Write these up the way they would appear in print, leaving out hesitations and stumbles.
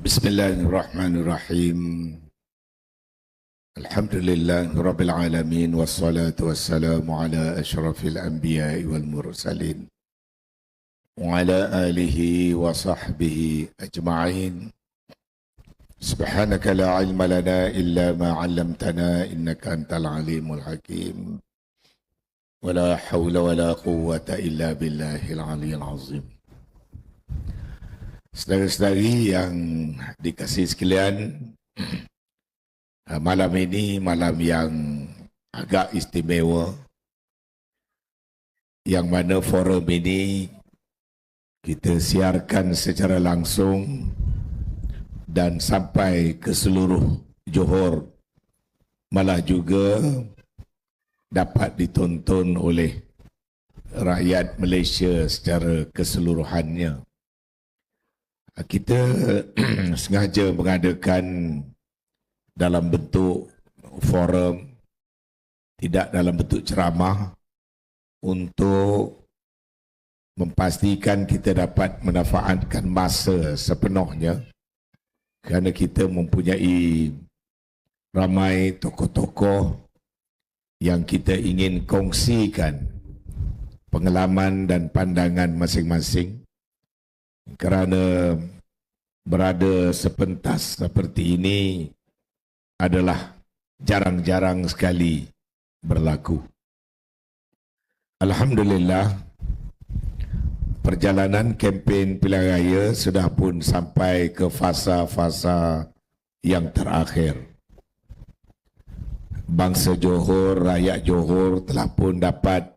Bismillahirrahmanirrahim. Alhamdulillah Rabbil Alamin. Wassalatu wassalamu ala ashrafil anbiya wal mursalin. Wa ala alihi wa sahbihi ajma'in. Subhanaka la ilma lana illa ma 'allamtana innaka antal alimul hakim. Wa la hawla wa la quwwata illa billahil aliyyil azim. Saudara-saudari yang dikasihi sekalian, malam ini malam yang agak istimewa, yang mana forum ini kita siarkan secara langsung dan sampai ke seluruh Johor, malah juga dapat ditonton oleh rakyat Malaysia secara keseluruhannya. Kita sengaja mengadakan dalam bentuk forum, tidak dalam bentuk ceramah, untuk memastikan kita dapat memanfaatkan masa sepenuhnya, kerana kita mempunyai ramai tokoh-tokoh yang kita ingin kongsikan pengalaman dan pandangan masing-masing. Kerana berada sepentas seperti ini adalah jarang-jarang sekali berlaku. Alhamdulillah, perjalanan kempen pilihan raya sudah pun sampai ke fasa-fasa yang terakhir. Bangsa Johor, rakyat Johor telah pun dapat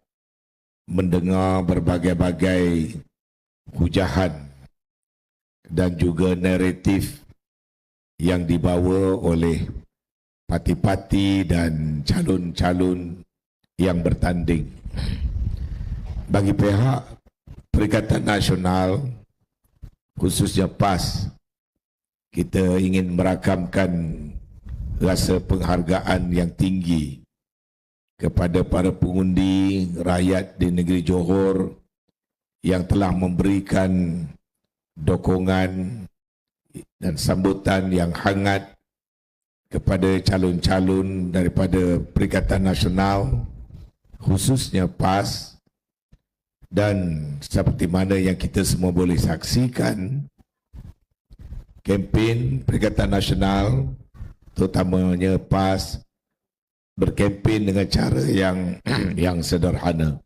mendengar berbagai-bagai hujahan dan juga naratif yang dibawa oleh parti-parti dan calon-calon yang bertanding. Bagi pihak Perikatan Nasional, khususnya PAS, kita ingin merakamkan rasa penghargaan yang tinggi kepada para pengundi rakyat di negeri Johor yang telah memberikan dokongan dan sambutan yang hangat kepada calon-calon daripada Perikatan Nasional, khususnya PAS. Dan seperti mana yang kita semua boleh saksikan, kempen Perikatan Nasional, terutamanya PAS, berkempen dengan cara yang sederhana.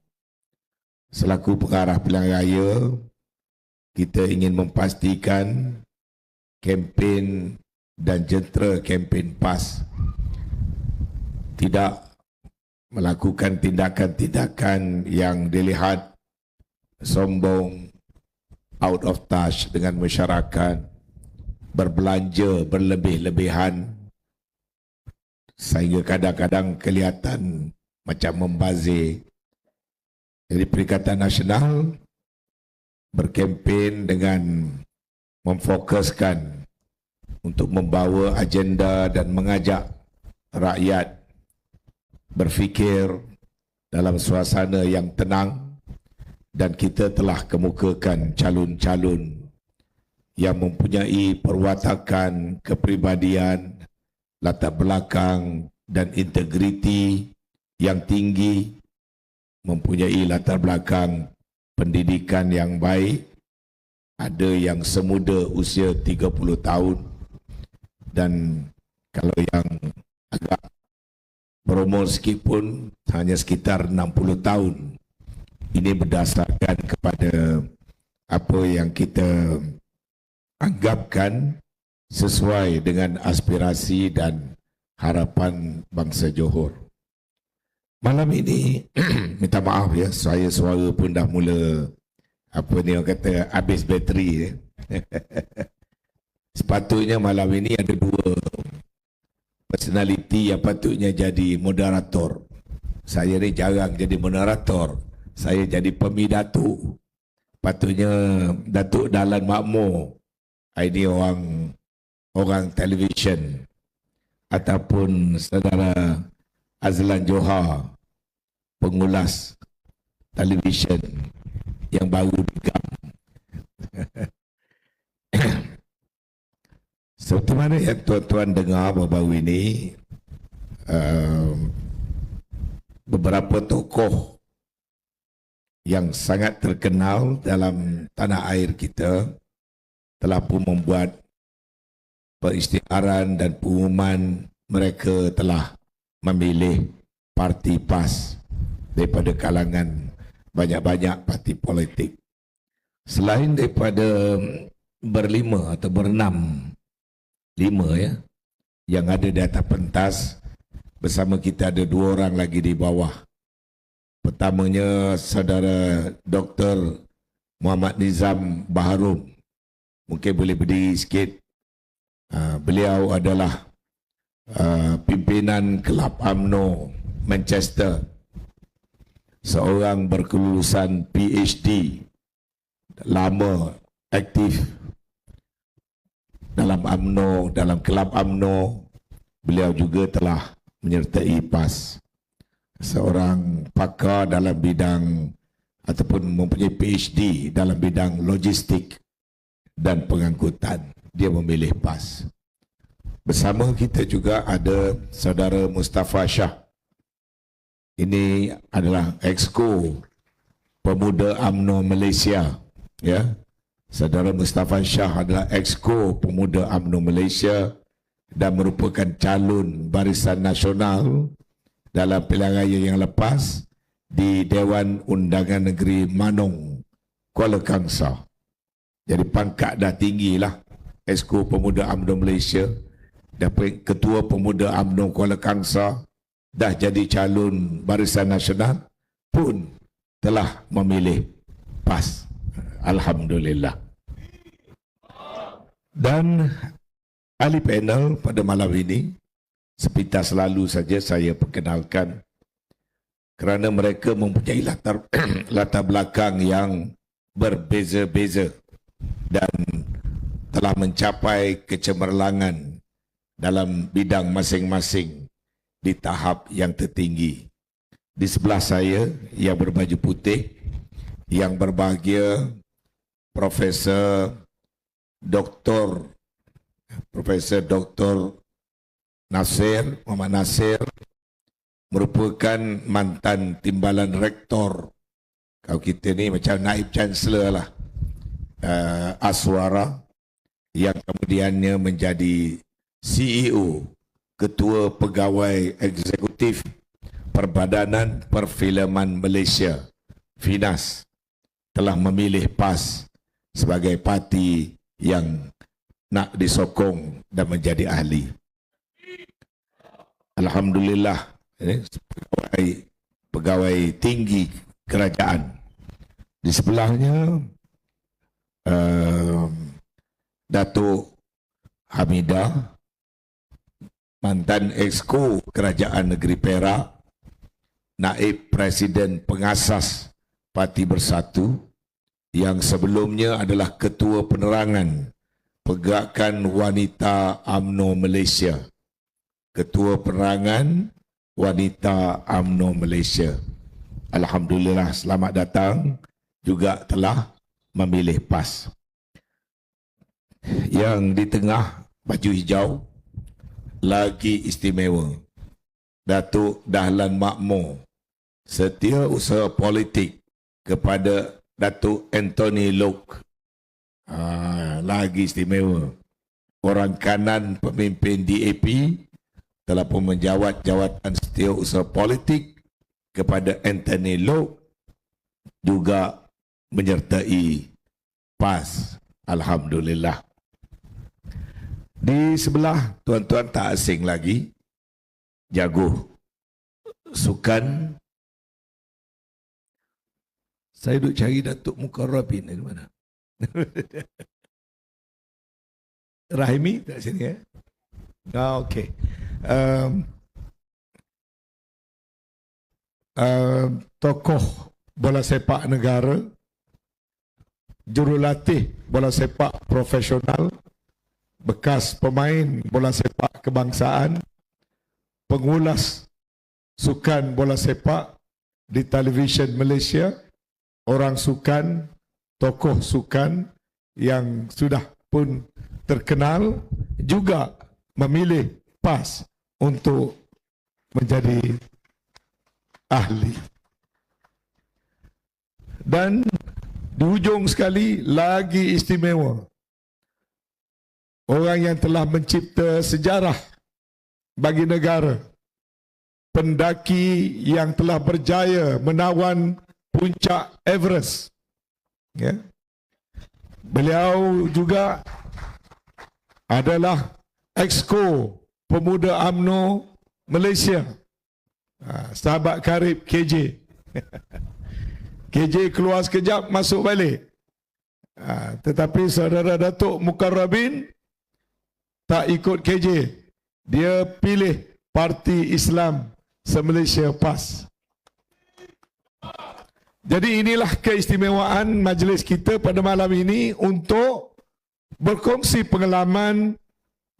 Selaku pengarah pilihan raya, kita ingin memastikan kempen dan jentera kempen PAS tidak melakukan tindakan-tindakan yang dilihat sombong, out of touch dengan masyarakat, berbelanja berlebih-lebihan sehingga kadang-kadang kelihatan macam membazir. Jadi Perikatan Nasional berkempen dengan memfokuskan untuk membawa agenda dan mengajak rakyat berfikir dalam suasana yang tenang, dan kita telah kemukakan calon-calon yang mempunyai perwatakan, kepribadian, latar belakang dan integriti yang tinggi, mempunyai latar belakang pendidikan yang baik, ada yang semuda usia 30 tahun, dan kalau yang agak berumur sikit pun hanya sekitar 60 tahun. Ini berdasarkan kepada apa yang kita anggapkan sesuai dengan aspirasi dan harapan bangsa Johor. Malam ini, minta maaf ya, suara pun dah mula, apa ni orang kata, habis bateri. Sepatutnya malam ini ada dua personaliti yang patutnya jadi moderator. Saya ni jarang jadi moderator, saya jadi pemidato. Patutnya Datuk Dahlan Makmur, ini orang televisyen, ataupun saudara Azlan Johar, pengulas televisyen yang baru digam. Seperti mana yang tuan-tuan dengar baru-baru ini, beberapa tokoh yang sangat terkenal dalam tanah air kita telah pun membuat peristiaran dan pengumuman mereka telah memilih parti PAS daripada kalangan banyak-banyak parti politik. Selain daripada berlima atau berenam, lima ya, yang ada di atas pentas, bersama kita ada dua orang lagi di bawah. Pertamanya saudara Dr. Muhammad Nizam Baharum. Mungkin boleh berdiri sikit. Beliau adalah pimpinan Kelab UMNO Manchester, seorang berkelulusan PhD, lama aktif dalam UMNO, dalam Kelab UMNO. Beliau juga telah menyertai PAS. Seorang pakar dalam bidang ataupun mempunyai PhD dalam bidang logistik dan pengangkutan. Dia memilih PAS. Bersama kita juga ada saudara Mustafa Shah. Ini adalah Exco Pemuda UMNO Malaysia. Ya, saudara Mustafa Shah adalah Exco Pemuda UMNO Malaysia dan merupakan calon Barisan Nasional dalam pilihan raya yang lepas di Dewan Undangan Negeri Manong, Kuala Kangsar. Jadi pangkat dah tinggi lah. Exco Pemuda UMNO Malaysia dan Ketua Pemuda UMNO Kuala Kangsar dah jadi calon Barisan Nasional pun telah memilih PAS. Alhamdulillah. Dan ahli panel pada malam ini, sepintas selalu saja saya perkenalkan kerana mereka mempunyai latar belakang yang berbeza-beza dan telah mencapai kecemerlangan dalam bidang masing-masing di tahap yang tertinggi. Di sebelah saya yang berbaju putih, yang berbahagia Profesor Dr. Nasir, Muhammad Nasir, merupakan mantan timbalan rektor. Kalau kita ni macam naib chancellor lah, Aswara, yang kemudiannya menjadi CEO, Ketua Pegawai Eksekutif Perbadanan Perfilman Malaysia, FINAS, telah memilih PAS sebagai parti yang nak disokong dan menjadi ahli. Alhamdulillah, pegawai tinggi kerajaan. Di sebelahnya Datuk Hamidah, mantan Exco Kerajaan Negeri Perak, naib Presiden Pengasas Parti Bersatu, yang sebelumnya adalah Ketua Penerangan Pergerakan Wanita UMNO Malaysia. Ketua Penerangan Wanita UMNO Malaysia. Alhamdulillah, selamat datang, juga telah memilih PAS. Yang di tengah baju hijau lagi istimewa, Datuk Dahlan Makmur, Setiausaha Politik kepada Datuk Anthony Loke. Lagi istimewa. Orang kanan pemimpin DAP telah pun menjawat jawatan Setiausaha Politik kepada Anthony Loke, juga menyertai PAS. Alhamdulillah. Di sebelah tuan-tuan tak asing lagi, jago sukan. Saya duk cari Datuk Mukarrabin di mana? Rahimi kat sini ya? Okey. Tokoh bola sepak negara, jurulatih bola sepak profesional, bekas pemain bola sepak kebangsaan, pengulas sukan bola sepak di televisyen Malaysia, orang sukan, tokoh sukan yang sudah pun terkenal, juga memilih PAS untuk menjadi ahli. Dan di hujung sekali lagi istimewa, orang yang telah mencipta sejarah bagi negara, pendaki yang telah berjaya menawan puncak Everest. Ya. Beliau juga adalah Exco Pemuda UMNO Malaysia. Sahabat karib KJ. KJ keluar sekejap, masuk balik. Tetapi saudara Datuk Mukarrabin tak ikut KJ. Dia pilih Parti Islam Se-Malaysia PAS. Jadi inilah keistimewaan majlis kita pada malam ini untuk berkongsi pengalaman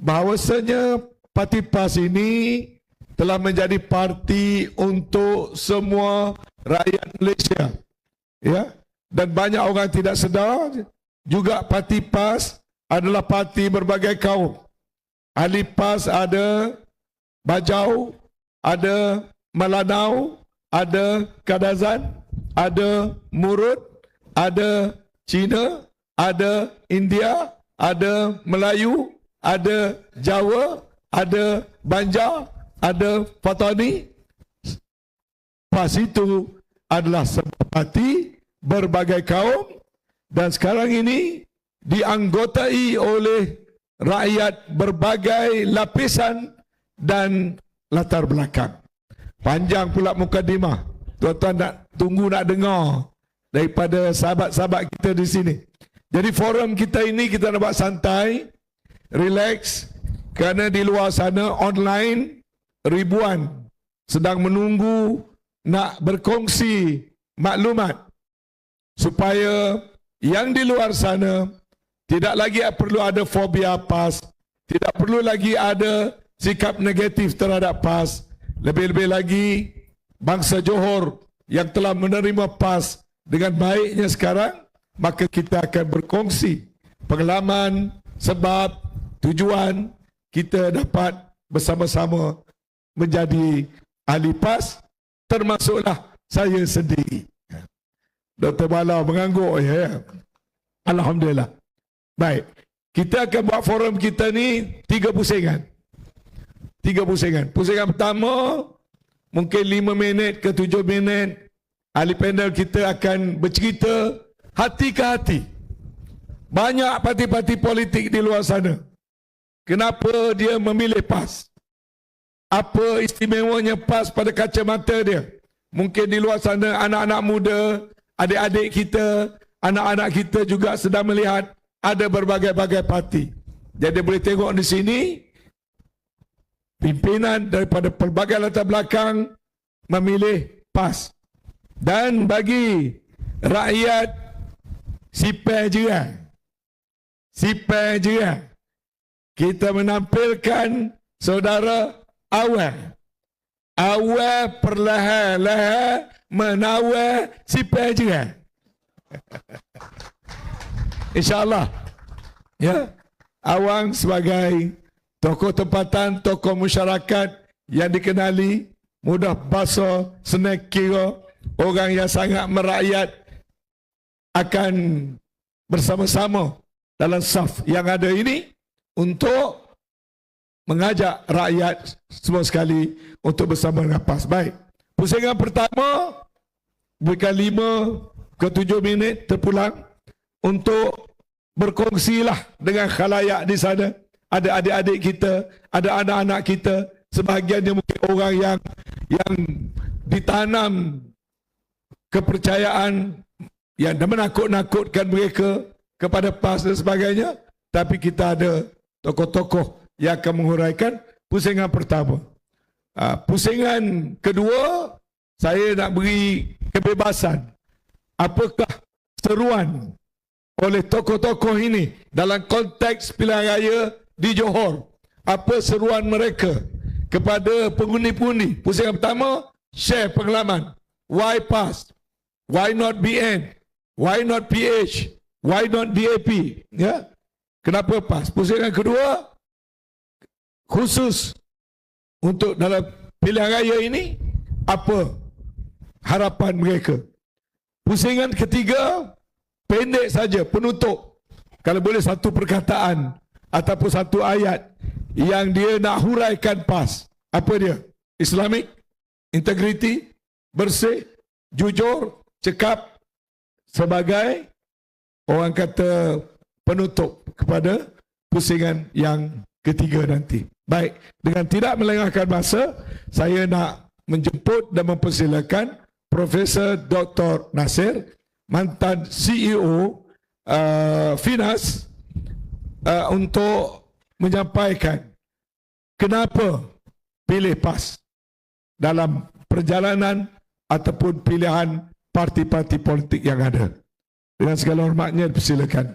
bahawasanya Parti PAS ini telah menjadi parti untuk semua rakyat Malaysia. Ya, dan banyak orang tidak sedar juga Parti PAS adalah parti berbagai kaum. Ahli PAS ada Bajau, ada Melanau, ada Kadazan, ada Murut, ada Cina, ada India, ada Melayu, ada Jawa, ada Banjar, ada Patani. PAS itu adalah sebuah parti berbagai kaum dan sekarang ini dianggotai oleh rakyat berbagai lapisan dan latar belakang. Panjang pula mukadimah. Tuan-tuan nak tunggu nak dengar daripada sahabat-sahabat kita di sini. Jadi forum kita ini kita nak buat santai, relax, kerana di luar sana online ribuan sedang menunggu nak berkongsi maklumat supaya yang di luar sana tidak lagi perlu ada fobia PAS, tidak perlu lagi ada sikap negatif terhadap PAS. Lebih-lebih lagi bangsa Johor yang telah menerima PAS dengan baiknya sekarang, maka kita akan berkongsi pengalaman, sebab, tujuan kita dapat bersama-sama menjadi ahli PAS, termasuklah saya sendiri. Dr. Bala mengangguk ya. Alhamdulillah. Baik, kita akan buat forum kita ni 3 pusingan. 3 pusingan. Pusingan pertama mungkin 5 minit ke 7 minit. Ahli panel kita akan bercerita hati ke hati. Banyak parti-parti politik di luar sana, kenapa dia memilih PAS? Apa istimewanya PAS pada kacamata dia? Mungkin di luar sana anak-anak muda, adik-adik kita, anak-anak kita juga sedang melihat ada berbagai-bagai parti. Jadi boleh tengok di sini pimpinan daripada pelbagai latar belakang memilih PAS. Dan bagi rakyat sipil juga, kita menampilkan saudara Awal. Awal perlahan-lahan menawar sipil juga. InsyaAllah. Ya, Awang sebagai tokoh tempatan, tokoh masyarakat yang dikenali, mudah bahasa, senang kira, orang yang sangat merakyat, akan bersama-sama dalam saf yang ada ini untuk mengajak rakyat semua sekali untuk bersama dengan PAS. Baik, pusingan pertama bukan 5 ke 7 minit terpulang untuk berkongsilah dengan khalayak di sana. Ada adik-adik kita, ada anak-anak kita, sebahagiannya mungkin orang yang ditanam kepercayaan yang menakut-nakutkan mereka kepada PAS dan sebagainya. Tapi kita ada tokoh-tokoh yang akan menguraikan pusingan pertama. Pusingan kedua, saya nak beri kebebasan. Apakah seruan oleh tokoh-tokoh ini dalam konteks pilihan raya di Johor? Apa seruan mereka kepada pengundi-pengundi? Pusingan pertama, share pengalaman. Why PAS? Why not BN? Why not PH? Why not DAP? Ya? Kenapa PAS? Pusingan kedua, khusus untuk dalam pilihan raya ini, apa harapan mereka? Pusingan ketiga, pendek saja, penutup. Kalau boleh satu perkataan ataupun satu ayat yang dia nak huraikan PAS. Apa dia? Islamic, integriti, bersih, jujur, cekap, sebagai orang kata penutup kepada pusingan yang ketiga nanti. Baik, dengan tidak melengahkan masa, saya nak menjemput dan mempersilakan Profesor Dr. Nasir, mantan CEO Finas, untuk menyampaikan kenapa pilih PAS dalam perjalanan ataupun pilihan parti-parti politik yang ada. Dengan segala hormatnya, persilakan.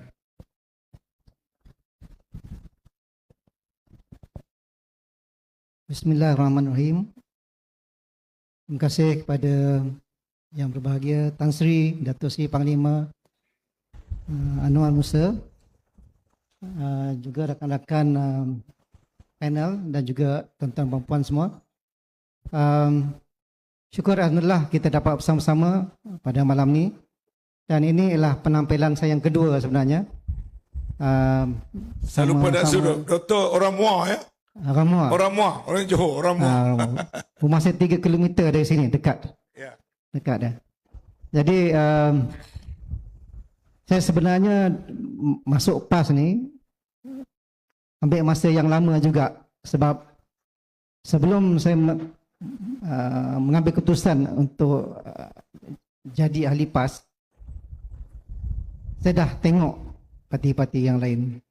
Bismillahirrahmanirrahim. Terima kasih kepada yang berbahagia Tan Sri Datuk Seri Panglima Anwar Musa, juga rakan-rakan panel dan juga tuan-tuan dan puan semua. Syukur alhamdulillah kita dapat bersama-sama pada malam ni, dan ini ialah penampilan saya yang kedua sebenarnya. Saya lupa nak suruh Doktor orang Muar ya. Orang Muar. Orang Muar, orang Johor, orang Muar. Rumah saya 3 km dari sini, dekat. Ya. Dekat dah. Jadi saya sebenarnya masuk PAS ni ambil masa yang lama juga, sebab sebelum saya mengambil keputusan untuk jadi ahli PAS, saya dah tengok parti-parti yang lain.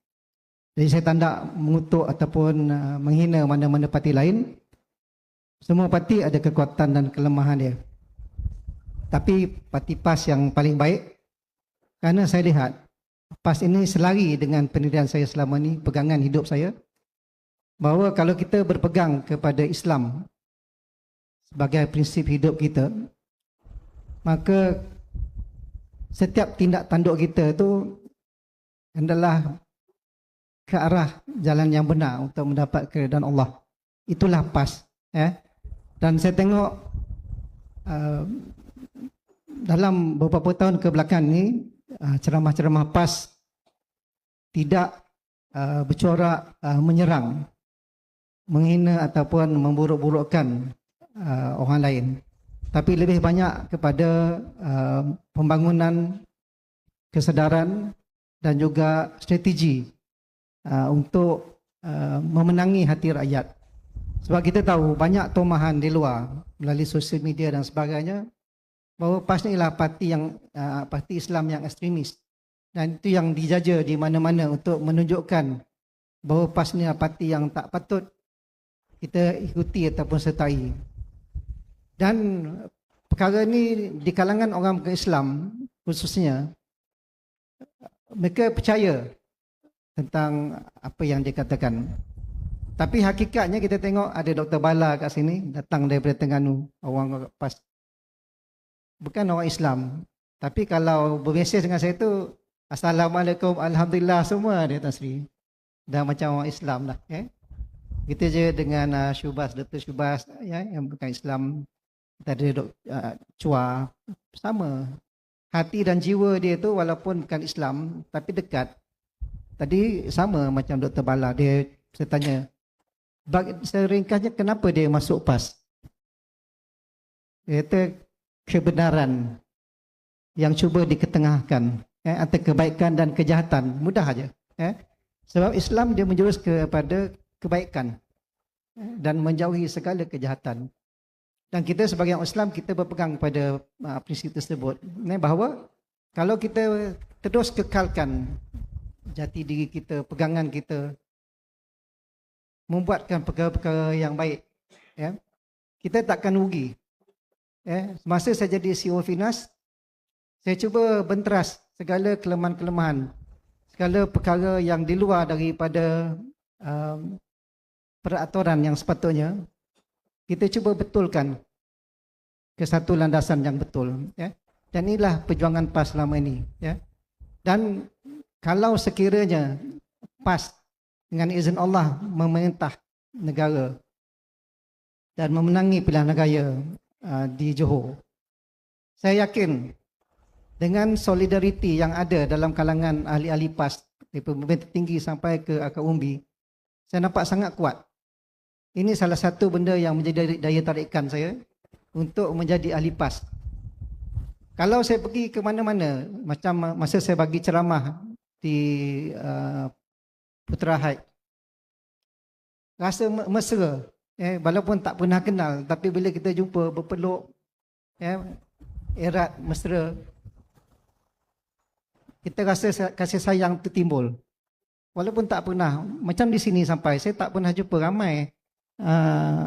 Jadi saya tak nak mengutuk ataupun menghina mana-mana parti lain. Semua parti ada kekuatan dan kelemahan dia. Tapi parti PAS yang paling baik, kerana saya lihat PAS ini selari dengan pendirian saya selama ni, pegangan hidup saya, bahawa kalau kita berpegang kepada Islam sebagai prinsip hidup kita, maka setiap tindak tanduk kita itu adalah ke arah jalan yang benar untuk mendapat keridhaan Allah. Itulah PAS. Dan saya tengok dalam beberapa tahun ke belakang ni, ceramah-ceramah PAS tidak bercorak menyerang, menghina ataupun memburuk-burukkan orang lain, tapi lebih banyak kepada pembangunan kesedaran dan juga strategi untuk memenangi hati rakyat. Sebab kita tahu banyak tomahan di luar melalui sosial media dan sebagainya, bahawa PAS ni ialah parti Islam yang ekstremis, dan itu yang dijaja di mana-mana untuk menunjukkan bahawa PAS ni adalah parti yang tak patut kita ikuti ataupun sertai. Dan perkara ni di kalangan orang Islam khususnya, mereka percaya tentang apa yang dikatakan. Tapi hakikatnya kita tengok ada Dr. Bala kat sini, datang daripada Terengganu, orang PAS, bukan orang Islam. Tapi kalau bermesej dengan saya tu, Assalamualaikum, Alhamdulillah semua dia, Tan Sri. Dah macam orang Islam lah. Kita je dengan Syubas, Dr. Syubas yang bukan Islam. Kita ada Chua, sama. Hati dan jiwa dia tu walaupun bukan Islam, tapi dekat. Tadi sama macam Dr. Bala, saya tanya, saya ringkasnya kenapa dia masuk PAS? Dia kata kebenaran yang cuba diketengahkan antara kebaikan dan kejahatan, mudah aja. Sebab Islam dia menjurus kepada kebaikan dan menjauhi segala kejahatan. Dan kita sebagai orang Islam, kita berpegang pada prinsip tersebut, bahawa kalau kita terus kekalkan jati diri kita, pegangan kita, membuatkan perkara-perkara yang baik, kita takkan rugi. Semasa saya jadi CEO Finas, saya cuba benteras segala kelemahan-kelemahan, segala perkara yang di luar daripada peraturan yang sepatutnya, kita cuba betulkan ke satu landasan yang betul. Dan inilah perjuangan PAS selama ini. Dan kalau sekiranya PAS dengan izin Allah memerintah negara dan memenangi pilihan raya di Johor. Saya yakin dengan solidariti yang ada dalam kalangan ahli-ahli PAS dari pemerintah tinggi sampai ke akar umbi, saya nampak sangat kuat. Ini salah satu benda yang menjadi daya tarikan saya untuk menjadi ahli PAS. Kalau saya pergi ke mana-mana, macam masa saya bagi ceramah di Putra Heights, rasa mesra. Walaupun tak pernah kenal, tapi bila kita jumpa, berpeluk, erat, mesra, kita rasa kasih sayang tu timbul. Walaupun tak pernah, macam di sini sampai, saya tak pernah jumpa ramai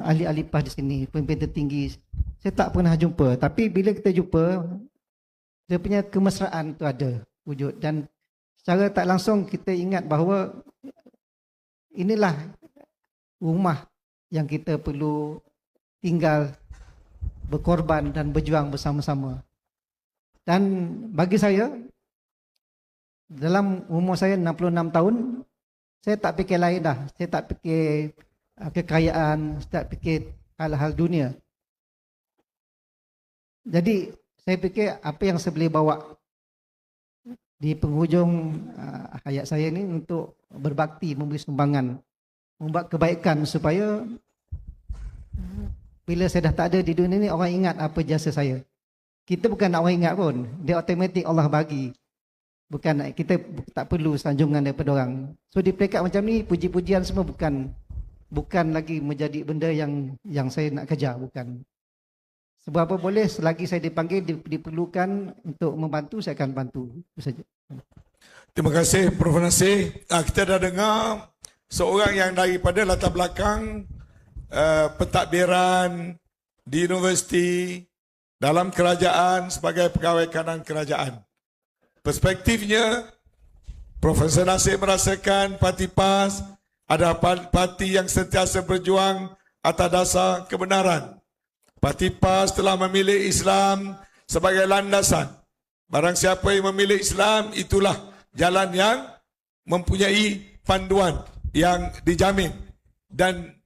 ahli-ahli PAS di sini, pemimpin tertinggi. Saya tak pernah jumpa. Tapi bila kita jumpa, dia punya kemesraan tu ada wujud. Dan secara tak langsung kita ingat bahawa inilah rumah yang kita perlu tinggal, berkorban dan berjuang bersama-sama. Dan bagi saya, dalam umur saya 66 tahun, saya tak fikir lain dah. Saya tak fikir kekayaan, saya tak fikir hal-hal dunia. Jadi saya fikir apa yang saya boleh bawa di penghujung hayat saya ni untuk berbakti, memberi sumbangan, membuat kebaikan supaya bila saya dah tak ada di dunia ni, orang ingat apa jasa saya. Kita bukan nak orang ingat pun, dia automatik Allah bagi. Bukan, kita tak perlu sanjungan daripada orang. So di peringkat macam ni, puji-pujian semua bukan lagi menjadi benda yang saya nak kejar, bukan. Sebab apa boleh, selagi saya dipanggil, diperlukan untuk membantu, saya akan bantu. Itu saja. Terima kasih Prof. Nasir. Kita dah dengar seorang yang daripada latar belakang pentadbiran di universiti, dalam kerajaan sebagai pegawai kanan kerajaan. Perspektifnya, Profesor Nasir merasakan parti PAS adalah parti yang sentiasa berjuang atas dasar kebenaran. Parti PAS telah memilih Islam sebagai landasan. Barang siapa yang memilih Islam, itulah jalan yang mempunyai panduan yang dijamin. Dan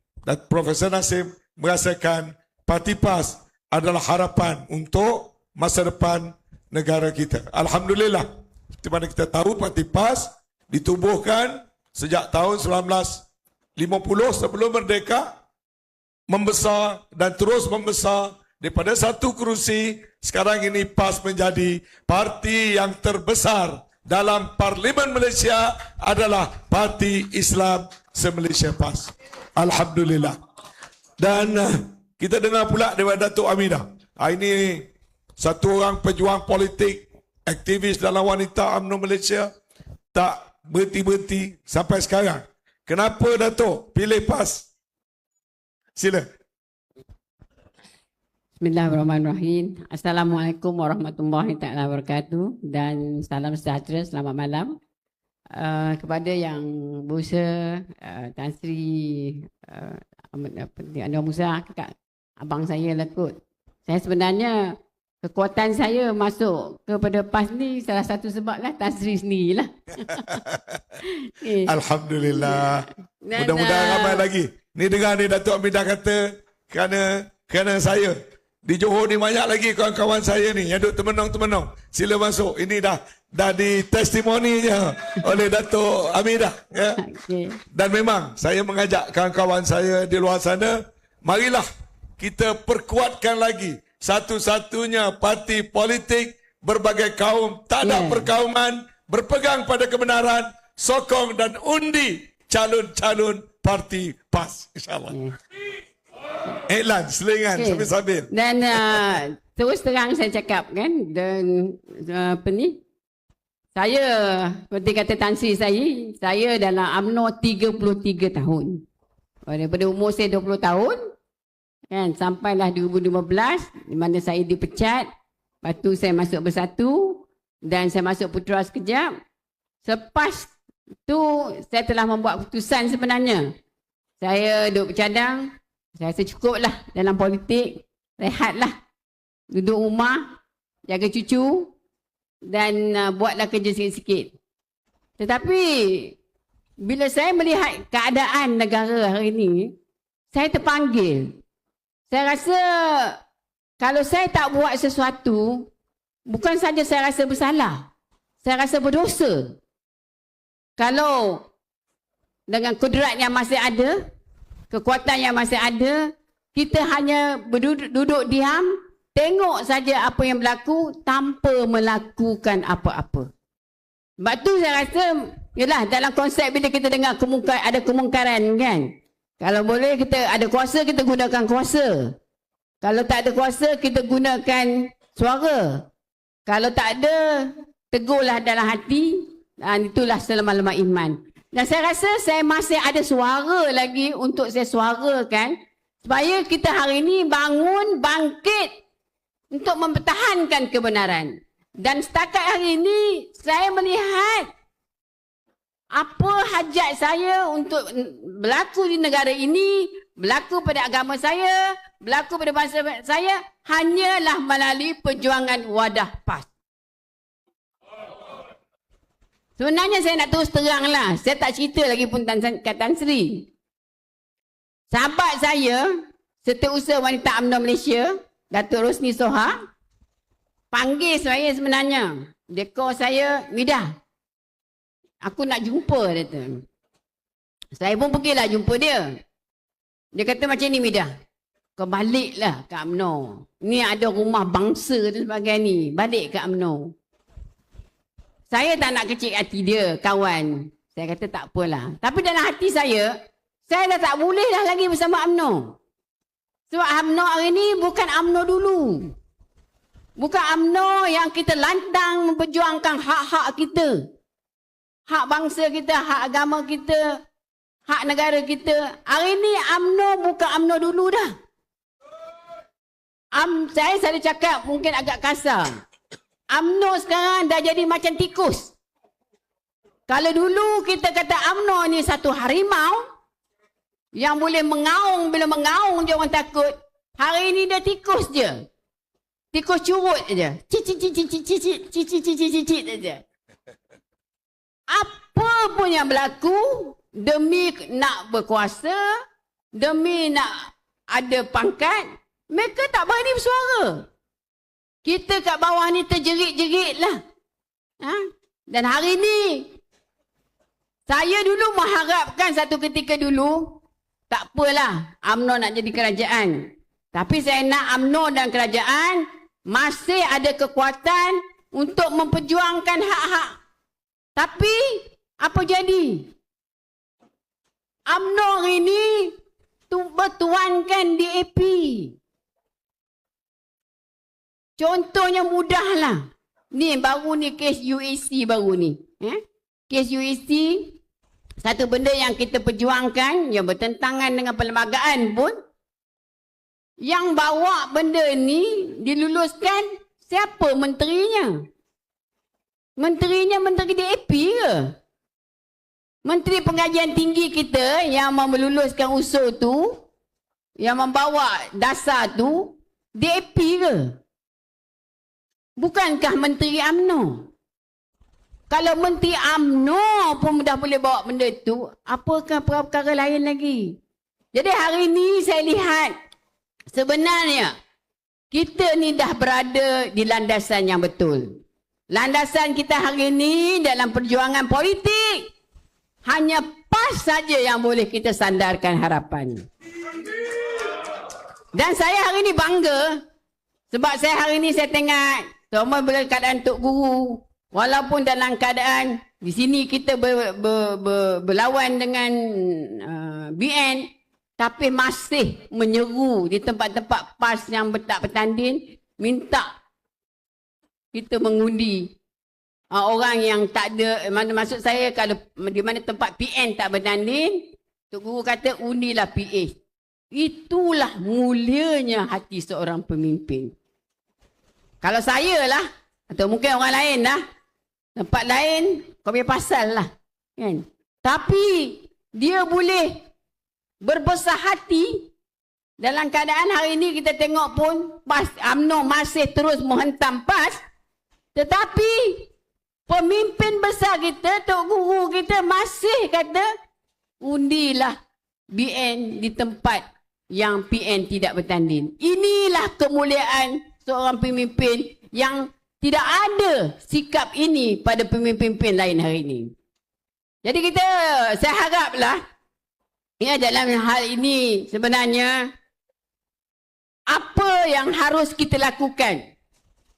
Profesor Nasir merasakan parti PAS adalah harapan untuk masa depan negara kita. Alhamdulillah, seperti mana kita tahu, parti PAS ditubuhkan sejak tahun 1950 sebelum merdeka, membesar dan terus membesar. Daripada satu kerusi, sekarang ini PAS menjadi parti yang terbesar dalam Parlimen Malaysia, adalah Parti Islam se-Malaysia PAS. Alhamdulillah. Dan kita dengar pula daripada Datuk Hamidah. Ini satu orang pejuang politik, aktivis dalam wanita UMNO Malaysia, tak berhenti-berhenti sampai sekarang. Kenapa Datuk pilih PAS? Sila. Bismillahirrahmanirrahim. Assalamualaikum warahmatullahi taala wabarakatuh dan salam sejahtera, selamat malam. Kepada yang berusaha, Tan Sri Anwar Musa, abang saya lah kot. Saya sebenarnya kekuatan saya masuk kepada PAS ni salah satu sebab lah Tan Sri sendirilah. Alhamdulillah. Mudah-mudahan ramai lagi. Ni dengar ni Datuk Hamidah kata kerana saya di Johor ni banyak lagi kawan-kawan saya ni yang duk temenung-temenung. Sila masuk. Ini dah di testimoninya oleh Datuk Hamidah, ya. Okay. Dan memang saya mengajak kawan-kawan saya di luar sana, marilah kita perkuatkan lagi satu-satunya parti politik berbagai kaum, tak ada perkauman, berpegang pada kebenaran, sokong dan undi calon-calon parti PAS, insyaAllah. Iklan, selingan, sambil-sambil. Dan terus terang saya cakap kan, dan apa ni, saya, seperti kata Tan Sri saya dalam UMNO 33 tahun. Daripada umur saya 20 tahun, kan, sampailah 2015, di mana saya dipecat. Lepas tu saya masuk Bersatu dan saya masuk Putra sekejap. Selepas tu saya telah membuat keputusan sebenarnya. Saya duduk bercadang, saya rasa cukup lah dalam politik, rehatlah. Duduk rumah, jaga cucu dan buatlah kerja sikit-sikit. Tetapi bila saya melihat keadaan negara hari ini, saya terpanggil. Saya rasa kalau saya tak buat sesuatu, bukan saja saya rasa bersalah, saya rasa berdosa. Kalau dengan kudrat yang masih ada, kekuatan yang masih ada, kita hanya duduk diam, tengok saja apa yang berlaku tanpa melakukan apa-apa. Sebab tu saya rasa, yalah, dalam konsep bila kita dengar ada kemungkaran kan. Kalau boleh kita ada kuasa, kita gunakan kuasa. Kalau tak ada kuasa, kita gunakan suara. Kalau tak ada, tegurlah dalam hati. Dan itulah selama-lama iman. Dan saya rasa saya masih ada suara lagi untuk saya suarakan. Supaya kita hari ini bangun, bangkit untuk mempertahankan kebenaran. Dan setakat hari ini, saya melihat apa hajat saya untuk berlaku di negara ini, berlaku pada agama saya, berlaku pada bangsa saya, hanyalah melalui perjuangan wadah PAS. Sebenarnya saya nak terus teranglah, saya tak cerita lagi pun kat Tan Sri. Sahabat saya, Setiausaha Wanita UMNO Malaysia, Datuk Rosni Soha, panggil saya sebenarnya. Dia call saya, Midah, aku nak jumpa, dia kata. Saya pun pergilah jumpa dia. Dia kata macam ni, Midah, kau baliklah ke UMNO. Ni ada rumah bangsa dan sebagainya ni. Balik ke UMNO. Saya tak nak kecil hati dia, kawan. Saya kata tak apalah. Tapi dalam hati saya dah tak boleh dah lagi bersama UMNO. Sebab UMNO hari ni bukan UMNO dulu. Bukan UMNO yang kita lantang memperjuangkan hak-hak kita. Hak bangsa kita, hak agama kita, hak negara kita. Hari ni UMNO bukan UMNO dulu dah. Saya selalu cakap mungkin agak kasar. UMNO sekarang dah jadi macam tikus. Kalau dulu kita kata UMNO ni satu harimau yang boleh mengaung, bila mengaung je orang takut. Hari ni dia tikus je. Tikus curut je. Cicit je. Apa pun yang berlaku demi nak berkuasa, demi nak ada pangkat, mereka tak berani bersuara. Kita kat bawah ni terjerit-jerit lah. Dan hari ni, saya dulu mengharapkan satu ketika dulu, tak apalah UMNO nak jadi kerajaan. Tapi saya nak UMNO dan kerajaan masih ada kekuatan untuk memperjuangkan hak-hak. Tapi, apa jadi? UMNO hari ni bertuankan DAP. Contohnya mudahlah. Ni baru ni kes UAC baru ni. Kes UAC, satu benda yang kita perjuangkan, yang bertentangan dengan perlembagaan pun, yang bawa benda ni diluluskan, siapa menterinya? Menterinya menteri DAP ke? Menteri Pengajian Tinggi kita yang meluluskan usul tu, yang membawa dasar tu, DAP ke? Bukankah Menteri UMNO? Kalau Menteri UMNO pun dah boleh bawa benda tu, apakah perkara lain lagi? Jadi hari ini saya lihat, sebenarnya kita ni dah berada di landasan yang betul. Landasan kita hari ini dalam perjuangan politik, hanya PAS saja yang boleh kita sandarkan harapan. Dan saya hari ini bangga, sebab saya hari ini saya tengok semua dalam keadaan Tok Guru, walaupun dalam keadaan di sini kita berlawan dengan BN, tapi masih menyeru di tempat-tempat PAS yang tak bertanding, minta kita mengundi orang yang tak ada, maksud saya kalau di mana tempat PN tak bertanding, Tok Guru kata undilah PA. Itulah mulianya hati seorang pemimpin. Kalau saya lah, atau mungkin orang lain lah, tempat lain, kau punya pasal lah. Kan? Tapi, dia boleh berbesar hati. Dalam keadaan hari ini kita tengok pun, PAS, UMNO masih terus menghentam PAS. Tetapi, pemimpin besar kita, Tok Guru kita masih kata, undilah BN di tempat yang PN tidak bertanding. Inilah kemuliaan seorang pemimpin yang tidak ada sikap ini pada pemimpin lain hari ini. Jadi saya haraplah ya, dalam hal ini sebenarnya apa yang harus kita lakukan?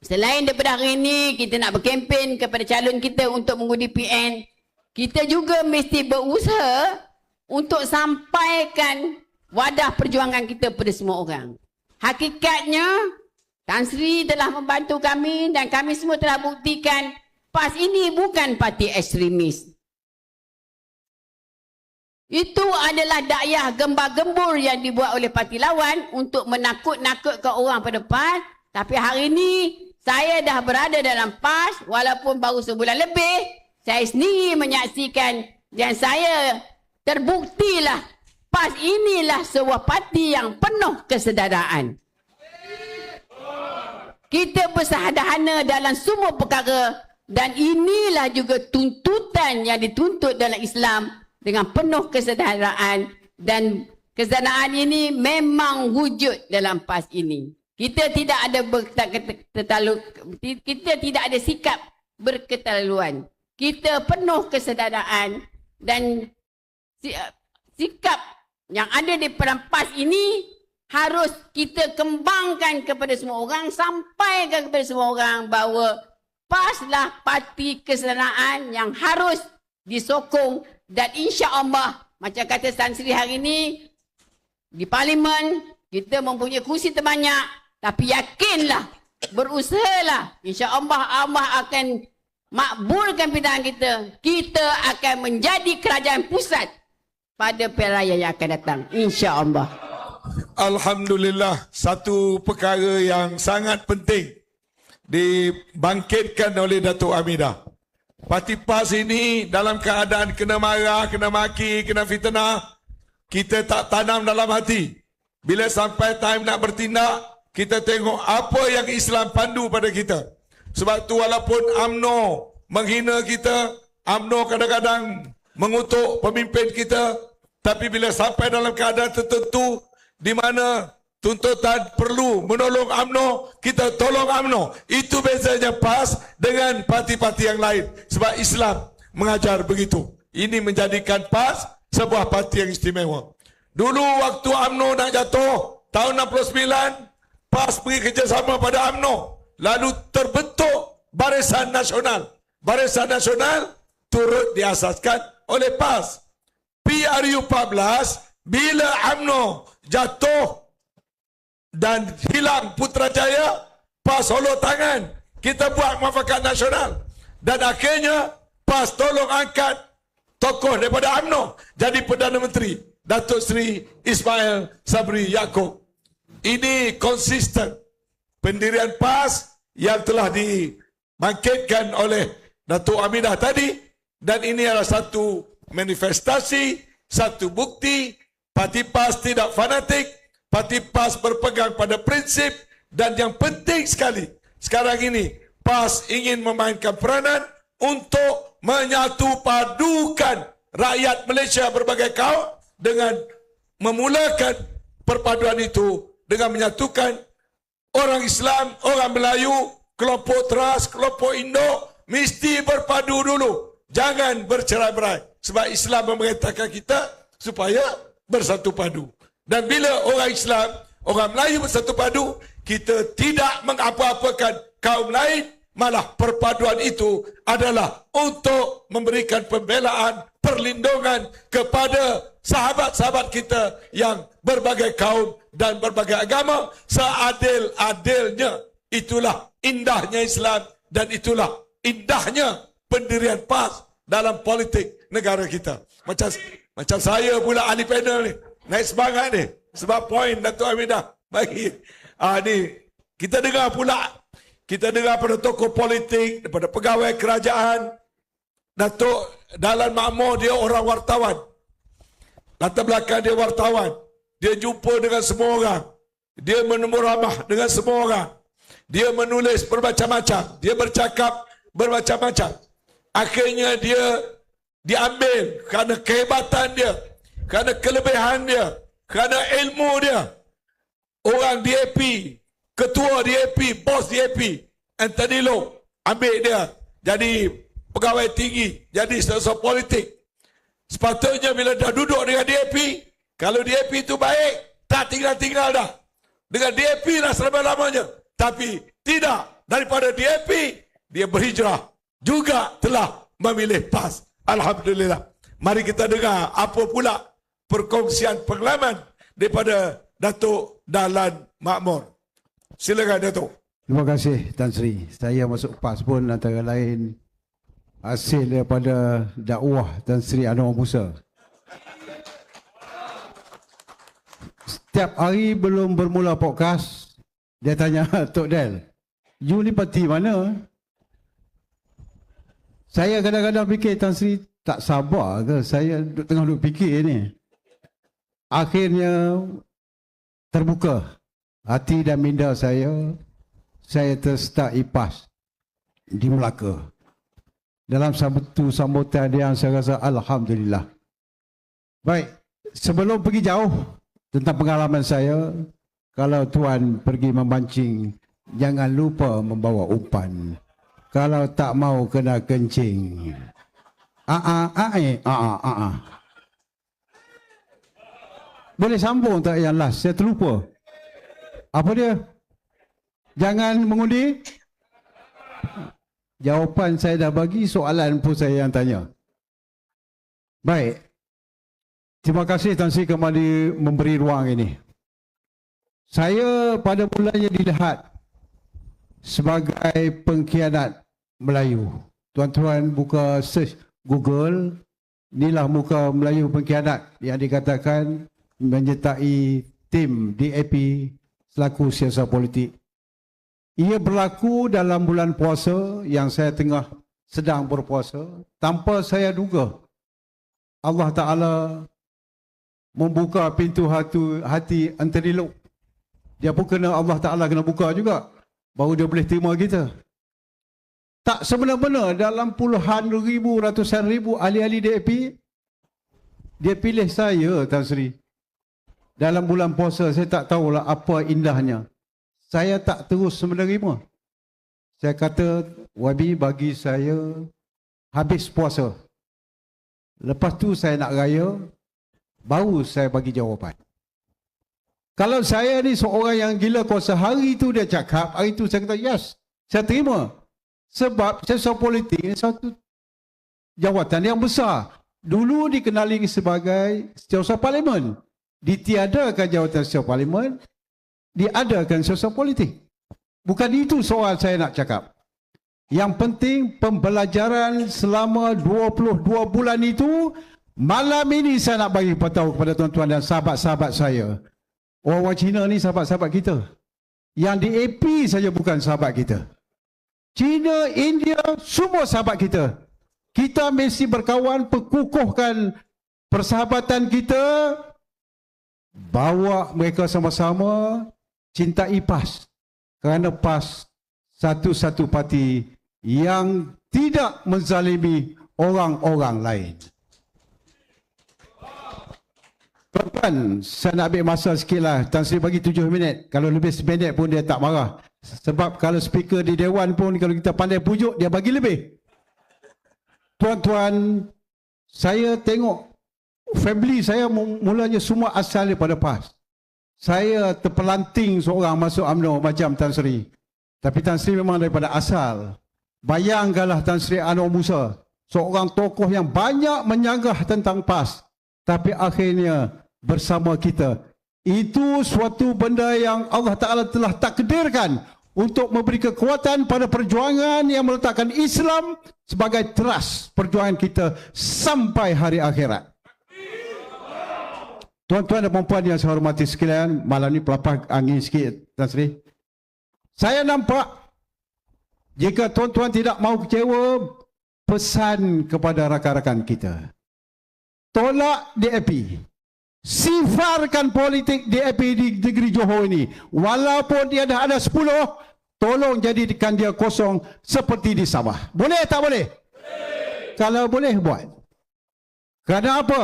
Selain daripada hari ini kita nak berkempen kepada calon kita untuk mengundi PN, kita juga mesti berusaha untuk sampaikan wadah perjuangan kita kepada semua orang. Hakikatnya, Tan Sri telah membantu kami dan kami semua telah buktikan PAS ini bukan parti ekstremis. Itu adalah dakwah gembar-gembur yang dibuat oleh parti lawan untuk menakut-nakutkan orang pada PAS. Tapi hari ini saya dah berada dalam PAS walaupun baru sebulan lebih. Saya sendiri menyaksikan dan saya terbuktilah PAS inilah sebuah parti yang penuh kesedaraan. Kita bersederhana dalam semua perkara dan inilah juga tuntutan yang dituntut dalam Islam dengan penuh kesedaraan, dan kesedaraan ini memang wujud dalam PAS ini. Kita tidak ada kita tidak ada sikap berketerlaluan. Kita penuh kesedaraan dan sikap yang ada di peran PAS ini harus kita kembangkan kepada semua orang, sampaikan kepada semua orang bahawa PAS lah parti kesedaraan yang harus disokong, dan insya-Allah macam kata Tan Sri hari ini di parlimen kita mempunyai kursi terbanyak. Tapi yakinlah, berusahalah. InsyaAllah Allah akan makbulkan pilihan kita. Kita akan menjadi kerajaan pusat pada pilihan raya yang akan datang. InsyaAllah. Alhamdulillah, satu perkara yang sangat penting dibangkitkan oleh Datuk Hamidah. Parti PAS ini dalam keadaan kena marah, kena maki, kena fitnah, kita tak tanam dalam hati. Bila sampai time nak bertindak, kita tengok apa yang Islam pandu pada kita. Sebab tu walaupun UMNO menghina kita, UMNO kadang-kadang mengutuk pemimpin kita, tapi bila sampai dalam keadaan tertentu di mana tuntutan perlu menolong UMNO, kita tolong UMNO. Itu bezanya PAS dengan parti-parti yang lain. Sebab Islam mengajar begitu. Ini menjadikan PAS sebuah parti yang istimewa. Dulu waktu UMNO nak jatuh, tahun 69, PAS beri kerjasama pada UMNO. Lalu terbentuk Barisan Nasional. Barisan Nasional turut diasaskan oleh PAS. PRU 14, bila UMNO jatuh dan hilang Putrajaya, PAS holok tangan. Kita buat Muafakat Nasional. Dan akhirnya PAS tolong angkat tokoh daripada UMNO jadi Perdana Menteri, Datuk Seri Ismail Sabri Yaakob. Ini konsisten pendirian PAS yang telah dibangkitkan oleh Datuk Hamidah tadi, dan ini adalah satu manifestasi, satu bukti parti PAS tidak fanatik, parti PAS berpegang pada prinsip, dan yang penting sekali sekarang ini PAS ingin memainkan peranan untuk menyatu padukan rakyat Malaysia berbagai kaum dengan memulakan perpaduan itu dengan menyatukan orang Islam, orang Melayu, kelompok Teras, kelompok Indo, mesti berpadu dulu. Jangan bercerai-berai. Sebab Islam memerintahkan kita supaya bersatu padu. Dan bila orang Islam, orang Melayu bersatu padu, kita tidak mengapa-apakan kaum lain, malah perpaduan itu adalah untuk memberikan pembelaan, perlindungan kepada sahabat-sahabat kita yang berbagai kaum dan berbagai agama seadil-adilnya. Itulah indahnya Islam dan itulah indahnya pendirian PAS dalam politik negara kita. Macam saya pula ahli panel ni, naik semangat ni sebab poin Datuk Hamidah bagi. Ni kita dengar pula, kita dengar pada tokoh politik, daripada pegawai kerajaan. Datuk Dahlan Makmur dia orang wartawan. Latar belakang dia wartawan. Dia jumpa dengan semua orang. Dia menemuramah dengan semua orang. Dia menulis bermacam-macam. Dia bercakap bermacam-macam. Akhirnya dia diambil kerana kehebatan dia, kerana kelebihan dia, kerana ilmu dia. Orang DAP, ketua DAP, bos DAP, Anthony Loh, ambil dia jadi pegawai tinggi, jadi sosial politik. Sepatutnya bila dah duduk dengan DAP, kalau DAP itu baik, tak tinggal-tinggal dah. Dengan DAP lah selama-lamanya. Tapi tidak, daripada DAP, dia berhijrah. Juga telah memilih PAS. Alhamdulillah. Mari kita dengar apa pula perkongsian pengalaman daripada Datuk Dahlan Makmur. Silakan Datuk. Terima kasih Tan Sri. Saya masuk PAS pun antara lain hasil daripada dakwah Tan Sri Anwar Musa. Setiap hari belum bermula podcast, dia tanya, Tok Del, you ni parti mana? Saya kadang-kadang fikir Tan Sri tak sabar ke saya tengah duk fikir ni. Akhirnya terbuka hati dan minda saya terstart IPAS di Melaka. Dalam satu sambutan yang saya rasa Alhamdulillah. Baik, sebelum pergi jauh tentang pengalaman saya, kalau tuan pergi memancing, jangan lupa membawa umpan. Kalau tak mau kena kencing. Boleh sambung tak yang last? Saya terlupa. Apa dia? Jangan mengundi. Jawapan saya dah bagi, soalan pun saya yang tanya. Baik. Terima kasih Tan Sri kembali memberi ruang ini. Saya pada mulanya dilihat sebagai pengkhianat Melayu. Tuan-tuan buka search Google, inilah muka Melayu pengkhianat yang dikatakan menyertai tim DAP selaku siasat politik. Ia berlaku dalam bulan puasa yang saya tengah sedang berpuasa. Tanpa saya duga, Allah Ta'ala membuka pintu hati Anthony Loh. Dia pun kena Allah Ta'ala kena buka juga, baru dia boleh terima kita. Tak sebenar-benar dalam puluhan ribu, ratusan ribu ahli-ahli DAP, dia pilih saya, Tan Sri. Dalam bulan puasa, saya tak tahulah apa indahnya. Saya tak terus menerima. Saya kata, Wabi bagi saya habis puasa. Lepas tu saya nak raya, baru saya bagi jawapan. Kalau saya ni seorang yang gila kuasa, hari tu dia cakap, hari tu saya kata, yes, saya terima. Sebab siasat politik ini satu jawatan yang besar. Dulu dikenali sebagai setiausaha parlimen. Ditiadakan jawatan setiausaha parlimen, diadakan siasat politik. Bukan itu soal saya nak cakap. Yang penting pembelajaran selama 22 bulan itu, malam ini saya nak bagi tahu kepada tuan-tuan dan sahabat-sahabat saya. Orang Cina ni sahabat-sahabat kita. Yang di AP saja bukan sahabat kita. Cina, India, semua sahabat kita. Kita mesti berkawan, perkukuhkan persahabatan kita, bawa mereka sama-sama cintai PAS. Kerana PAS satu-satu parti yang tidak menzalimi orang-orang lain. Tuan-tuan, saya nak ambil masa sikit lah. Tan Sri bagi 7 minit. Kalau lebih seminit pun dia tak marah. Sebab kalau speaker di Dewan pun, kalau kita pandai pujuk, dia bagi lebih. Tuan-tuan, saya tengok family saya mulanya semua asal daripada PAS. Saya terpelanting seorang masuk UMNO macam Tan Sri. Tapi Tan Sri memang daripada asal. Bayangkanlah Tan Sri Anwar Musa, seorang tokoh yang banyak menyanggah tentang PAS. Tapi akhirnya bersama kita. Itu suatu benda yang Allah Ta'ala telah takdirkan untuk memberi kekuatan pada perjuangan yang meletakkan Islam sebagai teras perjuangan kita sampai hari akhirat. Tuan-tuan dan puan-puan yang saya hormati sekalian, malam ni pelapah angin sikit, Tan Sri. Saya nampak, jika tuan-tuan tidak mahu kecewa, pesan kepada rakan-rakan kita. Tolak DAP. Sifarkan politik DAP di negeri Johor ini. Walaupun dia dah ada 10, tolong jadikan dia kosong seperti di Sabah. Boleh tak boleh? Boleh. Kalau boleh, buat. Kerana apa?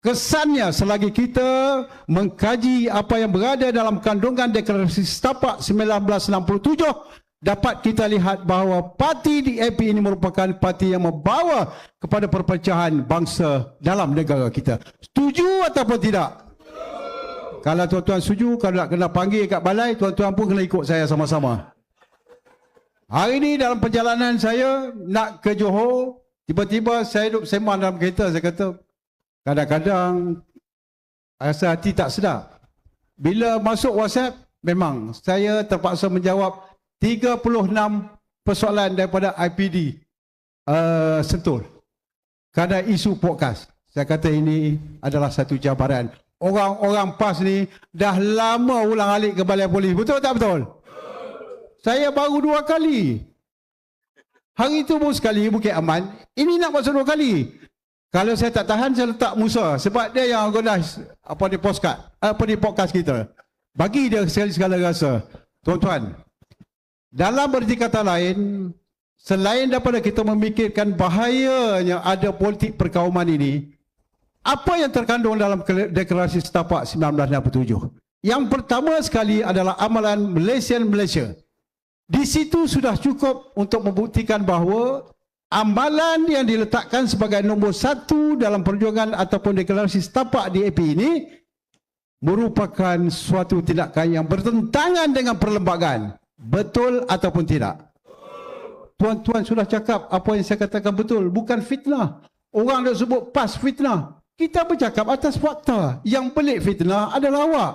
kesannya selagi kita mengkaji apa yang berada dalam kandungan Deklarasi Setapak 1967, dapat kita lihat bahawa parti DAP ini merupakan parti yang membawa kepada perpecahan bangsa dalam negara kita. Setuju ataupun tidak? Kalau tuan-tuan setuju, kalau nak kena panggil kat balai, tuan-tuan pun kena ikut saya sama-sama. Hari ini dalam perjalanan saya nak ke Johor, tiba-tiba saya duduk sembang dalam kereta, saya kata, kadang-kadang rasa hati tak sedap. Bila masuk WhatsApp, memang saya terpaksa menjawab 36 persoalan daripada IPD Sentul kerana isu podcast. Saya kata ini adalah satu cabaran. Orang-orang PAS ni dah lama ulang alik ke balai polis. Betul tak betul? Saya baru 2 kali. Hari itu pun sekali Bukit Aman. Ini nak masuk 2 kali. Kalau saya tak tahan, saya letak Musa. Sebab dia yang organize di podcast kita. Bagi dia segala rasa. Tuan-tuan, dalam berarti kata lain, selain daripada kita memikirkan bahayanya ada politik perkauman ini, apa yang terkandung dalam Deklarasi Setapak 1967? Yang pertama sekali adalah amalan Malaysia. Di situ sudah cukup untuk membuktikan bahawa amalan yang diletakkan sebagai nombor 1 dalam perjuangan ataupun Deklarasi Setapak DAP ini merupakan suatu tindakan yang bertentangan dengan perlembagaan. Betul ataupun tidak? Tuan-tuan sudah cakap apa yang saya katakan betul. Bukan fitnah. Orang dah sebut PAS fitnah. Kita bercakap atas fakta. Yang pelik fitnah adalah awak.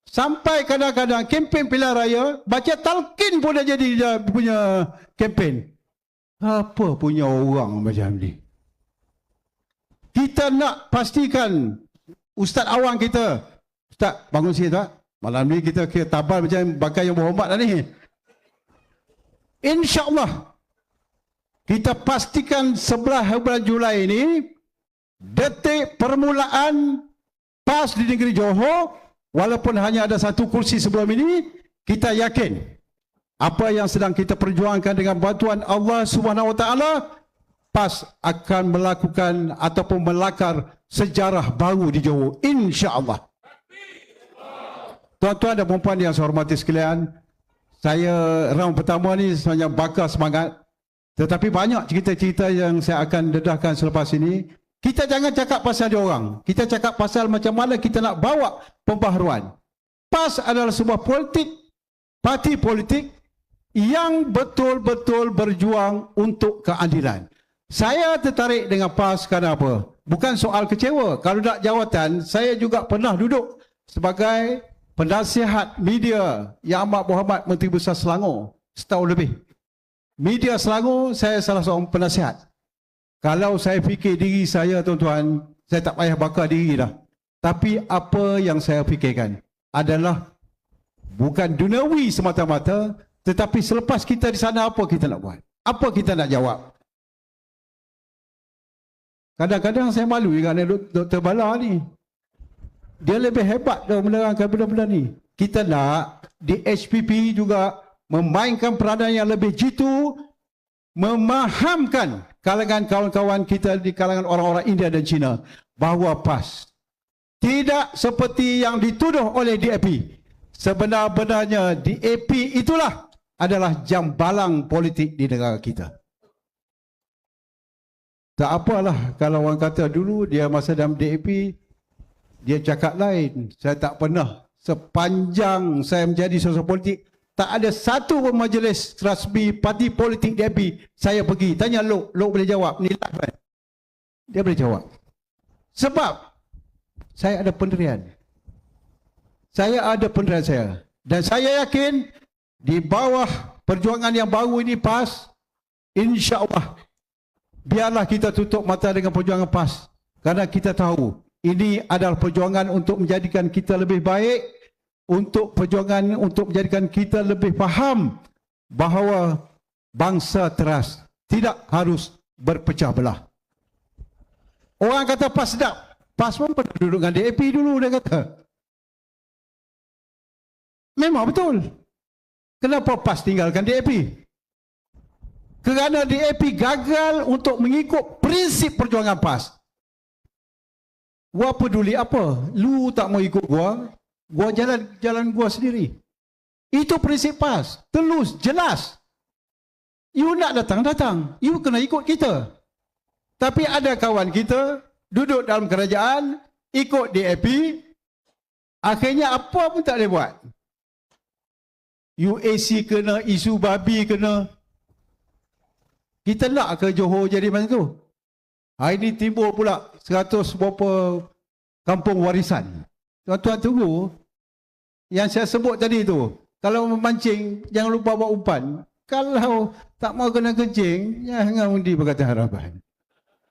Sampai kadang-kadang kempen pilihan raya, baca talqin pun dah jadi dia punya kempen. Apa punya orang macam ni? Kita nak pastikan Ustaz awang kita, Ustaz bangun sikit tak? Malam ni kita kira tabal macam bagai yang berhormat dah ni. InsyaAllah kita pastikan 11 bulan Julai ini detik permulaan PAS di negeri Johor, walaupun hanya ada 1 kursi sebelum ini, kita yakin apa yang sedang kita perjuangkan dengan bantuan Allah Subhanahu Wa Taala, PAS akan melakukan ataupun melakar sejarah baru di Johor, insya-Allah. Tuan-tuan dan puan-puan yang saya hormati sekalian, saya round pertama ni sebenarnya bakar semangat, tetapi banyak cerita-cerita yang saya akan dedahkan selepas ini. Kita jangan cakap pasal dia orang. Kita cakap pasal macam mana kita nak bawa pembaharuan. PAS adalah sebuah parti politik yang betul-betul berjuang untuk keadilan. Saya tertarik dengan PAS kerana apa? Bukan soal kecewa. Kalau nak jawatan, saya juga pernah duduk sebagai penasihat media Yang Amat Berhormat Menteri Besar Selangor setahun lebih. Media Selangor, saya salah seorang penasihat. Kalau saya fikir diri saya, tuan-tuan, saya tak payah bakar diri dah. Tapi apa yang saya fikirkan adalah bukan duniawi semata-mata, tetapi selepas kita di sana, apa kita nak buat? Apa kita nak jawab? Kadang-kadang saya malu dengan Dr. Bala ni. Dia lebih hebat dalam menerangkan benda-benda ni. Kita nak di HPP juga memainkan peranan yang lebih jitu, memahamkan kalangan kawan-kawan kita di kalangan orang-orang India dan Cina bahawa PAS tidak seperti yang dituduh oleh DAP. Sebenar-benarnya DAP itulah adalah jambalang politik di negara kita. Tak apalah kalau orang kata dulu dia masa dalam DAP dia cakap lain. Saya tak pernah sepanjang saya menjadi sosial politik, tak ada satu pun majlis rasmi parti politik DAP saya pergi. Tanya Lok boleh jawab. Ni live kan? Dia boleh jawab. Sebab saya ada pendirian. Dan saya yakin di bawah perjuangan yang baru ini PAS, insya-Allah biarlah kita tutup mata dengan perjuangan PAS. Kerana kita tahu ini adalah perjuangan untuk menjadikan kita lebih baik, untuk perjuangan untuk menjadikan kita lebih faham bahawa bangsa teras tidak harus berpecah belah. Orang kata PAS sedap. PAS pun pernah duduk dengan DAP dulu, dia kata. Memang betul. Kenapa PAS tinggalkan DAP? Kerana DAP gagal untuk mengikut prinsip perjuangan PAS. Gua peduli apa? Lu tak mau ikut gua jalan gua sendiri. Itu prinsip PAS. Telus, jelas. You nak datang, you kena ikut kita. Tapi ada kawan kita duduk dalam kerajaan, ikut DAP, akhirnya apa pun tak boleh buat. UAC kena, isu babi kena. Kita nak ke Johor jadi macam tu? Hari ini timbul pula 100 berapa kampung warisan. Tuan-tuan tunggu. Yang saya sebut tadi tu, kalau memancing, jangan lupa bawa umpan. Kalau tak mau kena kencing, jangan undi Pakatan Harapan.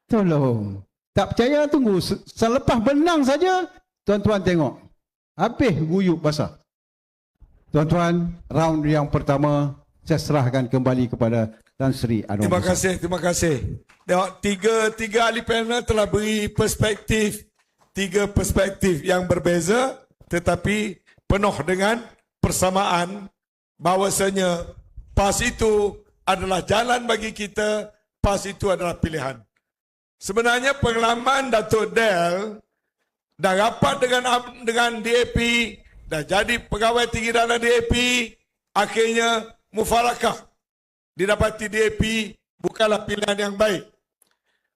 Tolong. Tak percaya, tunggu. Selepas benang saja, tuan-tuan tengok. Habis guyup basah. Tuan-tuan, round yang pertama, saya serahkan kembali kepada Tan Sri Anwar. Terima kasih. Tengok, tiga ahli panel telah beri tiga perspektif yang berbeza, tetapi penuh dengan persamaan bahawasanya PAS itu adalah jalan bagi kita, PAS itu adalah pilihan. Sebenarnya pengalaman Datuk Del dah rapat dengan DAP, dah jadi pegawai tinggi dalam DAP, akhirnya mufarakah didapati DAP bukanlah pilihan yang baik.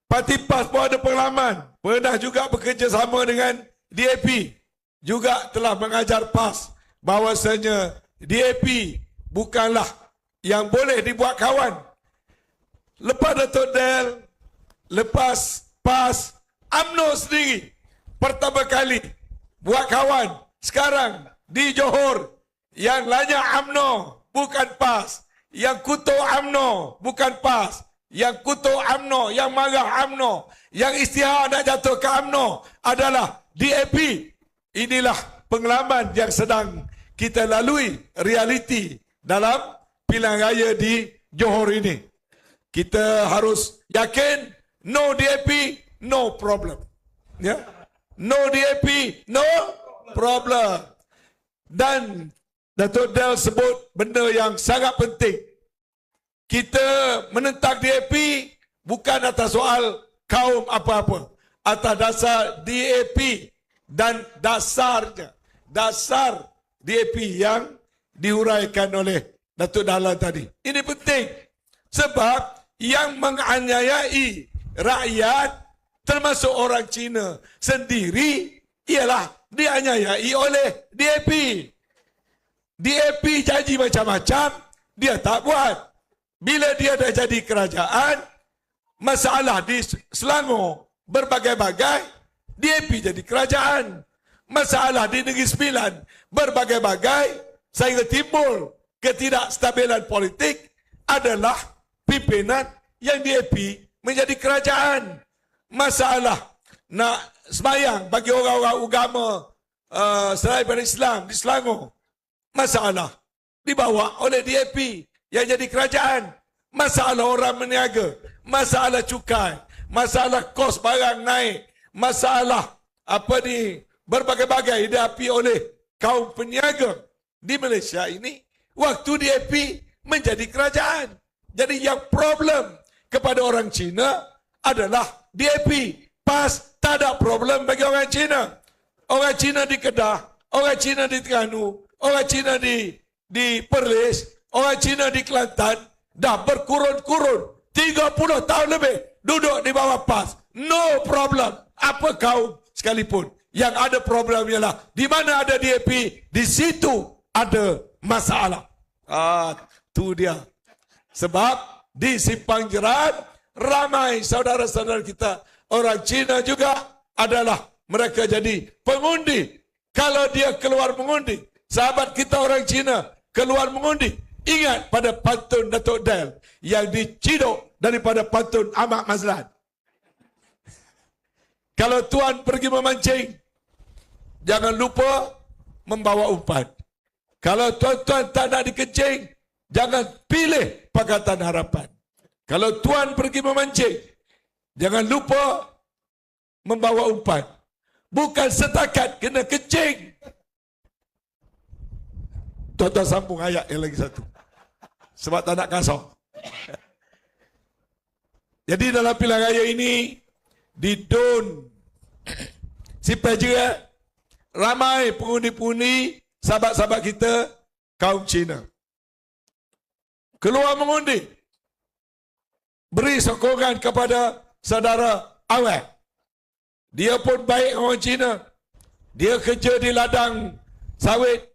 Parti PAS pun ada pengalaman, pernah juga bekerjasama dengan DAP, juga telah mengajar PAS bahawasanya DAP bukanlah yang boleh dibuat kawan. Lepas Datuk Del, lepas PAS, UMNO sendiri pertama kali buat kawan. Sekarang di Johor, yang lanyah UMNO bukan PAS, yang kutuk UMNO bukan PAS, yang kutuk UMNO, yang marah UMNO, yang istihar nak jatuh ke UMNO adalah DAP. Inilah pengalaman yang sedang kita lalui, realiti dalam pilihan raya di Johor ini. Kita harus yakin, no DAP, no problem. Ya? No DAP, no problem. Dan Datuk Del sebut benda yang sangat penting. Kita menentang DAP bukan atas soal kaum apa-apa. Atas dasar DAP dan dasarnya. Dasar DAP yang dihuraikan oleh Datuk Dahlan tadi. Ini penting. Sebab yang menganiayai rakyat termasuk orang Cina sendiri ialah dianiayai oleh DAP. DAP janji macam-macam, dia tak buat. Bila dia dah jadi kerajaan, masalah di Selangor berbagai-bagai, DAP jadi kerajaan. Masalah di Negeri Sembilan berbagai-bagai, sehingga timbul ketidakstabilan politik adalah pimpinan yang DAP menjadi kerajaan. Masalah nak sembahyang bagi orang-orang agama selain daripada Islam di Selangor, masalah dibawa oleh DAP yang jadi kerajaan. Masalah orang meniaga, masalah cukai, masalah kos barang naik, masalah berbagai-bagai dihadapi oleh kaum peniaga di Malaysia ini waktu DAP menjadi kerajaan. Jadi yang problem kepada orang Cina adalah DAP. PAS tak ada problem bagi orang Cina. Orang Cina di Kedah, orang Cina di Terengganu, orang Cina di Perlis, orang Cina di Kelantan dah berkurun-kurun 30 tahun lebih duduk di bawah PAS. No problem. Apa kaum sekalipun. Yang ada problem ialah di mana ada DAP, di situ ada masalah. Tu dia. Sebab di Simpang Jerat ramai saudara-saudara kita orang Cina juga adalah mereka jadi pengundi. Kalau dia keluar mengundi, sahabat kita orang Cina keluar mengundi, ingat pada pantun Datuk Del yang diciduk daripada pantun Ahmad Mazlan. Kalau tuan pergi memancing, jangan lupa membawa umpan. Kalau tuan-tuan tak nak dikencing, jangan pilih Pakatan Harapan. Kalau tuan pergi memancing, jangan lupa membawa umpan. Bukan setakat kena kencing. Tuan-tuan sambung ayat yang lagi satu. Sebab tak nak kasar. Jadi dalam pilihan raya ini, di DUN si Peja, ramai pengundi-pengundi sahabat-sahabat kita kaum Cina keluar mengundi, beri sokongan kepada saudara Awek. Dia pun baik orang Cina, dia kerja di ladang sawit,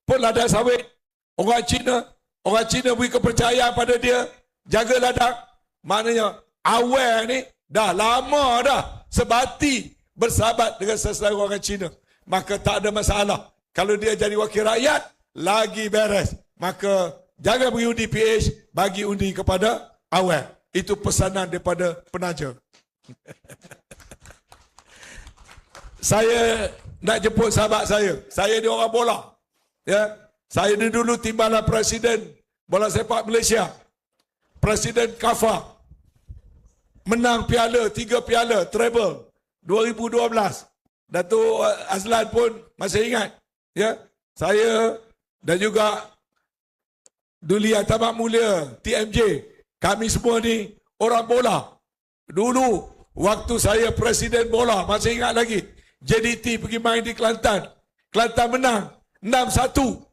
pun ladang sawit. Orang Cina beri kepercayaan pada dia, jaga ladang. Maknanya Awek ni dah lama dah sebati bersahabat dengan saudara orang Cina. Maka tak ada masalah. Kalau dia jadi wakil rakyat, lagi beres. Maka jangan beri undi PH, bagi undi kepada Awek. Itu pesanan daripada penaja. Saya nak jemput sahabat saya. Saya ni orang bola. Ya, saya ni dulu timbalan presiden bola sepak Malaysia. Presiden KAFA. Menang piala, 3 piala, treble 2012. Datuk Azlan pun masih ingat. Ya, saya dan juga Dulia Tamak Mulia, TMJ, kami semua ni orang bola. Dulu waktu saya presiden bola, masih ingat lagi, JDT pergi main di Kelantan. Kelantan menang 6-1.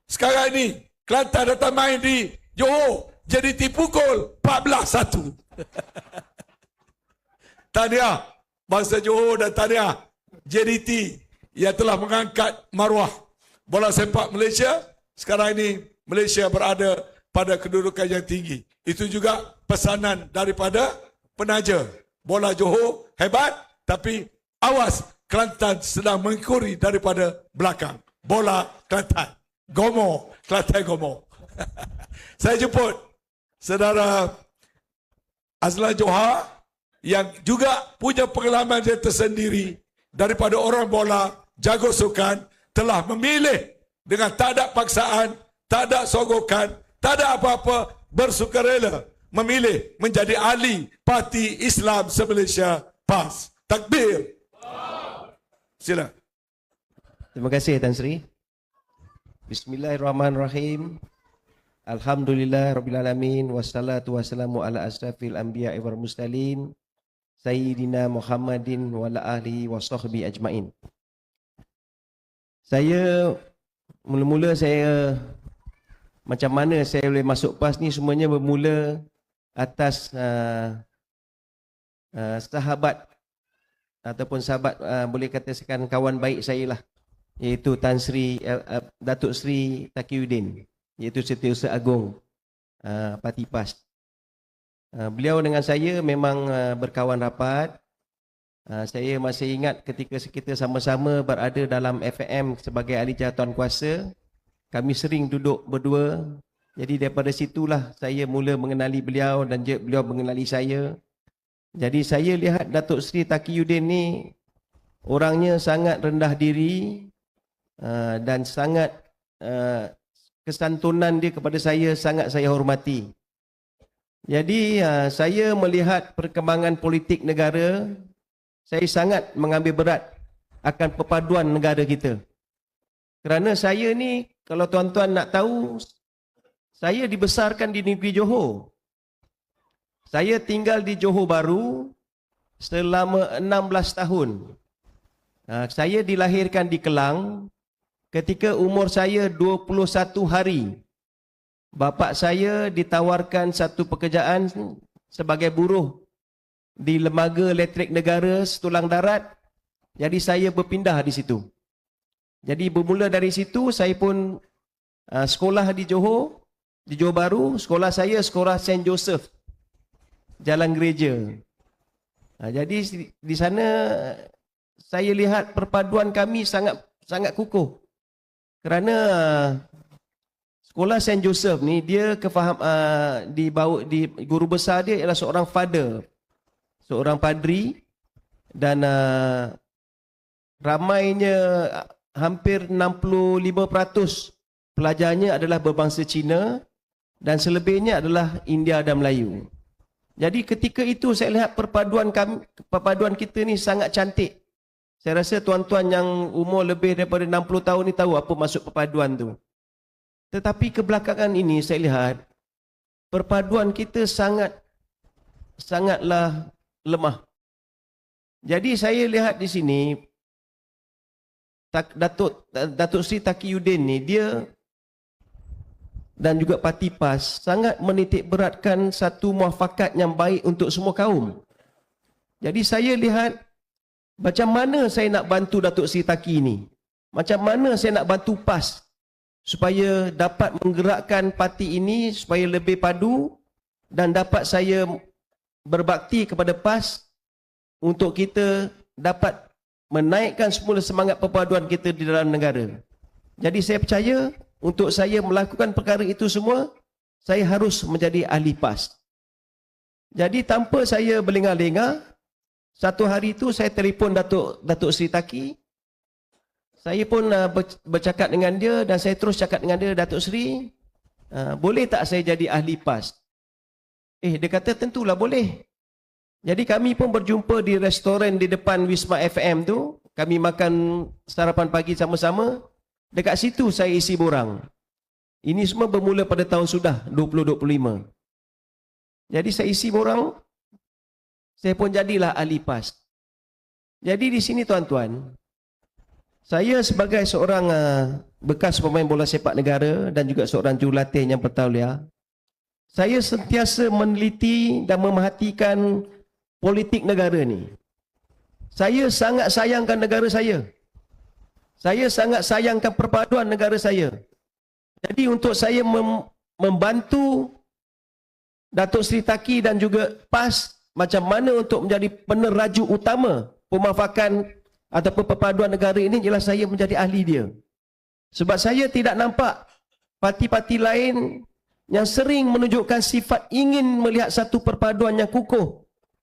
Sekarang ni Kelantan datang main di Johor, JDT pukul 14-1. Tahniah bangsa Johor dan tahniah JDT yang telah mengangkat maruah bola sepak Malaysia. Sekarang ini Malaysia berada pada kedudukan yang tinggi. Itu juga pesanan daripada penaja. Bola Johor hebat, tapi awas, Kelantan sedang mengikuri daripada belakang. Bola Kelantan. Gomo, Kelantan Gomo. Saya jemput saudara Azlan Johar yang juga punya pengalaman dia tersendiri daripada orang bola, jago sukan, telah memilih dengan tak ada paksaan, tak ada sogokan, tak ada apa-apa, bersukarela memilih menjadi ahli Parti Islam se-Malaysia PAS. Takbir. Sila. Terima kasih Tan Sri. Bismillahirrahmanirrahim. Alhamdulillah Rabbil Alamin. Wassalatu wassalamu ala asrafil anbiya wal mursalin Sayyidina Muhammadin wa ala ahlihi wa sahbihi ajmain. Saya mula-mula saya macam mana saya boleh masuk PAS ni, semuanya bermula atas sahabat ataupun sahabat boleh katakan kawan baik saya lah, iaitu Tan Sri Datuk Sri Taqiyuddin, iaitu Setiausaha Agong Parti PAS. Beliau dengan saya memang berkawan rapat. Saya masih ingat ketika kita sama-sama berada dalam FAM sebagai ahli jawatan kuasa, kami sering duduk berdua. Jadi daripada situlah saya mula mengenali beliau dan beliau mengenali saya. Jadi saya lihat Datuk Sri Taqiyuddin ni orangnya sangat rendah diri dan sangat kesantunan dia kepada saya sangat saya hormati. Jadi saya melihat perkembangan politik negara, saya sangat mengambil berat akan perpaduan negara kita. Kerana saya ni, kalau tuan-tuan nak tahu, saya dibesarkan di negeri Johor. Saya tinggal di Johor Bahru selama 16 tahun. Saya dilahirkan di Kelang ketika umur saya 21 hari. Bapa saya ditawarkan satu pekerjaan sebagai buruh di Lembaga Elektrik Negara Setulang Darat. Jadi saya berpindah di situ. Jadi bermula dari situ saya pun sekolah di Johor Bahru. Sekolah saya sekolah St. Joseph, Jalan Gereja. Jadi di sana saya lihat perpaduan kami sangat kukuh. Kerana sekolah St. Joseph ni dia di guru besar dia ialah seorang father, seorang padri, dan ramainya hampir 65% pelajarnya adalah berbangsa Cina dan selebihnya adalah India dan Melayu. Jadi ketika itu saya lihat perpaduan kita ni sangat cantik. Saya rasa tuan-tuan yang umur lebih daripada 60 tahun ni tahu apa maksud perpaduan tu. Tetapi kebelakangan ini saya lihat perpaduan kita sangatlah lemah. Jadi saya lihat di sini Datuk Seri Taqiyuddin ni dia dan juga Parti PAS sangat menitik beratkan satu muafakat yang baik untuk semua kaum. Jadi saya lihat macam mana saya nak bantu Datuk Seri Taqi ni. Macam mana saya nak bantu PAS supaya dapat menggerakkan parti ini supaya lebih padu dan dapat saya berbakti kepada PAS untuk kita dapat menaikkan semula semangat perpaduan kita di dalam negara. Jadi saya percaya untuk saya melakukan perkara itu semua, saya harus menjadi ahli PAS. Jadi tanpa saya berlengah-lengah, satu hari itu saya telefon Datuk Seri Taqi. Saya pun bercakap dengan dia dan saya terus cakap dengan dia, Datuk Seri, boleh tak saya jadi ahli PAS? Dia kata tentulah boleh. Jadi kami pun berjumpa di restoran di depan Wisma FM tu. Kami makan sarapan pagi sama-sama. Dekat situ saya isi borang. Ini semua bermula pada tahun sudah 2025. Jadi saya isi borang. Saya pun jadilah ahli PAS. Jadi di sini tuan-tuan, saya sebagai seorang bekas pemain bola sepak negara dan juga seorang jurulatih yang bertauliah, saya sentiasa meneliti dan memerhatikan politik negara ni. Saya sangat sayangkan negara saya. Saya sangat sayangkan perpaduan negara saya. Jadi untuk saya membantu Datuk Seri Taqi dan juga PAS macam mana untuk menjadi peneraju utama pemafakan ataupun perpaduan negara ini, jelas saya menjadi ahli dia. Sebab saya tidak nampak parti-parti lain yang sering menunjukkan sifat ingin melihat satu perpaduan yang kukuh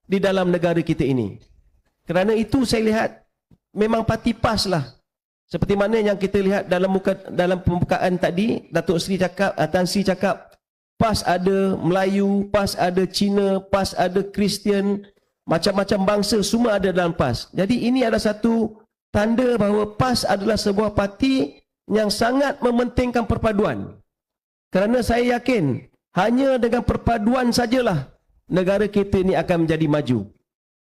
di dalam negara kita ini. Kerana itu saya lihat memang parti PAS lah. Seperti mana yang kita lihat dalam pembukaan tadi, Datuk Seri cakap, Tan Sri cakap, PAS ada Melayu, PAS ada Cina, PAS ada Kristian, macam-macam bangsa semua ada dalam PAS. Jadi ini adalah satu tanda bahawa PAS adalah sebuah parti yang sangat mementingkan perpaduan. Kerana saya yakin hanya dengan perpaduan sajalah negara kita ini akan menjadi maju.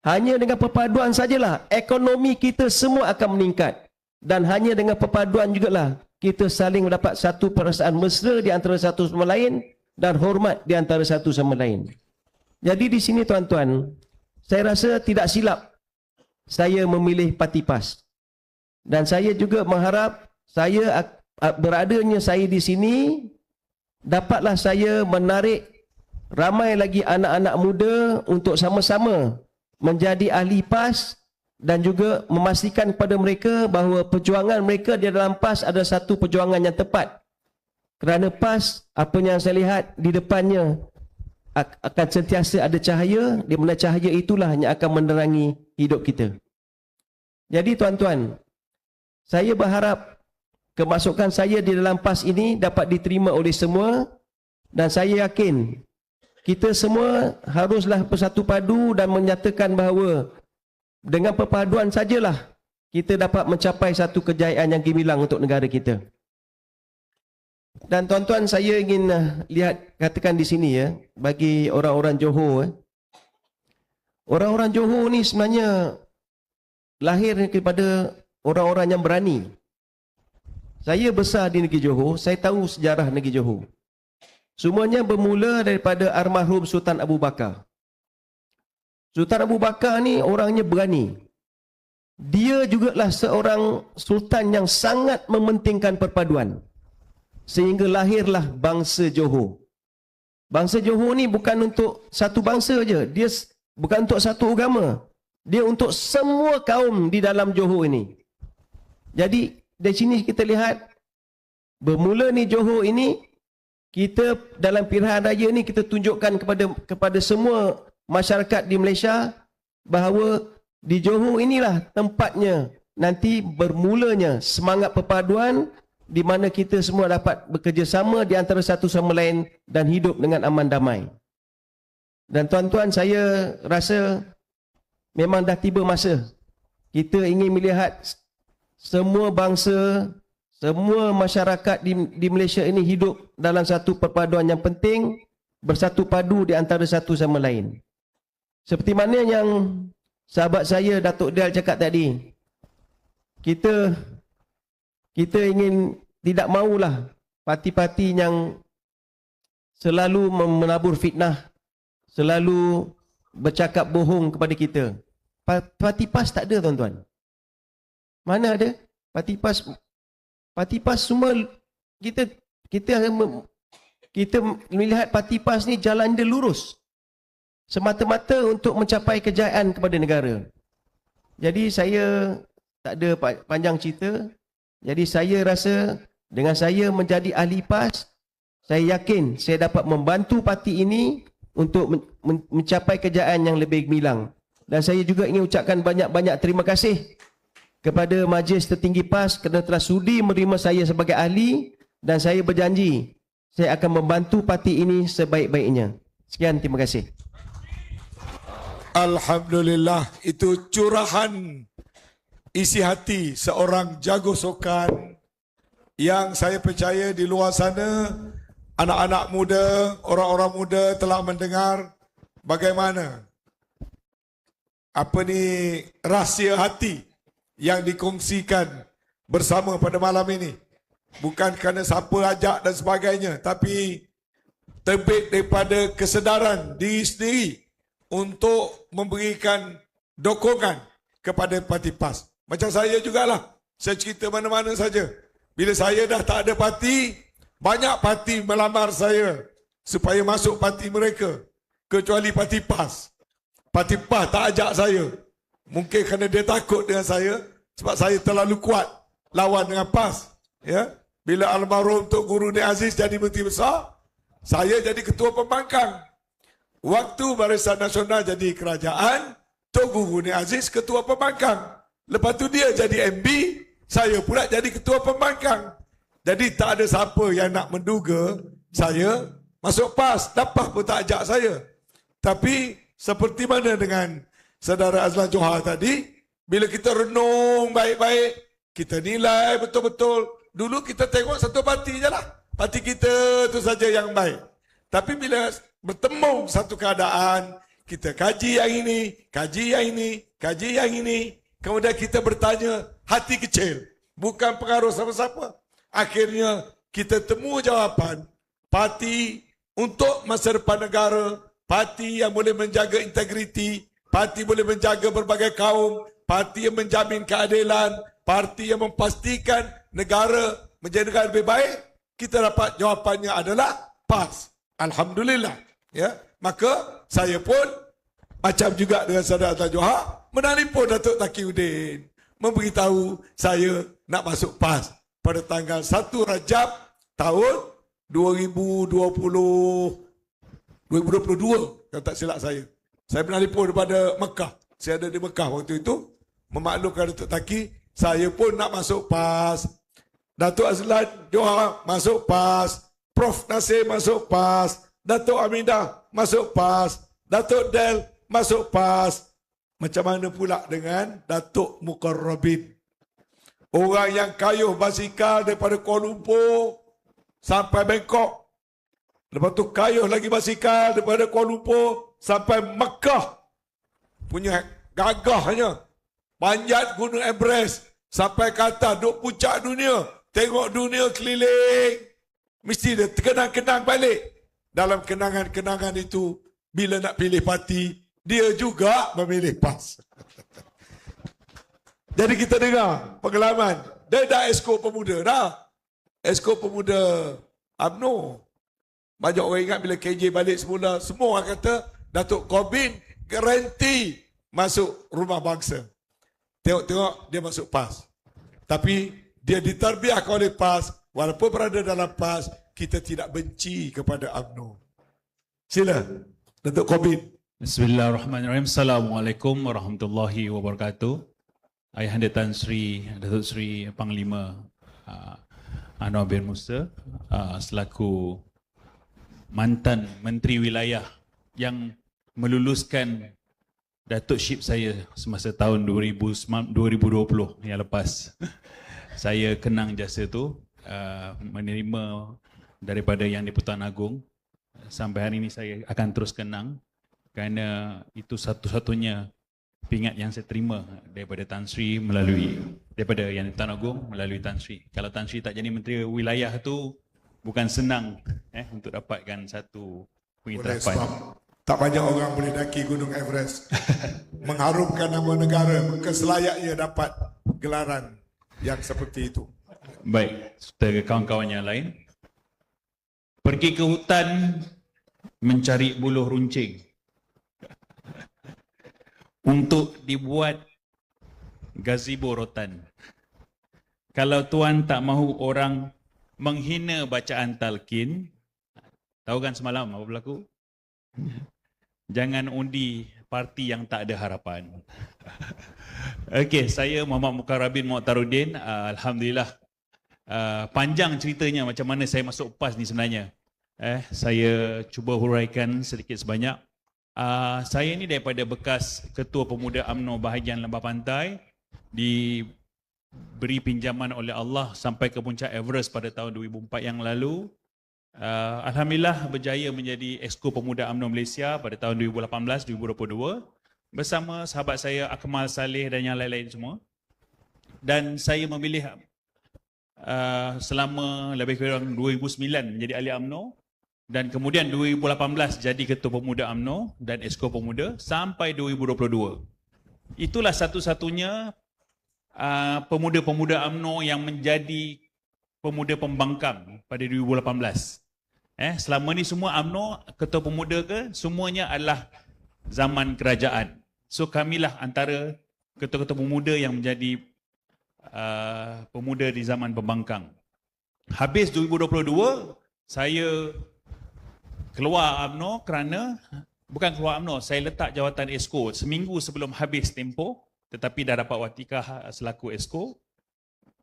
Hanya dengan perpaduan sajalah ekonomi kita semua akan meningkat. Dan hanya dengan perpaduan jugalah kita saling mendapat satu perasaan mesra di antara satu sama lain dan hormat di antara satu sama lain. Jadi di sini tuan-tuan, saya rasa tidak silap saya memilih parti PAS. Dan saya juga mengharap saya beradanya saya di sini dapatlah saya menarik ramai lagi anak-anak muda untuk sama-sama menjadi ahli PAS dan juga memastikan kepada mereka bahawa perjuangan mereka di dalam PAS adalah satu perjuangan yang tepat. Kerana PAS, apa yang saya lihat di depannya akan sentiasa ada cahaya, di mana cahaya itulah yang akan menerangi hidup kita. Jadi tuan-tuan, saya berharap kemasukan saya di dalam PAS ini dapat diterima oleh semua dan saya yakin kita semua haruslah bersatu padu dan menyatakan bahawa dengan perpaduan sajalah kita dapat mencapai satu kejayaan yang gemilang untuk negara kita. Dan tuan-tuan, saya ingin katakan di sini ya, bagi orang-orang Johor. Orang-orang Johor ni sebenarnya lahir daripada orang-orang yang berani. Saya besar di negeri Johor, saya tahu sejarah negeri Johor. Semuanya bermula daripada almarhum Sultan Abu Bakar. Sultan Abu Bakar ni orangnya berani. Dia jugalah seorang sultan yang sangat mementingkan perpaduan. Sehingga lahirlah bangsa Johor. Bangsa Johor ni bukan untuk satu bangsa je. Dia bukan untuk satu agama. Dia untuk semua kaum di dalam Johor ini. Jadi dari sini kita lihat bermula ni Johor ini, kita dalam pilihan raya ni kita tunjukkan kepada semua masyarakat di Malaysia bahawa di Johor inilah tempatnya nanti bermulanya semangat perpaduan di mana kita semua dapat bekerjasama di antara satu sama lain dan hidup dengan aman damai. Dan tuan-tuan, saya rasa memang dah tiba masa kita ingin melihat semua bangsa, semua masyarakat di Malaysia ini hidup dalam satu perpaduan yang penting, bersatu padu di antara satu sama lain. Seperti mana yang sahabat saya Datuk Del cakap tadi, kita ingin tidak maulah parti-parti yang selalu menabur fitnah, selalu bercakap bohong kepada kita. Parti PAS tak ada, tuan-tuan. Mana ada? Parti PAS semua kita melihat parti PAS ni jalan dia lurus. Semata-mata untuk mencapai kejayaan kepada negara. Jadi saya tak ada panjang cerita. Jadi saya rasa dengan saya menjadi ahli PAS, saya yakin saya dapat membantu parti ini untuk mencapai kejayaan yang lebih gemilang. Dan saya juga ingin ucapkan banyak-banyak terima kasih kepada Majlis Tertinggi PAS kerana telah sudi menerima saya sebagai ahli, dan saya berjanji saya akan membantu parti ini sebaik-baiknya. Sekian, terima kasih. Alhamdulillah, itu curahan isi hati seorang jago sukan yang saya percaya di luar sana anak-anak muda, orang-orang muda telah mendengar bagaimana rahsia hati yang dikongsikan bersama pada malam ini. Bukan kerana siapa ajak dan sebagainya, tapi terbit daripada kesedaran diri sendiri untuk memberikan dokongan kepada parti PAS. Macam saya jugalah, saya cerita mana-mana saja. Bila saya dah tak ada parti, banyak parti melamar saya supaya masuk parti mereka, kecuali parti PAS. Parti PAS tak ajak saya. Mungkin kerana dia takut dengan saya, sebab saya terlalu kuat lawan dengan PAS. Ya? Bila almarhum Tok Guru Nik Aziz jadi Menteri Besar, saya jadi Ketua Pembangkang. Waktu Barisan Nasional jadi kerajaan, Tok Guru Nik Aziz Ketua Pembangkang. Lepas tu dia jadi MB, saya pula jadi Ketua Pembangkang. Jadi tak ada siapa yang nak menduga saya masuk PAS. Dapat pun tak ajak saya. Tapi seperti mana dengan Saudara Azlan Johar tadi, bila kita renung baik-baik, kita nilai betul-betul. Dulu kita tengok satu parti je lah. Parti kita tu saja yang baik. Tapi bila bertemu satu keadaan, kita kaji yang ini, kaji yang ini, kaji yang ini. Kemudian kita bertanya, hati kecil. Bukan pengaruh siapa-siapa. Akhirnya kita temu jawapan, parti untuk masa depan negara, parti yang boleh menjaga integriti, parti boleh menjaga berbagai kaum, parti yang menjamin keadilan, parti yang memastikan negara menjadi negara lebih baik. Kita dapat jawapannya adalah PAS. Alhamdulillah. Ya, maka saya pun macam juga dengan Saudara Azlan Johar menelpon Datuk Taqiyuddin, memberitahu saya nak masuk PAS pada tanggal 1 Rajab tahun 2022 kalau tak silap saya. Saya menelpon daripada Mekah. Saya ada di Mekah waktu itu, memaklumkan Datuk Taqi, saya pun nak masuk PAS. Datuk Azlan Johar masuk PAS, Prof Nasir masuk PAS, Datuk Aminah masuk PAS, Datuk Del masuk PAS. Macam mana pula dengan Datuk Muqarrabin? Orang yang kayuh basikal daripada Kuala Lumpur sampai Bangkok. Lepas tu kayuh lagi basikal daripada Kuala Lumpur sampai Mekah. Punya gagahnya. Panjat Gunung Everest sampai ke atas, duk puncak dunia. Tengok dunia keliling. Mesti dia kenang-kenang balik. Dalam kenangan-kenangan itu, bila nak pilih parti, dia juga memilih PAS. Jadi kita dengar pengalaman. Dia dah Esko Pemuda dah. Esko Pemuda UMNO. Banyak orang ingat bila KJ balik semula, semua orang kata Datuk Corbin garanti masuk Rumah Bangsa. Tengok-tengok dia masuk PAS. Tapi dia ditarbiahkan oleh PAS. Walaupun berada dalam PAS, kita tidak benci kepada UMNO. Sila, Datuk Corbin. Bismillahirrahmanirrahim. Assalamualaikum warahmatullahi wabarakatuh. Ayahanda Tan Sri, Datuk Sri Panglima Anwar bin Musa, selaku mantan Menteri Wilayah yang meluluskan datukship saya semasa tahun 2020 yang lepas. Saya kenang jasa tu, menerima daripada Yang di-Pertuan Agong. Sampai hari ini saya akan terus kenang kerana itu satu-satunya pingat yang saya terima daripada Tan Sri daripada Yang Tan Agong melalui Tan Sri. Kalau Tan Sri tak jadi Menteri Wilayah tu bukan senang untuk dapatkan satu Boleh, pengiktirafan. sebab tak banyak orang boleh daki Gunung Everest. Mengharumkan nama negara, keselayaknya dapat gelaran yang seperti itu. Baik, serta kawan-kawan yang lain. Pergi ke hutan mencari buluh runcing untuk dibuat gazebo rotan. Kalau tuan tak mahu orang menghina bacaan talqin, tahu kan semalam apa berlaku? Jangan undi parti yang tak ada harapan. Okey, saya Muhammad Mukarrabin Mukhtaruddin. Alhamdulillah, panjang ceritanya macam mana saya masuk PAS ni sebenarnya. Saya cuba huraikan sedikit sebanyak. Saya ni daripada bekas Ketua Pemuda UMNO bahagian Lembah Pantai, diberi pinjaman oleh Allah sampai ke puncak Everest pada tahun 2004 yang lalu. Alhamdulillah berjaya menjadi Exco Pemuda UMNO Malaysia pada tahun 2018-2022 bersama sahabat saya Akmal Saleh dan yang lain-lain semua. Dan saya memilih selama lebih kurang 2009 menjadi ahli UMNO dan kemudian 2018 jadi Ketua Pemuda UMNO dan Exco Pemuda sampai 2022. Itulah satu-satunya pemuda-pemuda UMNO yang menjadi pemuda pembangkang pada 2018. Selama ni semua UMNO, Ketua Pemuda ke, semuanya adalah zaman kerajaan. So kamilah antara ketua-ketua pemuda yang menjadi pemuda di zaman pembangkang. Habis 2022, saya keluar UMNO kerana, bukan keluar UMNO, saya letak jawatan Exco seminggu sebelum habis tempoh, tetapi dah dapat watikah selaku Exco.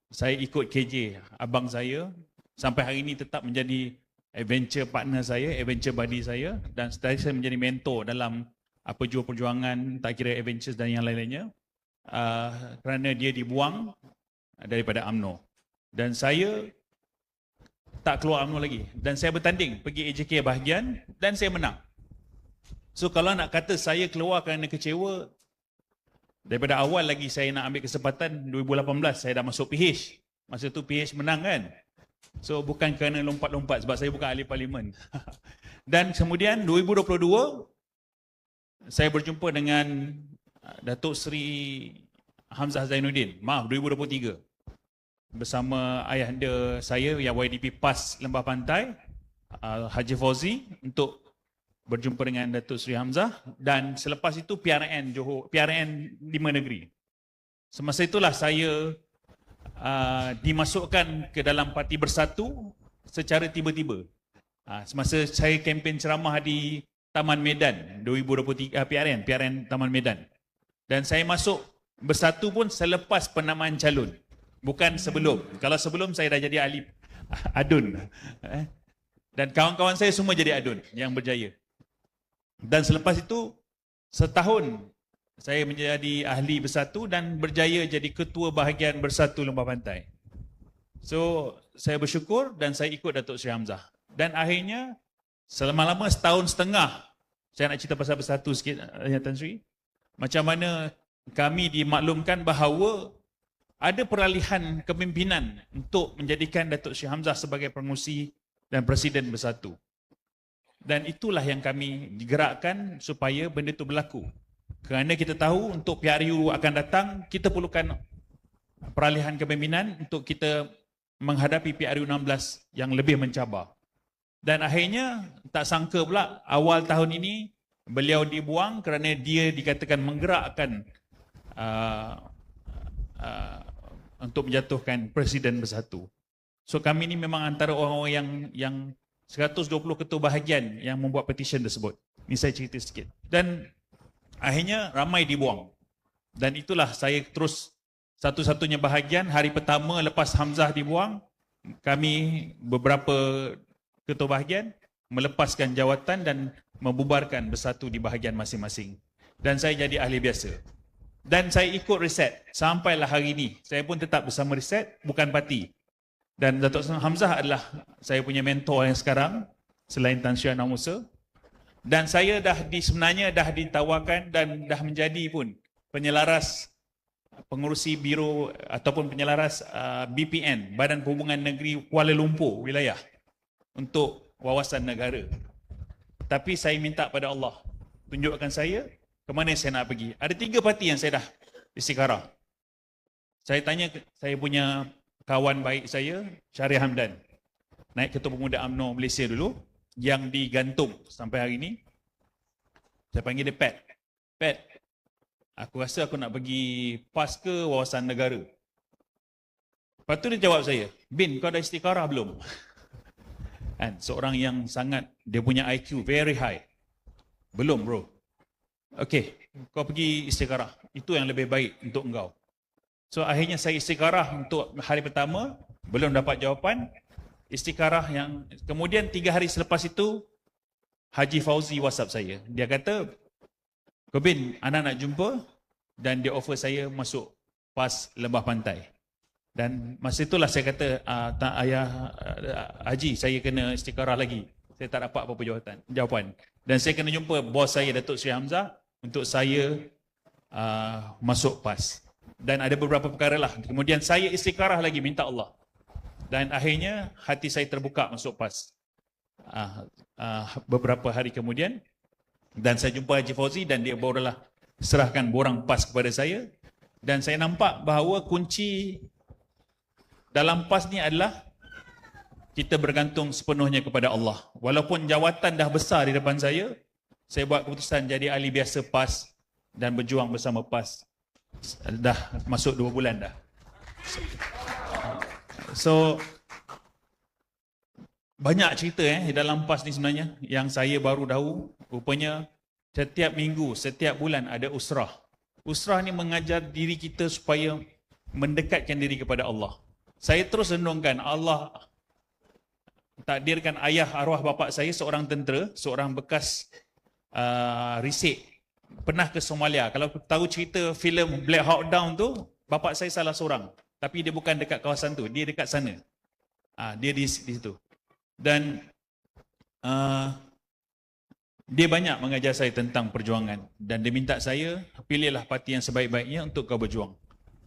Saya ikut KJ, abang saya, sampai hari ini tetap menjadi adventure partner saya, adventure buddy saya, dan saya menjadi mentor dalam perjuangan tak kira adventures dan yang lain-lainnya, kerana dia dibuang daripada UMNO. Dan saya tak keluar UMNO lagi. Dan saya bertanding pergi AJK bahagian dan saya menang. So kalau nak kata saya keluar kerana kecewa, daripada awal lagi saya nak ambil kesempatan. 2018 saya dah masuk PH. Masa tu PH menang kan. So bukan kerana lompat-lompat sebab saya bukan ahli parlimen. Dan kemudian 2022 saya berjumpa dengan Datuk Seri Hamzah Zainuddin. Maaf, 2023. Bersama ayahanda saya yang YDP PAS Lembah Pantai, Haji Fauzi, untuk berjumpa dengan Datuk Seri Hamzah, dan selepas itu PRN Johor, PRN 5 Negeri. Semasa itulah saya dimasukkan ke dalam Parti Bersatu secara tiba-tiba. Semasa saya kempen ceramah di Taman Medan 2023, PRN Taman Medan. Dan saya masuk Bersatu pun selepas penamaan calon, bukan sebelum. Kalau sebelum saya dah jadi ahli adun. Dan kawan-kawan saya semua jadi adun yang berjaya. Dan selepas itu setahun saya menjadi ahli Bersatu dan berjaya jadi ketua bahagian Bersatu Lembah Pantai. So saya bersyukur dan saya ikut Datuk Seri Hamzah. Dan akhirnya selama-lama setahun setengah, saya nak cerita pasal Bersatu sikit, Tan Sri. Macam mana kami dimaklumkan bahawa ada peralihan kepimpinan untuk menjadikan Datuk Seri Hamzah sebagai pengerusi dan Presiden Bersatu. Dan itulah yang kami digerakkan supaya benda itu berlaku. Kerana kita tahu untuk PRU akan datang, kita perlukan peralihan kepimpinan untuk kita menghadapi PRU 16 yang lebih mencabar. Dan akhirnya tak sangka pula awal tahun ini beliau dibuang kerana dia dikatakan menggerakkan untuk menjatuhkan Presiden Bersatu. So kami ni memang antara orang-orang yang 120 ketua bahagian yang membuat petition tersebut. Ini saya cerita sikit. Dan akhirnya ramai dibuang. Dan itulah saya terus satu-satunya bahagian. Hari pertama lepas Hamzah dibuang, kami beberapa ketua bahagian melepaskan jawatan dan membubarkan Bersatu di bahagian masing-masing. Dan saya jadi ahli biasa. Dan saya ikut riset sampailah hari ini. Saya pun tetap bersama riset, bukan parti. Dan Datuk Hamzah adalah saya punya mentor yang sekarang selain Tan Sri Anwar Musa. Dan saya sebenarnya dah ditawarkan dan dah menjadi pun penyelaras pengurusi biro ataupun penyelaras BPN, Badan Perhubungan Negeri Kuala Lumpur wilayah untuk wawasan negara. Tapi saya minta pada Allah, tunjukkan saya ke mana saya nak pergi. Ada 3 parti yang saya dah istikharah. Saya tanya saya punya kawan baik saya, Syarif Hamdan, naik Ketua Pemuda UMNO Malaysia dulu, yang digantung sampai hari ini. Saya panggil dia Pat. Pat, aku rasa aku nak pergi PAS ke wawasan negara. Lepas tu dia jawab saya, Bin, kau dah istikharah belum? Kan, seorang yang sangat, dia punya IQ very high. Belum bro. Okey, kau pergi istikharah. Itu yang lebih baik untuk engkau. So akhirnya saya istikharah untuk hari pertama, belum dapat jawapan. Istikharah yang kemudian 3 hari selepas itu, Haji Fauzi WhatsApp saya. Dia kata, Kobin, anak nak jumpa, dan dia offer saya masuk PAS Lembah Pantai. Dan masa itulah saya kata, tak ayah Haji, saya kena istikharah lagi. Saya tak dapat apa-apa jawapan. Dan saya kena jumpa bos saya, Datuk Seri Hamzah, untuk saya masuk PAS. Dan ada beberapa perkara lah. Kemudian saya istikharah lagi, minta Allah. Dan akhirnya hati saya terbuka masuk PAS. Beberapa hari kemudian, dan saya jumpa Haji Fauzi dan dia barulah serahkan borang PAS kepada saya. Dan saya nampak bahawa kunci dalam PAS ni adalah kita bergantung sepenuhnya kepada Allah. Walaupun jawatan dah besar di depan saya buat keputusan jadi ahli biasa PAS dan berjuang bersama PAS. Dah masuk 2 bulan dah. So banyak cerita dalam PAS ni sebenarnya yang saya baru tahu. Rupanya setiap minggu, setiap bulan ada usrah. Usrah ni mengajar diri kita supaya mendekatkan diri kepada Allah. Saya terus renungkan, Allah takdirkan ayah arwah bapa saya seorang tentera, seorang bekas risik, pernah ke Somalia. Kalau tahu cerita filem Black Hawk Down tu, bapa saya salah seorang. Tapi dia bukan dekat kawasan tu, dia dekat sana. Dia di situ. Dan dia banyak mengajar saya tentang perjuangan. Dan dia minta saya, pilihlah parti yang sebaik-baiknya untuk kau berjuang.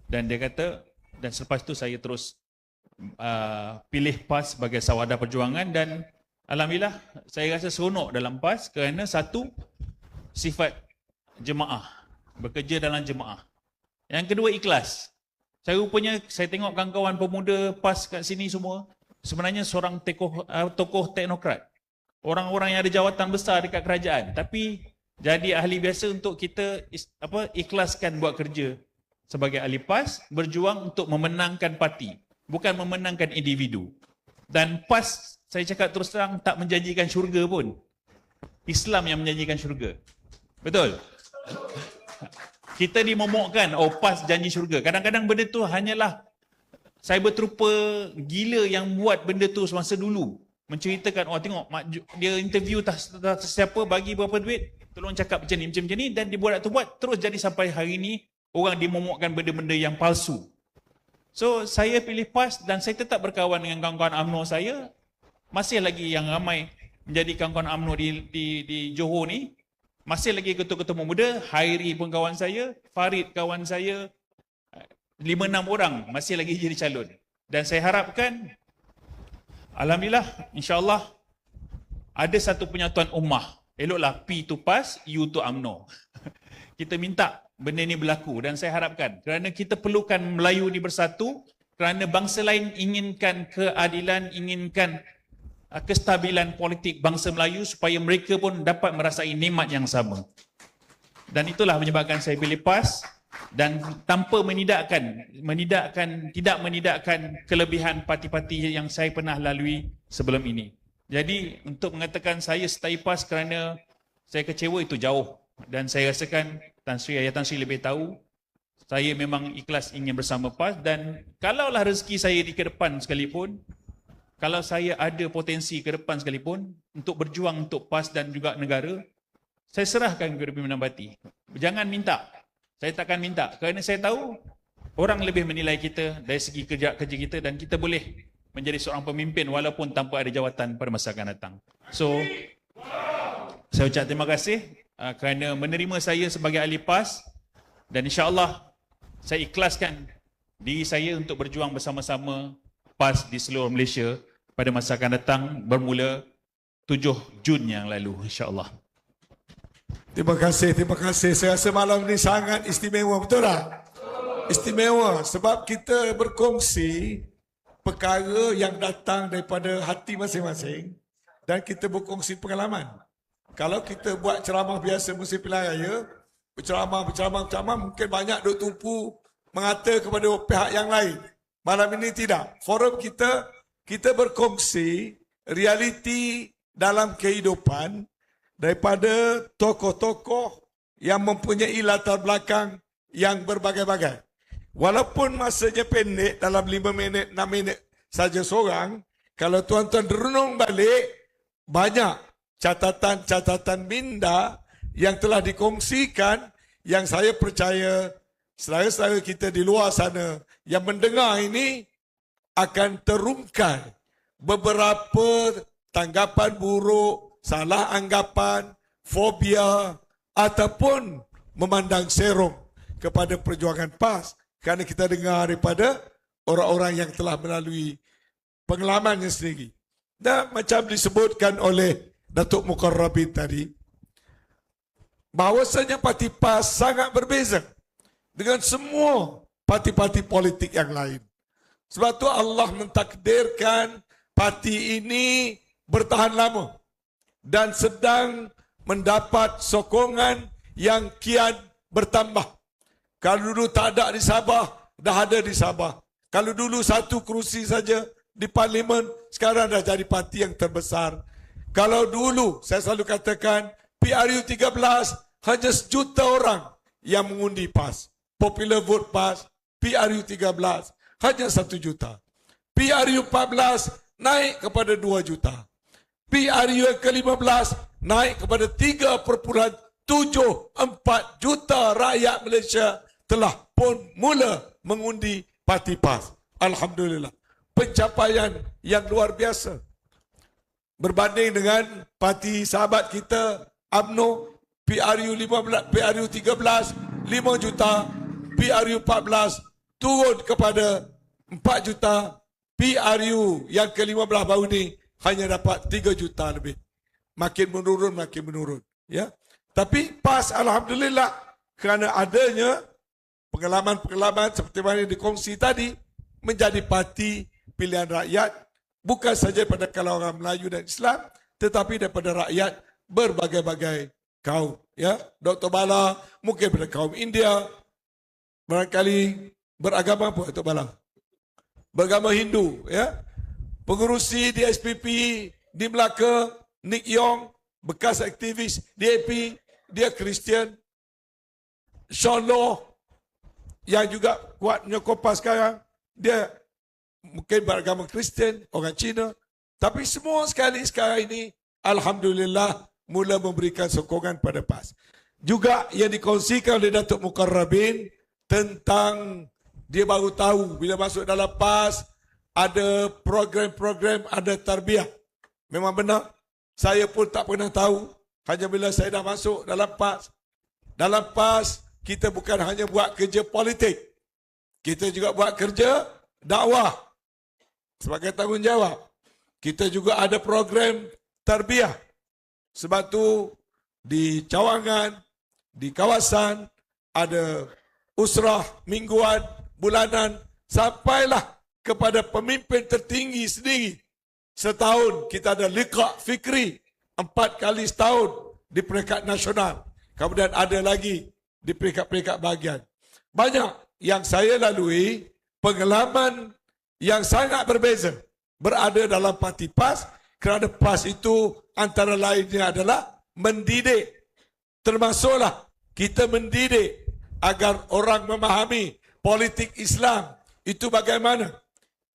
Dan dia kata, dan selepas tu saya terus pilih PAS sebagai sawadah perjuangan. Dan alhamdulillah, saya rasa seronok dalam PAS kerana satu, sifat jemaah. Bekerja dalam jemaah. Yang kedua, ikhlas. Saya rupanya, saya tengok kawan-kawan pemuda PAS kat sini semua, sebenarnya seorang tokoh teknokrat. Orang-orang yang ada jawatan besar dekat kerajaan. Tapi jadi ahli biasa untuk kita ikhlaskan buat kerja sebagai ahli PAS, berjuang untuk memenangkan parti. Bukan memenangkan individu. Dan PAS, saya cakap terus terang, tak menjanjikan syurga pun. Islam yang menjanjikan syurga. Betul? Kita dimomokkan, PAS janji syurga. Kadang-kadang benda tu hanyalah cyber trooper gila yang buat benda tu semasa dulu. Menceritakan, tengok, dia interview siapa, bagi berapa duit, tolong cakap macam ni, dan dibuat tu buat, terus jadi sampai hari ni, orang dimomokkan benda-benda yang palsu. So, saya pilih PAS dan saya tetap berkawan dengan kawan-kawan UMNO saya. Masih lagi yang ramai menjadi kawan-kawan UMNO di Johor ni. Masih lagi ketua-ketua muda, Hairi pun kawan saya, Farid kawan saya, 5-6 orang masih lagi jadi calon. Dan saya harapkan, alhamdulillah, insyaAllah, ada satu penyatuan ummah. Eloklah P to PAS, U to UMNO. Kita minta benda ni berlaku dan saya harapkan, kerana kita perlukan Melayu ni bersatu, kerana bangsa lain inginkan keadilan, inginkan kestabilan politik bangsa Melayu supaya mereka pun dapat merasai nikmat yang sama. Dan itulah menyebabkan saya pilih PAS dan tanpa tidak menidakkan kelebihan parti-parti yang saya pernah lalui sebelum ini. Jadi untuk mengatakan saya sertai PAS kerana saya kecewa, itu jauh. Dan saya rasakan Ayah Tan Sri lebih tahu, saya memang ikhlas ingin bersama PAS. Dan kalaulah rezeki saya di ke depan sekalipun, kalau saya ada potensi ke depan sekalipun untuk berjuang untuk PAS dan juga negara, saya serahkan kepada pimpinan parti. Jangan minta. Saya takkan minta kerana saya tahu orang lebih menilai kita dari segi kerja kita dan kita boleh menjadi seorang pemimpin walaupun tanpa ada jawatan pada masa akan datang. So, saya ucap terima kasih kerana menerima saya sebagai ahli PAS Dan insya-Allah saya ikhlaskan diri saya untuk berjuang bersama-sama PAS di seluruh Malaysia pada masa akan datang bermula 7 Jun yang lalu, insya-Allah. Terima kasih, terima kasih. Saya rasa malam ni sangat istimewa, betul tak? Istimewa sebab kita berkongsi perkara yang datang daripada hati masing-masing dan kita berkongsi pengalaman. Kalau kita buat ceramah biasa musim pilihan raya, berceramah, mungkin banyak duk tumpu mengata kepada pihak yang lain. Malam ini tidak. Forum kita berkongsi realiti dalam kehidupan daripada tokoh-tokoh yang mempunyai latar belakang yang berbagai-bagai. Walaupun masanya pendek dalam 5 minit, 6 minit saja seorang, kalau tuan-tuan renung balik, banyak catatan-catatan minda yang telah dikongsikan yang saya percaya saudara-saudara kita di luar sana yang mendengar ini akan terungkal beberapa tanggapan buruk, salah anggapan, fobia ataupun memandang serong kepada perjuangan PAS kerana kita dengar daripada orang-orang yang telah melalui pengalamannya sendiri. Dan macam disebutkan oleh Datuk Mukarrabin tadi, bahawasanya parti PAS sangat berbeza dengan semua parti-parti politik yang lain. Sebab tu Allah mentakdirkan parti ini bertahan lama dan sedang mendapat sokongan yang kian bertambah. Kalau dulu tak ada di Sabah, dah ada di Sabah. Kalau dulu 1 kerusi saja di parlimen, sekarang dah jadi parti yang terbesar. Kalau dulu, saya selalu katakan, PRU 13 hanya 1 juta orang yang mengundi PAS. Popular vote PAS, PRU 13 hanya 1 juta. PRU 14 naik kepada 2 juta. PRU yang ke-15 naik kepada 3.74 juta rakyat Malaysia telah pun mula mengundi parti PAS. Alhamdulillah. Pencapaian yang luar biasa. Berbanding dengan parti sahabat kita UMNO, PRU 15, PRU 13 5 juta, PRU 14 turun kepada 4 juta, PRU yang ke-15 baru ni hanya dapat 3 juta lebih. Makin menurun. Ya. Tapi PAS alhamdulillah kerana adanya pengalaman-pengalaman seperti mana dikongsi tadi menjadi parti pilihan rakyat bukan saja pada kalangan Melayu dan Islam tetapi daripada rakyat berbagai-bagai kaum. Ya, Dr. Bala mungkin pada kaum India, barangkali beragama apa Dr. Bala? Beragama Hindu. Ya, pengurusi di SPP di Melaka, Nick Yong, bekas aktivis DAP, dia Kristian. Sean Law yang juga kuat menyokong PAS sekarang, dia mungkin beragama Kristian, orang Cina. Tapi semua sekali sekarang ini, alhamdulillah, mula memberikan sokongan pada PAS. Juga yang dikongsikan oleh Datuk Mukarrabin tentang dia baru tahu bila masuk dalam PAS ada program-program, ada tarbiyah. Memang benar, saya pun tak pernah tahu. Hanya bila saya dah masuk dalam PAS. Dalam PAS, kita bukan hanya buat kerja politik. Kita juga buat kerja dakwah sebagai tanggungjawab. Kita juga ada program tarbiyah. Sebab tu di cawangan, di kawasan ada usrah mingguan, bulanan, sampailah kepada pemimpin tertinggi sendiri. Setahun kita ada liqa' fikri 4 kali setahun di peringkat nasional. Kemudian ada lagi di peringkat-peringkat bahagian. Banyak yang saya lalui, pengalaman yang sangat berbeza berada dalam parti PAS kerana PAS itu antara lainnya adalah mendidik. Termasuklah kita mendidik agar orang memahami politik Islam itu bagaimana.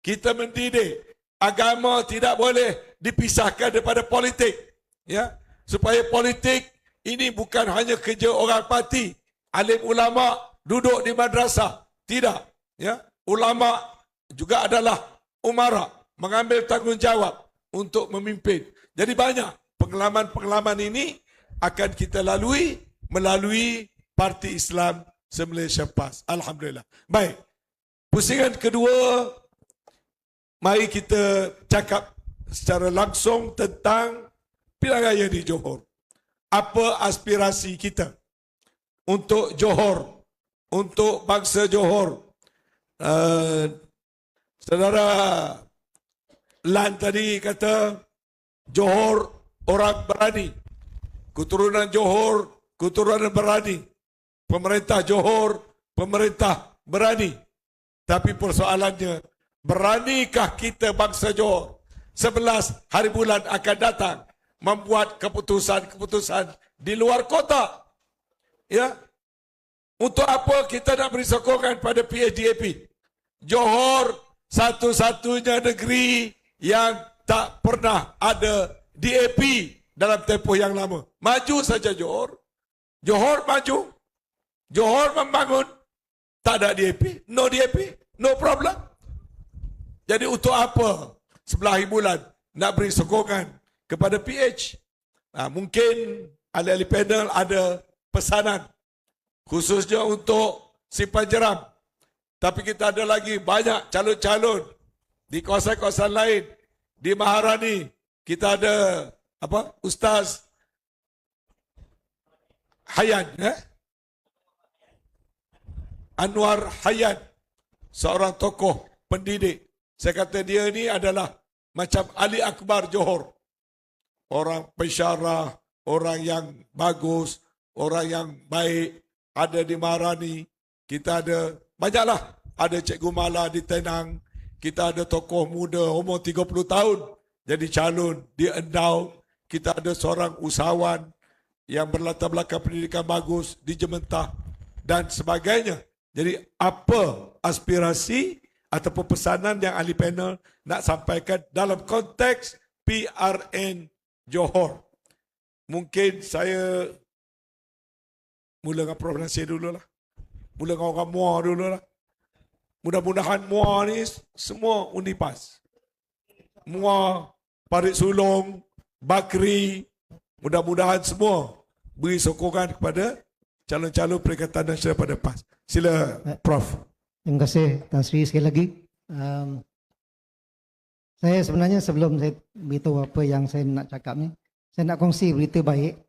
Kita mendidik agama tidak boleh dipisahkan daripada politik. Ya, supaya politik ini bukan hanya kerja orang parti, alim ulama duduk di madrasah. Tidak. Ya, ulama juga adalah umara, mengambil tanggungjawab untuk memimpin. Jadi banyak pengalaman-pengalaman ini akan kita lalui melalui Parti Islam se-Malaysia PAS. Alhamdulillah. Baik. Pusingan kedua, mari kita cakap secara langsung tentang pilihan raya di Johor. Apa aspirasi kita untuk Johor, untuk bangsa Johor? Saudara Lan tadi kata Johor orang berani, keturunan Johor keturunan berani, pemerintah Johor pemerintah berani. Tapi persoalannya, beranikah kita bangsa Johor 11 hari bulan akan datang membuat keputusan-keputusan di luar kota? Ya. Untuk apa kita nak beri sokongan pada PHDAP? Johor satu-satunya negeri yang tak pernah ada DAP dalam tempoh yang lama. Maju saja Johor. Johor maju. Johor membangun. Tak ada DAP. No DAP. No problem. Jadi untuk apa 11 hari bulan nak beri sokongan kepada PH? Mungkin ahli-ahli panel ada pesanan khususnya untuk Simpan Jeram. Tapi kita ada lagi banyak calon-calon di kawasan-kawasan lain. Di Maharani kita ada Ustaz Hayyan, Anwar Hayyan, seorang tokoh pendidik. Saya kata dia ni adalah macam Ali Akbar Johor. Orang pensyarah, orang yang bagus, orang yang baik, ada di Maharani. Kita ada, banyaklah. Ada Cikgu Mala di Tenang. Kita ada tokoh muda, umur 30 tahun, jadi calon di Endau. Kita ada seorang usahawan yang berlatar belakang pendidikan bagus di Jementah dan sebagainya. Jadi apa aspirasi ataupun pesanan yang ahli panel nak sampaikan dalam konteks PRN Johor? Mungkin saya mula dengan Prof. Nasir dululah. Mula dengan orang Muar dululah. Mudah-mudahan Muar ni semua undi PAS. Muar, Parit Sulong, Bakri, mudah-mudahan semua beri sokongan kepada calon-calon Perikatan Nasional pada PAS. Sila Prof. Terima kasih Tan Sri sekali lagi. Saya sebenarnya sebelum saya beritahu apa yang saya nak cakap ni, saya nak kongsi berita baik.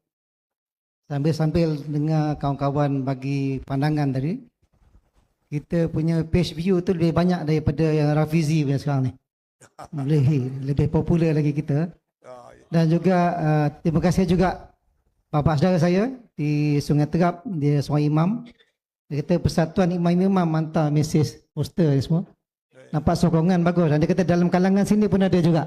Sambil-sambil dengar kawan-kawan bagi pandangan tadi, kita punya page view tu lebih banyak daripada yang Rafizi punya sekarang ni. Lebih popular lagi kita. Dan juga terima kasih juga bapa saudara saya di Sungai Terap, dia seorang imam. Dia kata Persatuan Imam-Imam hantar mesej poster ni semua. Nampak sokongan bagus. Dan dia kata dalam kalangan sini pun ada juga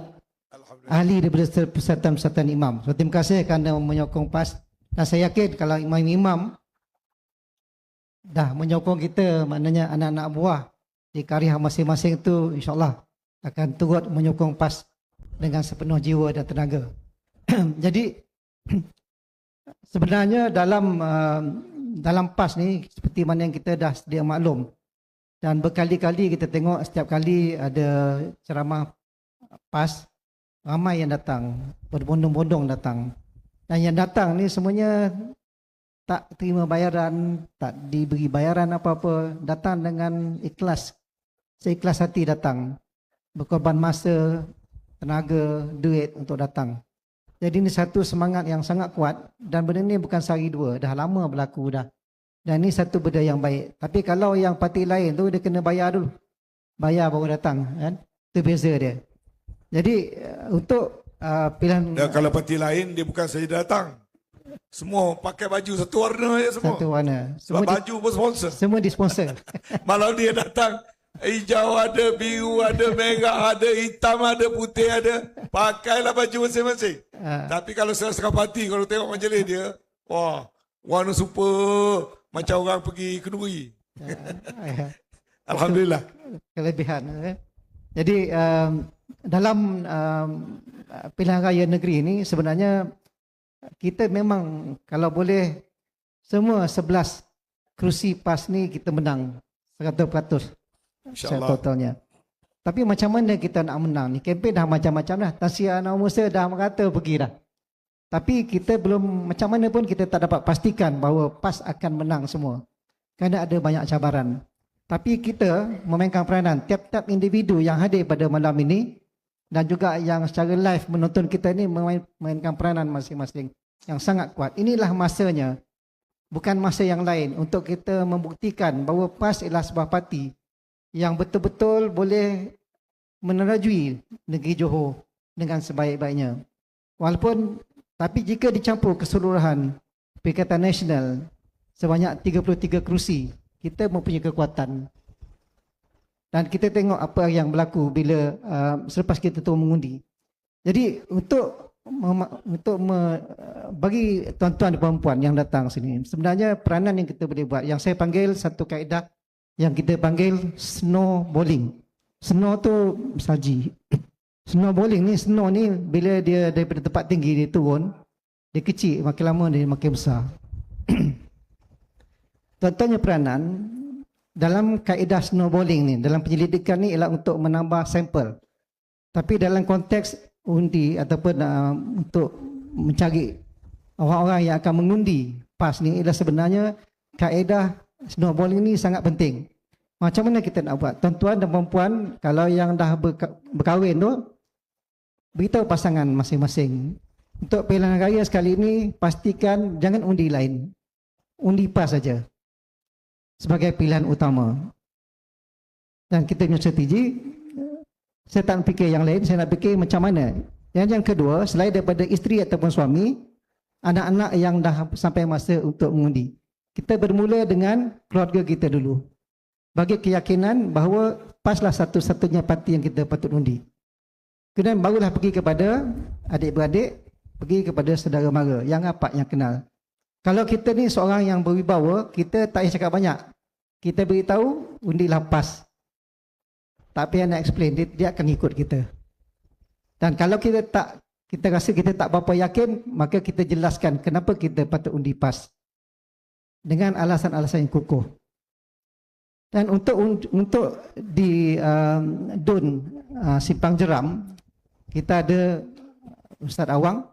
ahli daripada Persatuan Imam. So terima kasih kerana menyokong PAS. Dan saya yakin kalau imam-imam dah menyokong kita, maknanya anak-anak buah di karya masing-masing itu insyaAllah akan turut menyokong PAS dengan sepenuh jiwa dan tenaga. Jadi sebenarnya dalam PAS ni seperti mana yang kita dah sedia maklum, dan berkali-kali kita tengok setiap kali ada ceramah PAS, ramai yang datang, berbondong-bondong datang. Dan yang datang ni semuanya tak terima bayaran, tak diberi bayaran apa-apa, datang dengan ikhlas, seikhlas hati datang, berkorban masa, tenaga, duit untuk datang. Jadi ini satu semangat yang sangat kuat, dan benda ni bukan sehari dua, dah lama berlaku dah. Dan ini satu benda yang baik. Tapi kalau yang parti lain tu dia kena bayar dulu, bayar baru datang, kan? Itu beza dia. Jadi untuk pilihan, dan kalau parti lain dia bukan saja datang, semua pakai baju satu warna je semua. Satu warna. Sebab baju pun sponsor. Semua disponsor. Malam dia datang, hijau ada, biru ada, merah ada, hitam ada, putih ada. Pakailah baju masing-masing. Tapi kalau setengah parti, kalau tengok majlis dia, wah, warna super, macam orang pergi kenduri. Alhamdulillah. Kelebihan. Jadi dalam pilihan raya negeri ini sebenarnya kita memang kalau boleh semua 11 kerusi PAS ni kita menang 100% totalnya. Tapi macam mana kita nak menang ni? Kempen dah macam-macam dah. Tan Sri Anwar Musa dah merata pergi dah. Tapi kita belum, macam mana pun kita tak dapat pastikan bahawa PAS akan menang semua. kerana ada banyak cabaran. Tapi kita memainkan peranan, tiap-tiap individu yang hadir pada malam ini dan juga yang secara live menonton kita ini memainkan peranan masing-masing yang sangat kuat. Inilah masanya, bukan masa yang lain, untuk kita membuktikan bahawa PAS ialah sebuah parti yang betul-betul boleh menerajui negeri Johor dengan sebaik-baiknya. Tapi jika dicampur keseluruhan Perikatan Nasional sebanyak 33 kerusi, kita mempunyai kekuatan. Dan kita tengok apa yang berlaku bila selepas kita tu mengundi. Jadi bagi tuan-tuan dan puan-puan yang datang sini, sebenarnya peranan yang kita boleh buat, yang saya panggil satu kaedah yang kita panggil snow bowling. Snow tu salji. Snow bowling ni, snow ni bila dia daripada tempat tinggi dia turun, dia kecil, makin lama dia makin besar. Contohnya peranan dalam kaedah snow bowling ni, dalam penyelidikan ni ialah untuk menambah sampel. Tapi dalam konteks undi ataupun untuk mencari orang-orang yang akan mengundi PAS ni ialah sebenarnya kaedah snow bowling ni sangat penting. Macam mana kita nak buat? Tuan-tuan dan puan-puan, kalau yang dah berkahwin tu, beritahu pasangan masing-masing. Untuk pilihan raya sekali ini, pastikan jangan undi lain. Undi PAS saja sebagai pilihan utama. Dan kita punya strategi, saya tak nak fikir yang lain, saya nak fikir macam mana. Yang kedua, selain daripada isteri ataupun suami, anak-anak yang dah sampai masa untuk mengundi. Kita bermula dengan keluarga kita dulu. Bagi keyakinan bahawa PAS lah satu-satunya parti yang kita patut undi. Kemudian barulah pergi kepada adik-beradik, pergi kepada saudara mara yang rapat, yang kenal. Kalau kita ni seorang yang berwibawa, kita tak payah cakap banyak. Kita beritahu, undilah PAS. Tak payah nak explain, dia akan ikut kita. Dan kalau kita rasa kita tak berapa yakin, maka kita jelaskan kenapa kita patut undi PAS. Dengan alasan-alasan yang kukuh. Dan untuk di DUN Simpang Jeram, kita ada Ustaz Awang.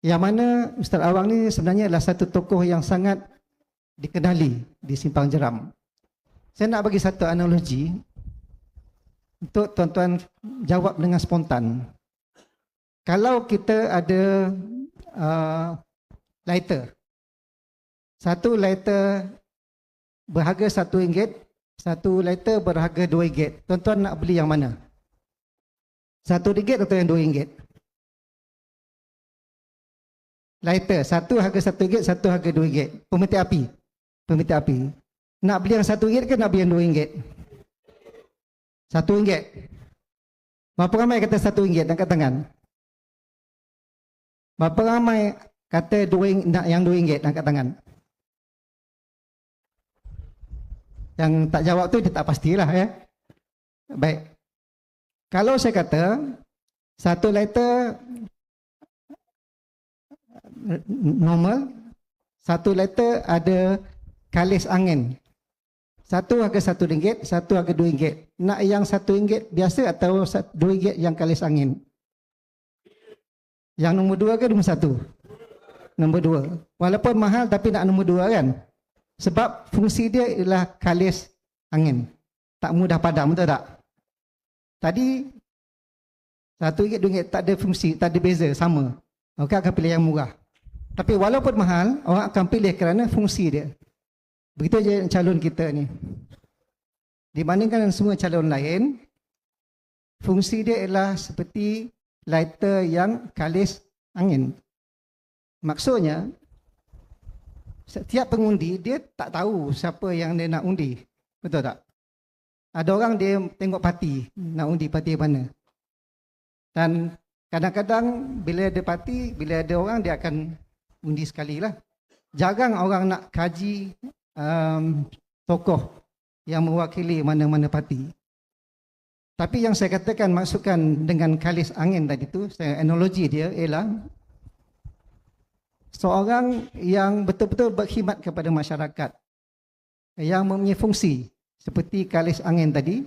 Yang mana Ustaz Awang ni sebenarnya adalah satu tokoh yang sangat dikenali di Simpang Jeram. Saya nak bagi satu analogi untuk tuan-tuan jawab dengan spontan. Kalau kita ada lighter, satu lighter berharga RM1, satu lighter berharga RM2. Tuan-tuan nak beli yang mana? RM1 atau yang RM2? Lighter, satu harga RM1, satu harga RM2. Pemetik api. Pemetik api. Nak beli yang RM1 ke nak beli yang RM2? RM1. Berapa ramai kata RM1 angkat tangan? Berapa ramai kata nak yang RM2 angkat tangan? Yang tak jawab tu dia tak pastilah ya. Baik. Kalau saya kata satu lighter normal, satu lighter ada kalis angin. Satu harga RM1, satu harga RM2. Nak yang RM1 biasa atau RM2 yang kalis angin? Yang nombor 2 ke nombor 1? Nombor 2. Walaupun mahal tapi nak nombor 2 kan? Sebab fungsi dia ialah kalis angin. Tak mudah padam, betul tak? Tadi RM1, RM2 tak ada fungsi, tak ada beza, sama. Orang akan pilih yang murah. Tapi walaupun mahal, orang akan pilih kerana fungsi dia. Begitu je calon kita ni. Dibandingkan dengan semua calon lain, fungsi dia ialah seperti lighter yang kalis angin. Maksudnya, setiap pengundi dia tak tahu siapa yang dia nak undi. Betul tak? Ada orang dia tengok parti, nak undi parti mana. Dan kadang-kadang bila ada parti, bila ada orang dia akan undi sekali lah. Jarang orang nak kaji tokoh yang mewakili mana-mana parti. Tapi yang saya katakan maksudkan dengan kalis angin tadi tu, analogi dia ialah seorang yang betul-betul berkhidmat kepada masyarakat, yang mempunyai fungsi seperti kalis angin tadi,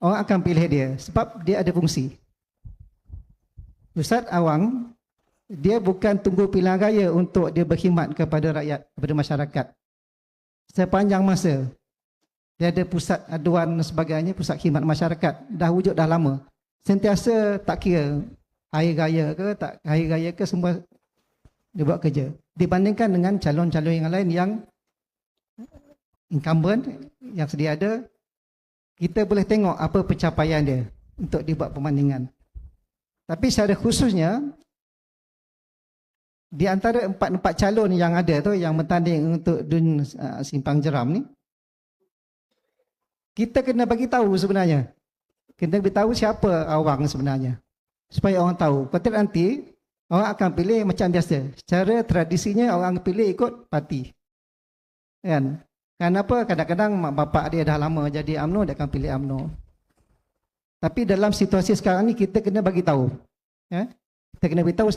orang akan pilih dia sebab dia ada fungsi. Ustaz Awang, dia bukan tunggu pilihan raya untuk dia berkhidmat kepada rakyat, kepada masyarakat. sepanjang masa. Dia ada pusat aduan dan sebagainya, pusat khidmat masyarakat. Dah wujud dah lama. Sentiasa tak kira hari raya ke, tak hari raya ke, semua dia buat kerja. Dibandingkan dengan calon-calon yang lain yang incumbent, yang sedia ada, kita boleh tengok apa pencapaian dia untuk dibuat perbandingan. Tapi secara khususnya, di antara empat calon yang ada tu, yang bertanding untuk DUN Simpang Jeram ni, kita kena bagi tahu sebenarnya. Kena beritahu siapa awang sebenarnya. Supaya orang tahu. Kalau tidak nanti, orang akan pilih macam biasa. Secara tradisinya, orang pilih ikut parti. Kan? Kenapa? Kadang-kadang mak bapak dia dah lama jadi UMNO, dia akan pilih UMNO. Tapi dalam situasi sekarang ni, kita kena bagi tahu. Ya? Kita kena beritahu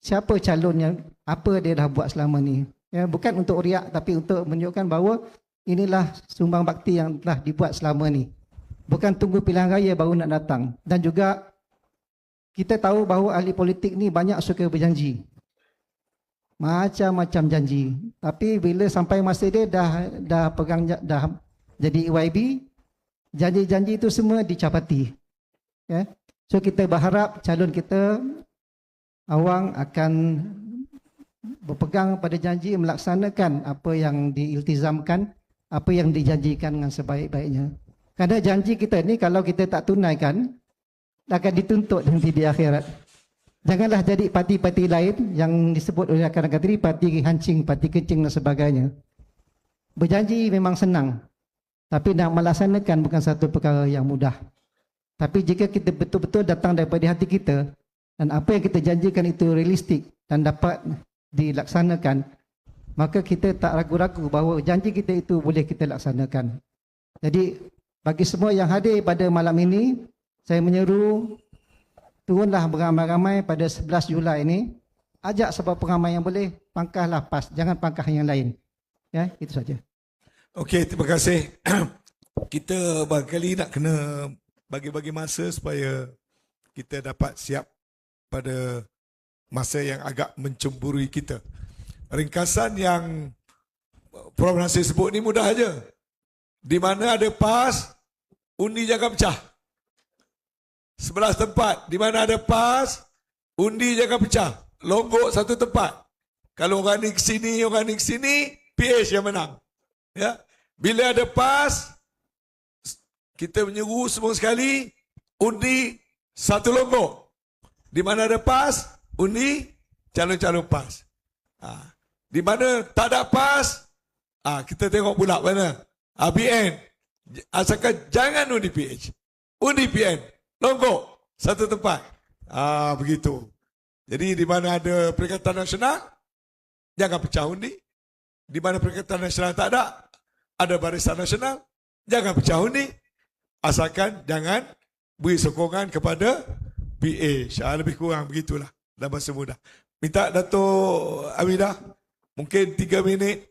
siapa calonnya, apa dia dah buat selama ni. Ya? Bukan untuk riak, tapi untuk menunjukkan bahawa inilah sumbang bakti yang telah dibuat selama ni. Bukan tunggu pilihan raya baru nak datang. Dan juga kita tahu bahawa ahli politik ni banyak suka berjanji. Macam-macam janji. Tapi bila sampai masa dia dah pegang, dah jadi EYB, janji-janji itu semua dicapati. Ya? So kita berharap calon kita awang akan berpegang pada janji, melaksanakan apa yang diiltizamkan, apa yang dijanjikan dengan sebaik-baiknya. Kerana janji kita ni kalau kita tak tunaikan, akan dituntut nanti di akhirat. Janganlah jadi parti-parti lain yang disebut oleh rakan-rakan tadi, parti hancing, parti kecing dan sebagainya. Berjanji memang senang, tapi nak melaksanakan bukan satu perkara yang mudah. Tapi jika kita betul-betul datang daripada hati kita, dan apa yang kita janjikan itu realistik dan dapat dilaksanakan, maka kita tak ragu-ragu bahawa janji kita itu boleh kita laksanakan. Jadi bagi semua yang hadir pada malam ini, saya menyeru turunlah beramai-ramai pada 11 Julai ini. Ajak sebab ramai yang boleh, pangkahlah PAS, jangan pangkah yang lain. Ya, itu saja. Okey, terima kasih. Kita barangkali nak kena bagi-bagi masa supaya kita dapat siap pada masa yang agak mencemburui kita. Ringkasan yang Prof. Nasir sebut ni mudah aja. Di mana ada PAS, undi jangan pecah. 11 tempat. Di mana ada PAS, undi jangan pecah. Longgok satu tempat. Kalau orang ni ke sini, orang ni ke sini, PH yang menang. Ya. Bila ada PAS, kita menyeru semua sekali, undi satu longgok. Di mana ada PAS, undi calon-calon PAS. Di mana tak ada PAS, kita tengok pula mana. BN. Asalkan jangan undi PH. Undi PN. Longgok. Satu tempat. Begitu. Jadi di mana ada Perikatan Nasional, jangan pecah undi. Di mana Perikatan Nasional tak ada Barisan Nasional, jangan pecah undi. Asalkan jangan beri sokongan kepada PH. Lebih kurang begitulah dalam bahasa mudah. Minta Dato' Amidah, mungkin 3 minit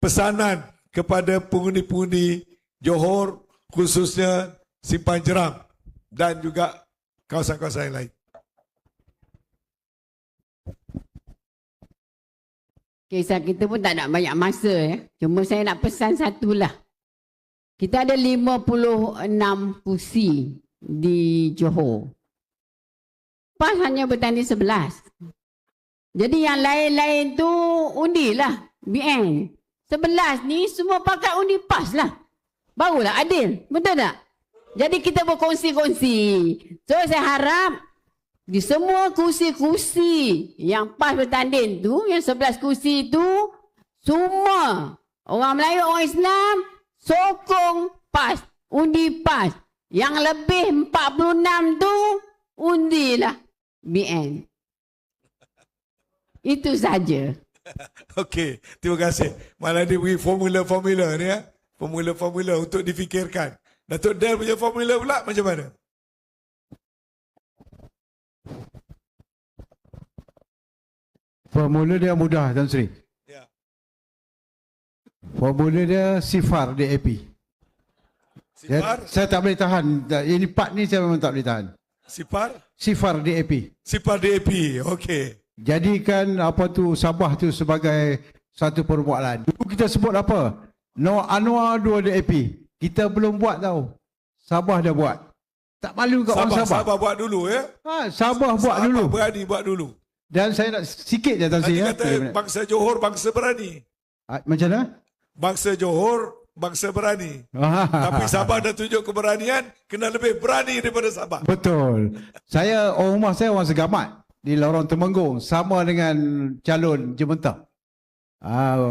pesanan kepada pengundi-pengundi Johor, khususnya Simpang Jeram dan juga kawasan-kawasan yang lain. Kisah kita pun tak nak banyak masa ya. Cuma saya nak pesan satulah. Kita ada 56 kursi di Johor. PAS hanya bertanding 11. Jadi yang lain-lain tu undilah BN. 11 ni semua pakai undi PAS lah. Barulah adil. Betul tak? Jadi kita berkongsi-kongsi. So saya harap di semua kursi-kursi yang PAS bertanding tu, yang 11 kursi tu, semua orang Melayu, orang Islam sokong PAS. Undi PAS. Yang lebih 46 tu undilah BN. Itu saja. Okey, terima kasih. Malah dia beri formula-formula ni ya. Formula-formula untuk difikirkan. Datuk Del punya formula pula macam mana? Formula dia mudah, Tan Sri. Ya. Formula dia sifar DAP. Sifar? Saya tak boleh tahan. Ini part ni saya memang tak boleh tahan. Sifar? Sifar DAP. Sifar DAP. Okey. Jadikan apa tu Sabah tu sebagai satu perbualan. Dulu kita sebut apa? Noh Anwar 2 DAP. Kita belum buat tau. Sabah dah buat. Tak malu kat orang Sabah. Sabah buat dulu ya. Sabah buat dulu. Berani buat dulu. Dan saya nak sikit je Tan Sri. Tadi kata bangsa Johor bangsa berani. Macam mana? Bangsa Johor bangsa berani. Tapi Sabah dah tunjuk keberanian, kena lebih berani daripada Sabah. Betul. Saya, orang rumah saya orang Segamat di Lorong Temenggung, sama dengan calon Jementah.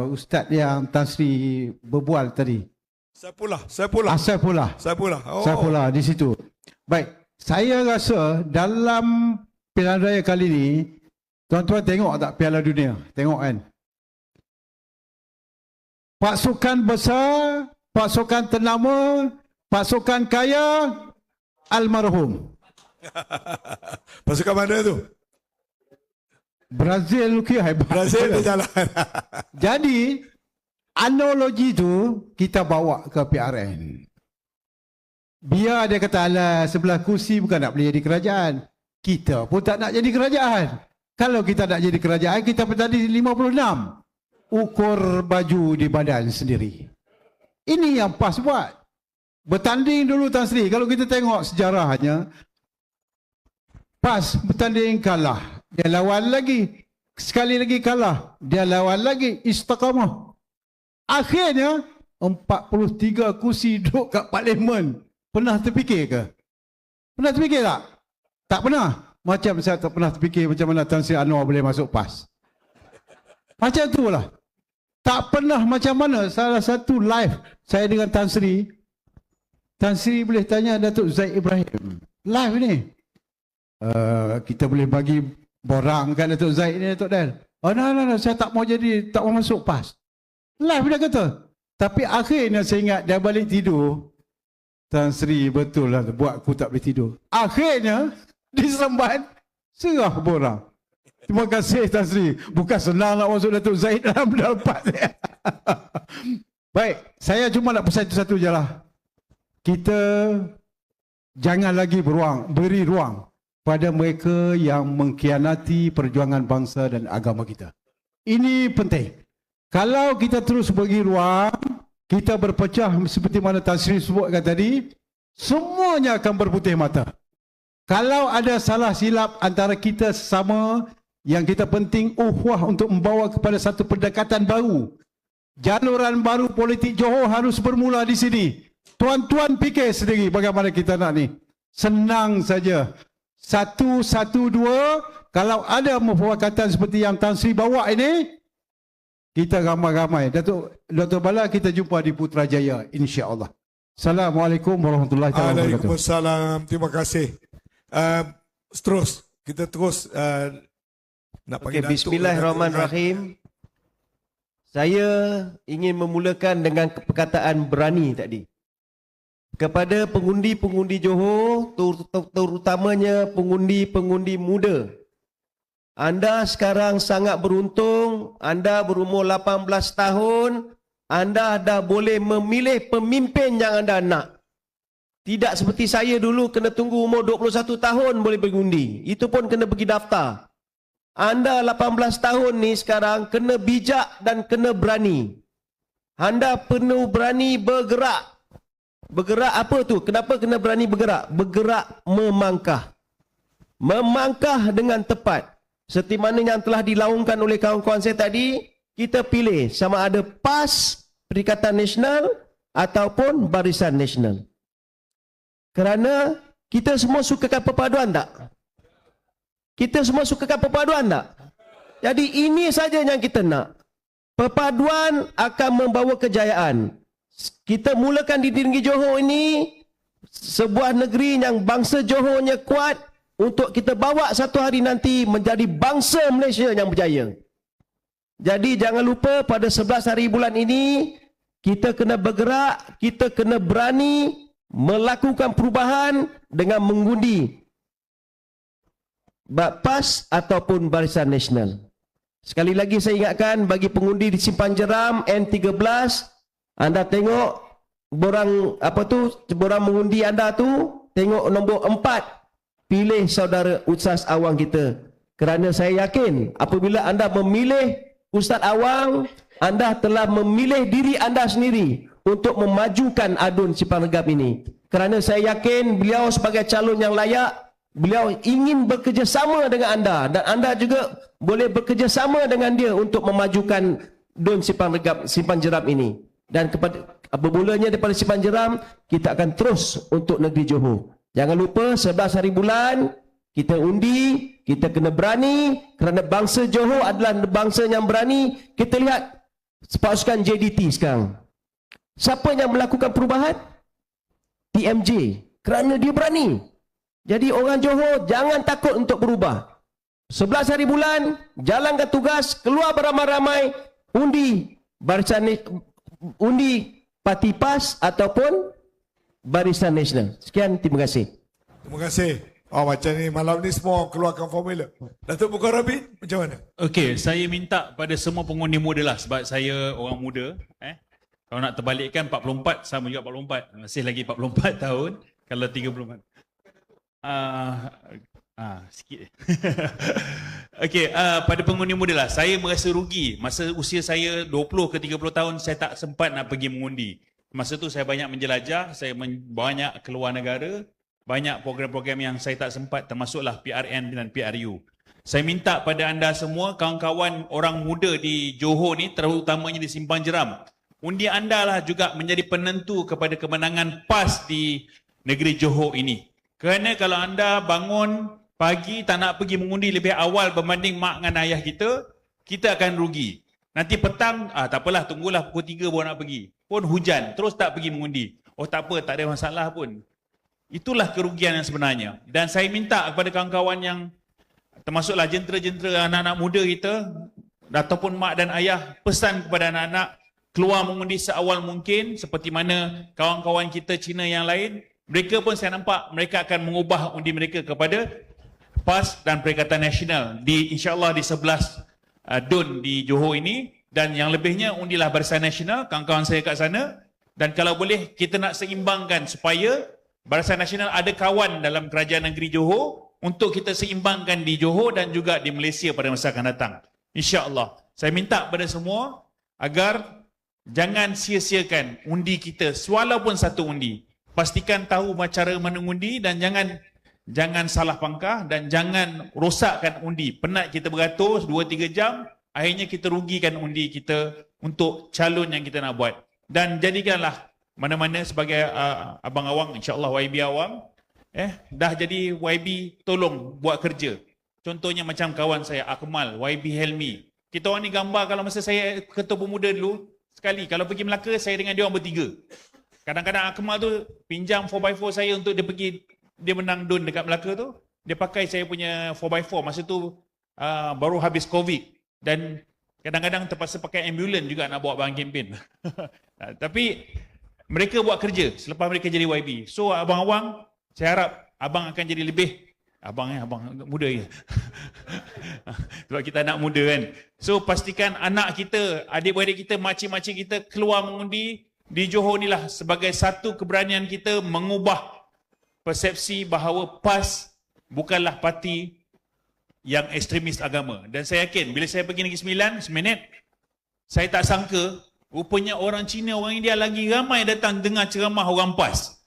Ustaz yang Tan Sri berbual tadi. Saya pula. Saya pula. Oh. Saya pula di situ. Baik, saya rasa dalam Pilihan Raya kali ini, tuan-tuan tengok tak Piala Dunia? Tengok kan? Pasukan besar, pasukan ternama, pasukan kaya, almarhum. Pasukan mana tu? Brazil Lukiah. Brazil dia jalan. Jadi, analogi tu kita bawa ke PRN. Biar dia kata, alah sebelah kursi bukan nak boleh jadi kerajaan. Kita pun tak nak jadi kerajaan. Kalau kita nak jadi kerajaan, kita bertanding 56. Ukur baju di badan sendiri. Ini yang PAS buat. Bertanding dulu Tan Sri. Kalau kita tengok sejarahnya, PAS bertanding kalah. Dia lawan lagi. Sekali lagi kalah. Dia lawan lagi. Istiqamah. Akhirnya, 43 kursi duduk kat parlimen. Pernah terfikir ke? Pernah terfikir tak? Tak pernah. Macam saya tak pernah terfikir macam mana Tan Sri Anwar boleh masuk PAS. Macam itulah. Tak pernah macam mana salah satu live saya dengan Tan Sri. Tan Sri boleh tanya Datuk Zaid Ibrahim. Live ni. Kita boleh bagi borang kan Datuk Zaid ni, Datuk Dan. No, saya tak mau jadi, tak mau masuk PAS. Live dia kata. Tapi akhirnya saya ingat dia balik tidur. Tan Sri betul lah buat aku tak boleh tidur. Akhirnya diseremban serah borang. Terima kasih Tan Sri. Bukan senang nak masuk Datuk Zaid dalam pendapat saya. Baik, saya cuma nak pesan satu je lah. Kita jangan lagi beri ruang pada mereka yang mengkhianati perjuangan bangsa dan agama kita. Ini penting. Kalau kita terus bagi ruang, kita berpecah seperti mana Tan Sri sebutkan tadi, semuanya akan berputih mata. Kalau ada salah silap antara kita sesama, yang kita penting ukhuwah untuk membawa kepada satu pendekatan baru. Jaluran baru politik Johor harus bermula di sini. Tuan-tuan fikir sendiri bagaimana kita nak ni. Senang saja. 112, kalau ada perwakatan seperti yang Tan Sri bawa ini, kita ramai-ramai. Dr. Bala, kita jumpa di Putrajaya, insya-Allah. Assalamualaikum warahmatullahi wabarakatuh. Waalaikumsalam. Terima kasih. Kita terus nak panggil Datuk. Bismillahirrahmanirrahim. Saya ingin memulakan dengan perkataan berani tadi. Kepada pengundi-pengundi Johor, terutamanya pengundi-pengundi muda. Anda sekarang sangat beruntung, anda berumur 18 tahun, anda dah boleh memilih pemimpin yang anda nak. Tidak seperti saya dulu kena tunggu umur 21 tahun boleh mengundi. Itu pun kena pergi daftar. Anda 18 tahun ni sekarang kena bijak dan kena berani. Anda perlu berani bergerak. Bergerak apa tu? Kenapa kena berani bergerak? Bergerak memangkah. Memangkah dengan tepat. Seperti mana yang telah dilaungkan oleh kawan-kawan saya tadi, kita pilih sama ada PAS, Perikatan Nasional ataupun Barisan Nasional. Kerana kita semua sukakan perpaduan tak? Kita semua sukakan perpaduan tak? Jadi ini saja yang kita nak. Perpaduan akan membawa kejayaan. Kita mulakan di negeri Johor ini, sebuah negeri yang bangsa Johornya kuat, untuk kita bawa satu hari nanti menjadi bangsa Malaysia yang berjaya. Jadi jangan lupa pada 11 hari bulan ini, kita kena bergerak, kita kena berani melakukan perubahan dengan mengundi PAS ataupun Barisan Nasional. Sekali lagi saya ingatkan bagi pengundi di Simpan Jeram N13, anda tengok borang borang mengundi anda tu, tengok nombor 4. Pilih saudara Ustaz Awang kita. Kerana saya yakin apabila anda memilih Ustaz Awang, anda telah memilih diri anda sendiri untuk memajukan adun Simpang Regap ini. Kerana saya yakin beliau sebagai calon yang layak, beliau ingin bekerjasama dengan anda dan anda juga boleh bekerjasama dengan dia untuk memajukan Dun Simpang Regap, Simpang Jeram ini. Dan bermulanya daripada Simpang Jeram, kita akan terus untuk negeri Johor. Jangan lupa 11 hari bulan, kita undi, kita kena berani kerana bangsa Johor adalah bangsa yang berani. Kita lihat pasukan JDT sekarang. Siapa yang melakukan perubahan? TMJ. Kerana dia berani. Jadi orang Johor jangan takut untuk berubah. 11 hari bulan, jalankan tugas, keluar beramai-ramai, undi barisan, undi Parti PAS ataupun Barisan Nasional. Sekian, terima kasih. Terima kasih. Oh, macam ni malam ni semua keluarkan formula. Datuk Mukarrabin, macam mana? Okey, saya minta pada semua pengundi muda lah sebab saya orang muda. Kalau nak terbalikkan 44, sama juga 44. Masih lagi 44 tahun. Kalau 34. Sikit. Okey, pada pengundi muda lah. Saya merasa rugi. Masa usia saya 20 ke 30 tahun, saya tak sempat nak pergi mengundi. Masa tu saya banyak menjelajah, saya banyak keluar negara. Banyak program-program yang saya tak sempat, termasuklah PRN dan PRU. Saya minta pada anda semua, kawan-kawan orang muda di Johor ni, terutamanya di Simpang Jeram, undi anda lah juga menjadi penentu kepada kemenangan PAS di negeri Johor ini. Kerana kalau anda bangun pagi tak nak pergi mengundi lebih awal berbanding mak dengan ayah kita, kita akan rugi. Nanti petang, tak apalah, tunggulah pukul 3 baru nak pergi. Pun hujan, terus tak pergi mengundi. Oh tak apa, tak ada masalah pun. Itulah kerugian yang sebenarnya. Dan saya minta kepada kawan-kawan yang termasuklah jentera-jentera anak-anak muda kita ataupun mak dan ayah, pesan kepada anak-anak keluar mengundi seawal mungkin seperti mana kawan-kawan kita Cina yang lain. Mereka pun saya nampak mereka akan mengubah undi mereka kepada PAS dan Perikatan Nasional di insya-Allah di 11 Dun di Johor ini, dan yang lebihnya undilah Barisan Nasional, kawan-kawan saya kat sana. Dan kalau boleh kita nak seimbangkan supaya Barisan Nasional ada kawan dalam kerajaan negeri Johor untuk kita seimbangkan di Johor dan juga di Malaysia pada masa akan datang. InsyaAllah. Saya minta pada semua agar jangan sia-siakan undi kita, walaupun satu undi. Pastikan tahu cara mengundi dan jangan salah pangkah dan jangan rosakkan undi. Penat kita beratus 2-3 jam, akhirnya kita rugikan undi kita untuk calon yang kita nak buat. Dan jadikanlah mana-mana sebagai Abang Awang, insyaAllah YB Awang, dah jadi YB tolong buat kerja. Contohnya macam kawan saya Akmal, YB Helmi. Kita orang ni gambar kalau masa saya Ketua Pemuda dulu, sekali kalau pergi Melaka, saya dengan dia orang bertiga. Kadang-kadang Akmal tu pinjam 4x4 saya untuk dia pergi, dia menang Dun dekat Melaka tu. Dia pakai saya punya 4x4, masa tu baru habis COVID. Dan kadang-kadang terpaksa pakai ambulans juga nak bawa bahan kempen. Tapi mereka buat kerja selepas mereka jadi YB. So Abang Awang, saya harap abang akan jadi lebih abang muda je. Sebab kita anak muda kan. So pastikan anak kita, adik-beradik kita, makcik-makcik kita keluar mengundi di Johor ni lah sebagai satu keberanian kita mengubah persepsi bahawa PAS bukanlah parti yang ekstremis agama. Dan saya yakin bila saya pergi Negeri Sembilan, seminit, saya tak sangka rupanya orang Cina, orang India lagi ramai datang dengar ceramah orang PAS.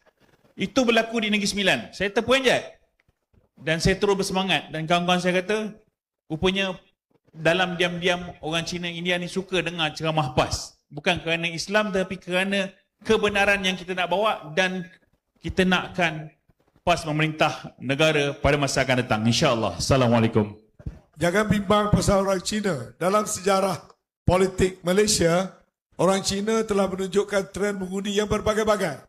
Itu berlaku di Negeri Sembilan. Saya terperanjat. Dan saya terus bersemangat. Dan kawan-kawan saya kata, rupanya dalam diam-diam orang Cina, India ni suka dengar ceramah PAS. Bukan kerana Islam, tapi kerana kebenaran yang kita nak bawa dan kita nakkan PAS memerintah negara pada masa akan datang. InsyaAllah. Assalamualaikum. Jangan bimbang pasal orang Cina. Dalam sejarah politik Malaysia, orang Cina telah menunjukkan tren mengundi yang berbagai-bagai.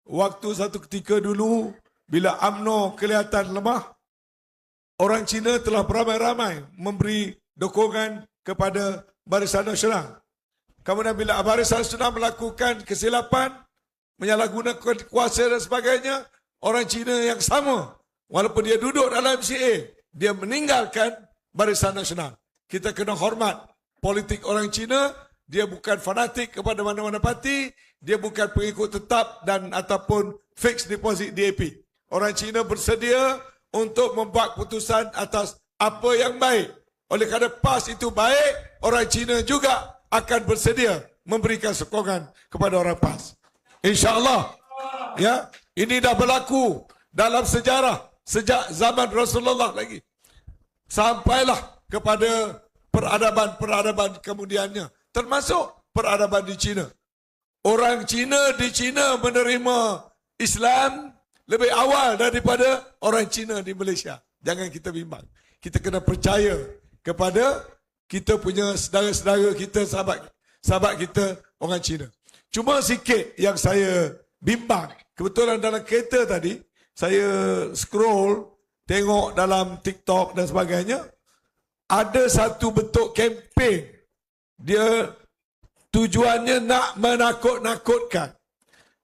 Waktu satu ketika dulu, bila UMNO kelihatan lemah, orang Cina telah beramai-ramai memberi dukungan kepada Barisan Nasional. Kemudian bila Barisan Nasional melakukan kesilapan, menyalahgunakan kuasa dan sebagainya, orang Cina yang sama, walaupun dia duduk dalam MCA, dia meninggalkan Barisan Nasional. Kita kena hormat politik orang Cina. Dia bukan fanatik kepada mana-mana parti, dia bukan pengikut tetap dan ataupun fixed deposit DAP. Orang Cina bersedia untuk membuat keputusan atas apa yang baik. Oleh kerana PAS itu baik, orang Cina juga akan bersedia memberikan sokongan kepada orang PAS. InsyaAllah. Ya, ini dah berlaku dalam sejarah sejak zaman Rasulullah lagi. Sampailah kepada peradaban-peradaban kemudiannya. Termasuk peradaban di China. Orang Cina di China menerima Islam lebih awal daripada orang Cina di Malaysia. Jangan kita bimbang. Kita kena percaya kepada kita punya saudara-saudara kita, sahabat kita orang Cina. Cuma sikit yang saya bimbang. Kebetulan dalam kereta tadi, saya scroll, tengok dalam TikTok dan sebagainya. Ada satu bentuk kempen. Dia tujuannya nak menakut-nakutkan.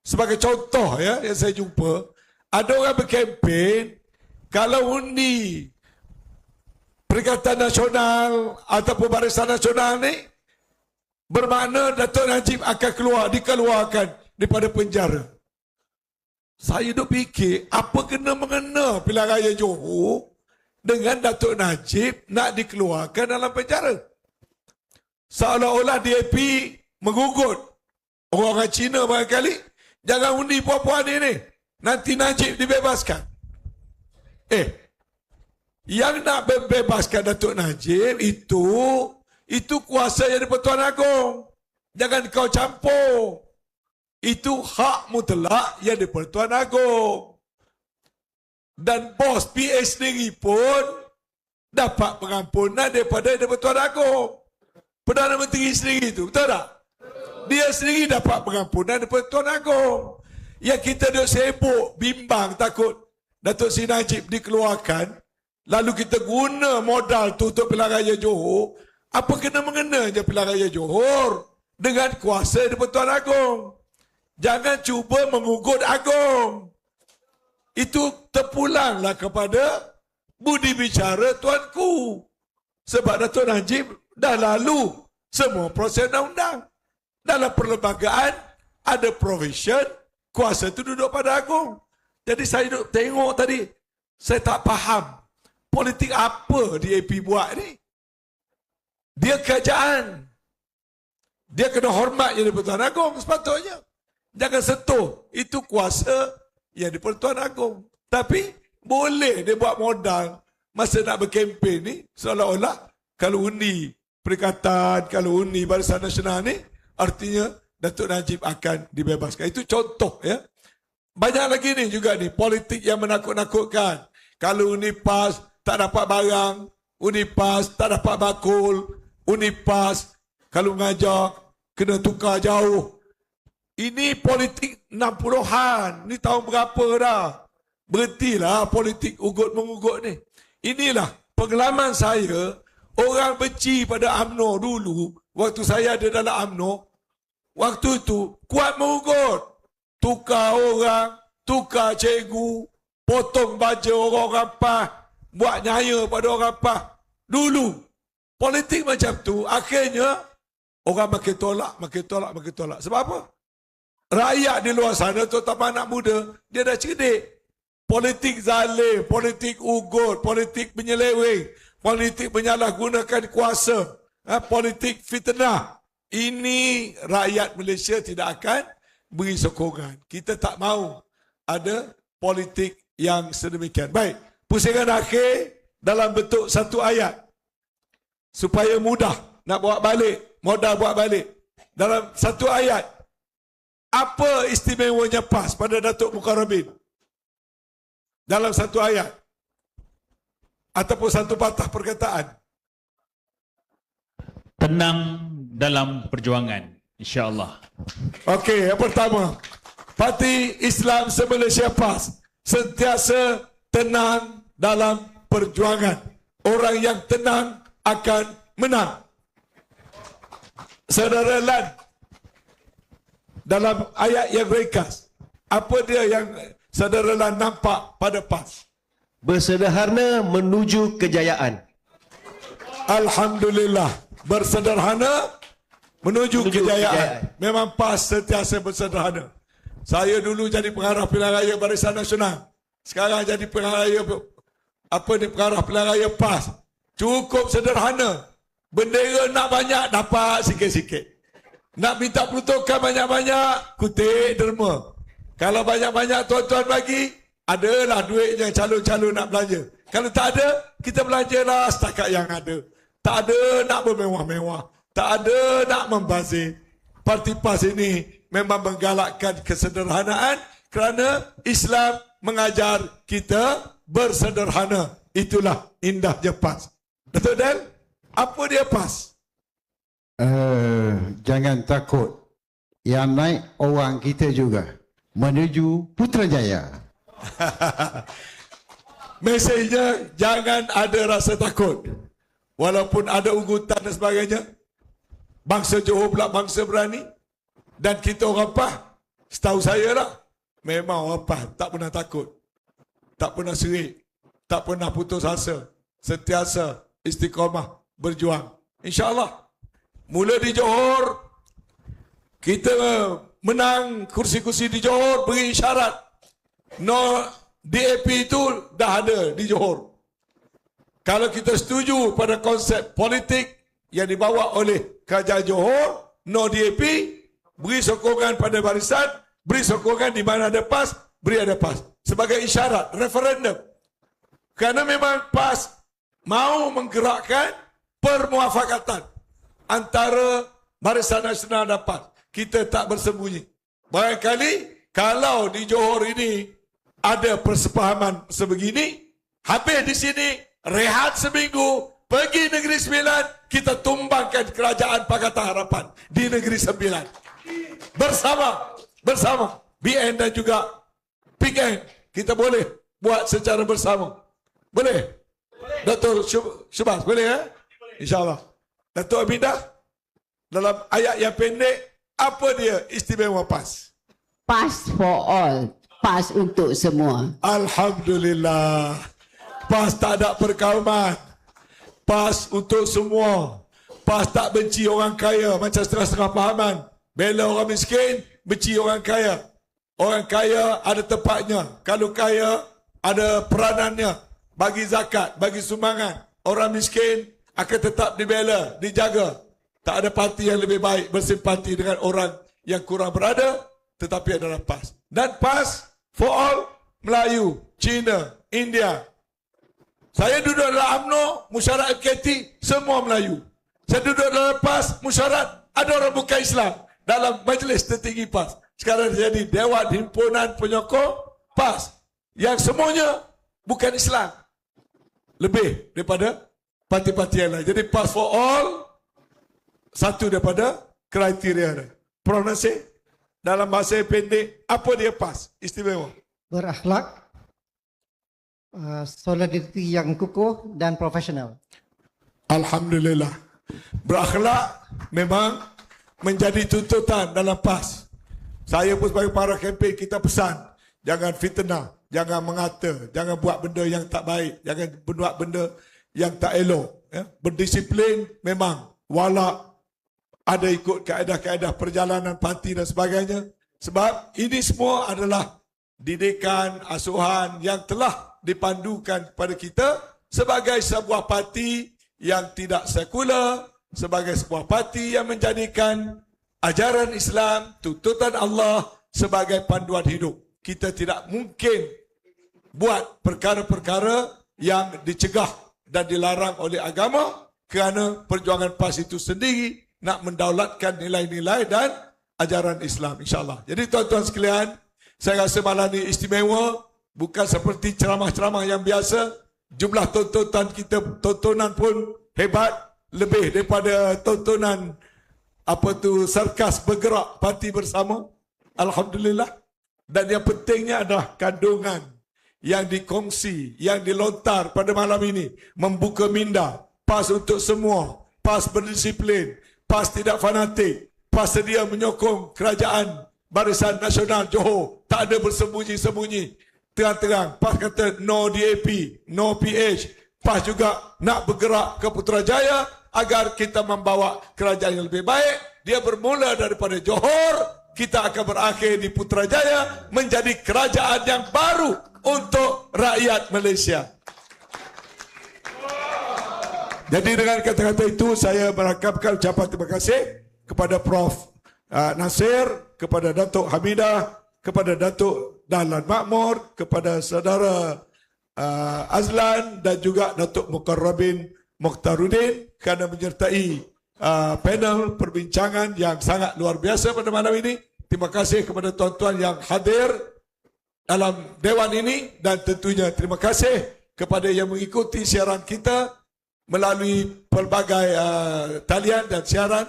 Sebagai contoh ya, yang saya jumpa, ada orang berkempen, kalau undi Perikatan Nasional ataupun Barisan Nasional ni, bermakna Datuk Najib akan dikeluarkan daripada penjara. Saya duk fikir, apa kena-mengena pilihan raya Johor dengan Datuk Najib nak dikeluarkan dalam penjara? Seolah-olah DAP mengugut orang-orang Cina barangkali, jangan undi puan-puan ini, nanti Najib dibebaskan. Yang nak bebaskan Datuk Najib itu kuasa yang di-Pertuan Agong. Jangan kau campur. Itu hak mutlak yang di-Pertuan Agong. Dan bos PA sendiri pun dapat pengampunan daripada di-Pertuan Agong. Perdana Menteri sendiri itu, betul tak? Dia sendiri dapat pengampunan daripada Tuan Agong. Yang kita duk sibuk, bimbang, takut Datuk Seri Najib dikeluarkan, lalu kita guna modal tu untuk pilihan raya Johor. Apa kena-mengena je pilihan raya Johor dengan kuasa daripada Tuan Agong? Jangan cuba mengugut Agong. Itu terpulanglah kepada budi bicara tuanku. Sebab Datuk Najib dah lalu semua proses undang-undang. Dalam perlembagaan ada provision, kuasa itu duduk pada Agong. Jadi saya duduk tengok tadi, saya tak faham politik apa DAP buat ni. Dia kerajaan. Dia kena hormat yang di-Pertuan Agong sepatutnya. Jangan sentuh, itu kuasa yang di-Pertuan Agong. Tapi boleh dia buat modal masa nak berkempen ni, seolah-olah kalau undi Perikatan, kalau undi Barisan Nasional ni, artinya Datuk Najib akan dibebaskan. Itu contoh ya. Banyak lagi ni juga ni, politik yang menakut-nakutkan. Kalau undi PAS tak dapat barang, undi PAS tak dapat bakul, undi PAS kalau mengajar kena tukar jauh. Ini politik 60-an. Ni tahun berapa dah? Berhentilah politik ugut-mengugut ni. Inilah pengalaman saya. Orang benci pada UMNO dulu, waktu saya ada dalam UMNO, waktu itu kuat mengugut. Tukar orang, tukar cikgu, potong baju orang-orang PAS, buat nyaya pada orang PAS. Dulu, politik macam tu, akhirnya orang makin tolak. Sebab apa? Rakyat di luar sana, terutama anak muda, dia dah cerdik. Politik zalim, politik ugut, politik penyeleweng, politik menyalahgunakan kuasa, politik fitnah. Ini rakyat Malaysia tidak akan beri sokongan. Kita tak mahu ada politik yang sedemikian. Baik, pusingan akhir dalam bentuk satu ayat. Supaya mudah nak bawa balik, modal bawa balik. Dalam satu ayat, apa istimewanya PAS pada Datuk Mukarrabin? Dalam satu ayat. Ataupun satu patah perkataan. Tenang dalam perjuangan, insya-Allah. Okey, yang pertama, Parti Islam se-Malaysia PAS sentiasa tenang dalam perjuangan. Orang yang tenang akan menang. Saudara Lan, dalam ayat yang ringkas, apa dia yang Saudara Lan nampak pada PAS? Bersederhana menuju kejayaan. Alhamdulillah, bersederhana menuju kejayaan. Memang PAS sentiasa bersederhana. Saya dulu jadi pengarah pilihan raya Barisan Nasional. Sekarang jadi pengarah pilihan raya PAS. Cukup sederhana. Bendera nak banyak, dapat sikit-sikit. Nak minta peruntukan banyak-banyak, kutip derma. Kalau banyak-banyak tuan-tuan bagi, adalah duitnya calon-calon nak belanja. Kalau tak ada, kita belanjalah setakat yang ada. Tak ada nak bermewah-mewah. Tak ada nak membazir. Parti PAS ini memang menggalakkan kesederhanaan kerana Islam mengajar kita bersederhana. Itulah indahnya PAS. Betul Dan? Apa dia PAS? Jangan takut. Yang naik orang kita juga. Menuju Putrajaya. Mesejnya jangan ada rasa takut. Walaupun ada ugutan dan sebagainya. Bangsa Johor pula bangsa berani. Dan kita orang PAS, setahu saya lah, memang orang PAS tak pernah takut. Tak pernah serik. Tak pernah putus asa. Sentiasa istiqamah berjuang. InsyaAllah. Mula di Johor, kita menang kursi-kursi di Johor, beri isyarat. No DAP itu dah ada di Johor. Kalau kita setuju pada konsep politik yang dibawa oleh Kerajaan Johor, no DAP, beri sokongan pada barisan, beri sokongan di mana ada PAS, beri ada PAS. Sebagai isyarat, referendum. Kerana memang PAS mau menggerakkan permuafakatan antara Barisan Nasional dan PAS. Kita tak bersembunyi. Barangkali kalau di Johor ini ada persepahaman sebegini, habis di sini, rehat seminggu, pergi Negeri Sembilan, kita tumbangkan kerajaan Pakatan Harapan di Negeri Sembilan. Bersama BN dan juga PKN, kita boleh buat secara bersama. Boleh? Datuk Syubas, boleh ya? InsyaAllah. Datuk Aminah, dalam ayat yang pendek, apa dia istimewa PAS? PAS for all. PAS untuk semua. Alhamdulillah. PAS tak ada perkauman. PAS untuk semua. PAS tak benci orang kaya macam setengah-setengah fahaman. Bela orang miskin, benci orang kaya. Orang kaya ada tempatnya. Kalau kaya, ada peranannya. Bagi zakat, bagi sumbangan. Orang miskin akan tetap dibela, dijaga. Tak ada parti yang lebih baik bersimpati dengan orang yang kurang berada, tetapi adalah PAS. Dan PAS for all, Melayu, Cina, India. Saya duduk dalam UMNO, musyarat FKT, semua Melayu. Saya duduk dalam PAS, musyarat, ada orang bukan Islam. Dalam majlis tertinggi PAS. Sekarang jadi Dewan Himpunan Penyokong PAS. Yang semuanya bukan Islam. Lebih daripada parti-parti yang lain. Jadi PAS for all, satu daripada kriteria dia. Prof. Nasir, dalam bahasa yang pendek, apa dia PAS? Istimewa. Berakhlak, solidariti yang kukuh dan profesional. Alhamdulillah. Berakhlak memang menjadi tuntutan dalam PAS. Saya pun sebagai para kempen, kita pesan, jangan fitnah, jangan mengata, jangan buat benda yang tak baik, jangan buat benda yang tak elok. Ya? Berdisiplin memang, wala ada ikut kaedah-kaedah perjalanan parti dan sebagainya. Sebab ini semua adalah didikan, asuhan yang telah dipandukan kepada kita sebagai sebuah parti yang tidak sekular, sebagai sebuah parti yang menjadikan ajaran Islam, tuntutan Allah sebagai panduan hidup. Kita tidak mungkin buat perkara-perkara yang dicegah dan dilarang oleh agama kerana perjuangan PAS itu sendiri nak mendaulatkan nilai-nilai dan ajaran Islam, insyaAllah. Jadi tuan-tuan sekalian, saya rasa malam ini istimewa, bukan seperti ceramah-ceramah yang biasa. Jumlah tontonan pun hebat, lebih daripada tontonan sarkas bergerak parti bersama. Alhamdulillah. Dan yang pentingnya adalah kandungan yang dikongsi, yang dilontar pada malam ini, membuka minda, PAS untuk semua, PAS berdisiplin, PAS tidak fanatik, PAS sedia menyokong kerajaan Barisan Nasional Johor, tak ada bersembunyi-sembunyi, terang-terang. PAS kata no DAP, no PH. PAS juga nak bergerak ke Putrajaya agar kita membawa kerajaan yang lebih baik. Dia bermula daripada Johor, kita akan berakhir di Putrajaya menjadi kerajaan yang baru untuk rakyat Malaysia. Jadi dengan kata-kata itu saya merakamkan ucapan terima kasih kepada Prof. Nasir, kepada Datuk Hamidah, kepada Datuk Dahlan Makmur, kepada saudara Azlan dan juga Datuk Mukarrabin Mukhtaruddin kerana menyertai panel perbincangan yang sangat luar biasa pada malam ini. Terima kasih kepada tuan-tuan yang hadir dalam dewan ini dan tentunya terima kasih kepada yang mengikuti siaran kita melalui pelbagai talian dan siaran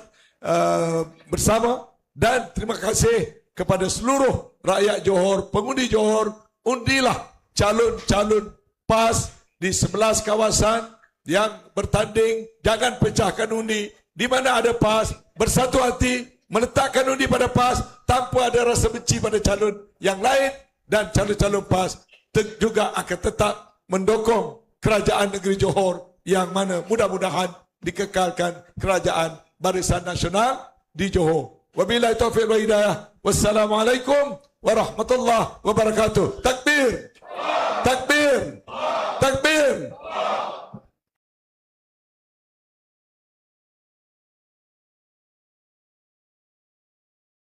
bersama, dan terima kasih kepada seluruh rakyat Johor, pengundi Johor. Undilah calon-calon PAS di 11 kawasan yang bertanding. Jangan pecahkan undi. Di mana ada PAS, bersatu hati meletakkan undi pada PAS tanpa ada rasa benci pada calon yang lain, dan calon-calon PAS juga akan tetap mendukung kerajaan negeri Johor yang mana mudah-mudahan dikekalkan kerajaan Barisan Nasional di Johor. Wabillahi taufiq wal hidayah. Wassalamualaikum warahmatullahi wabarakatuh. Takbir. Takbir.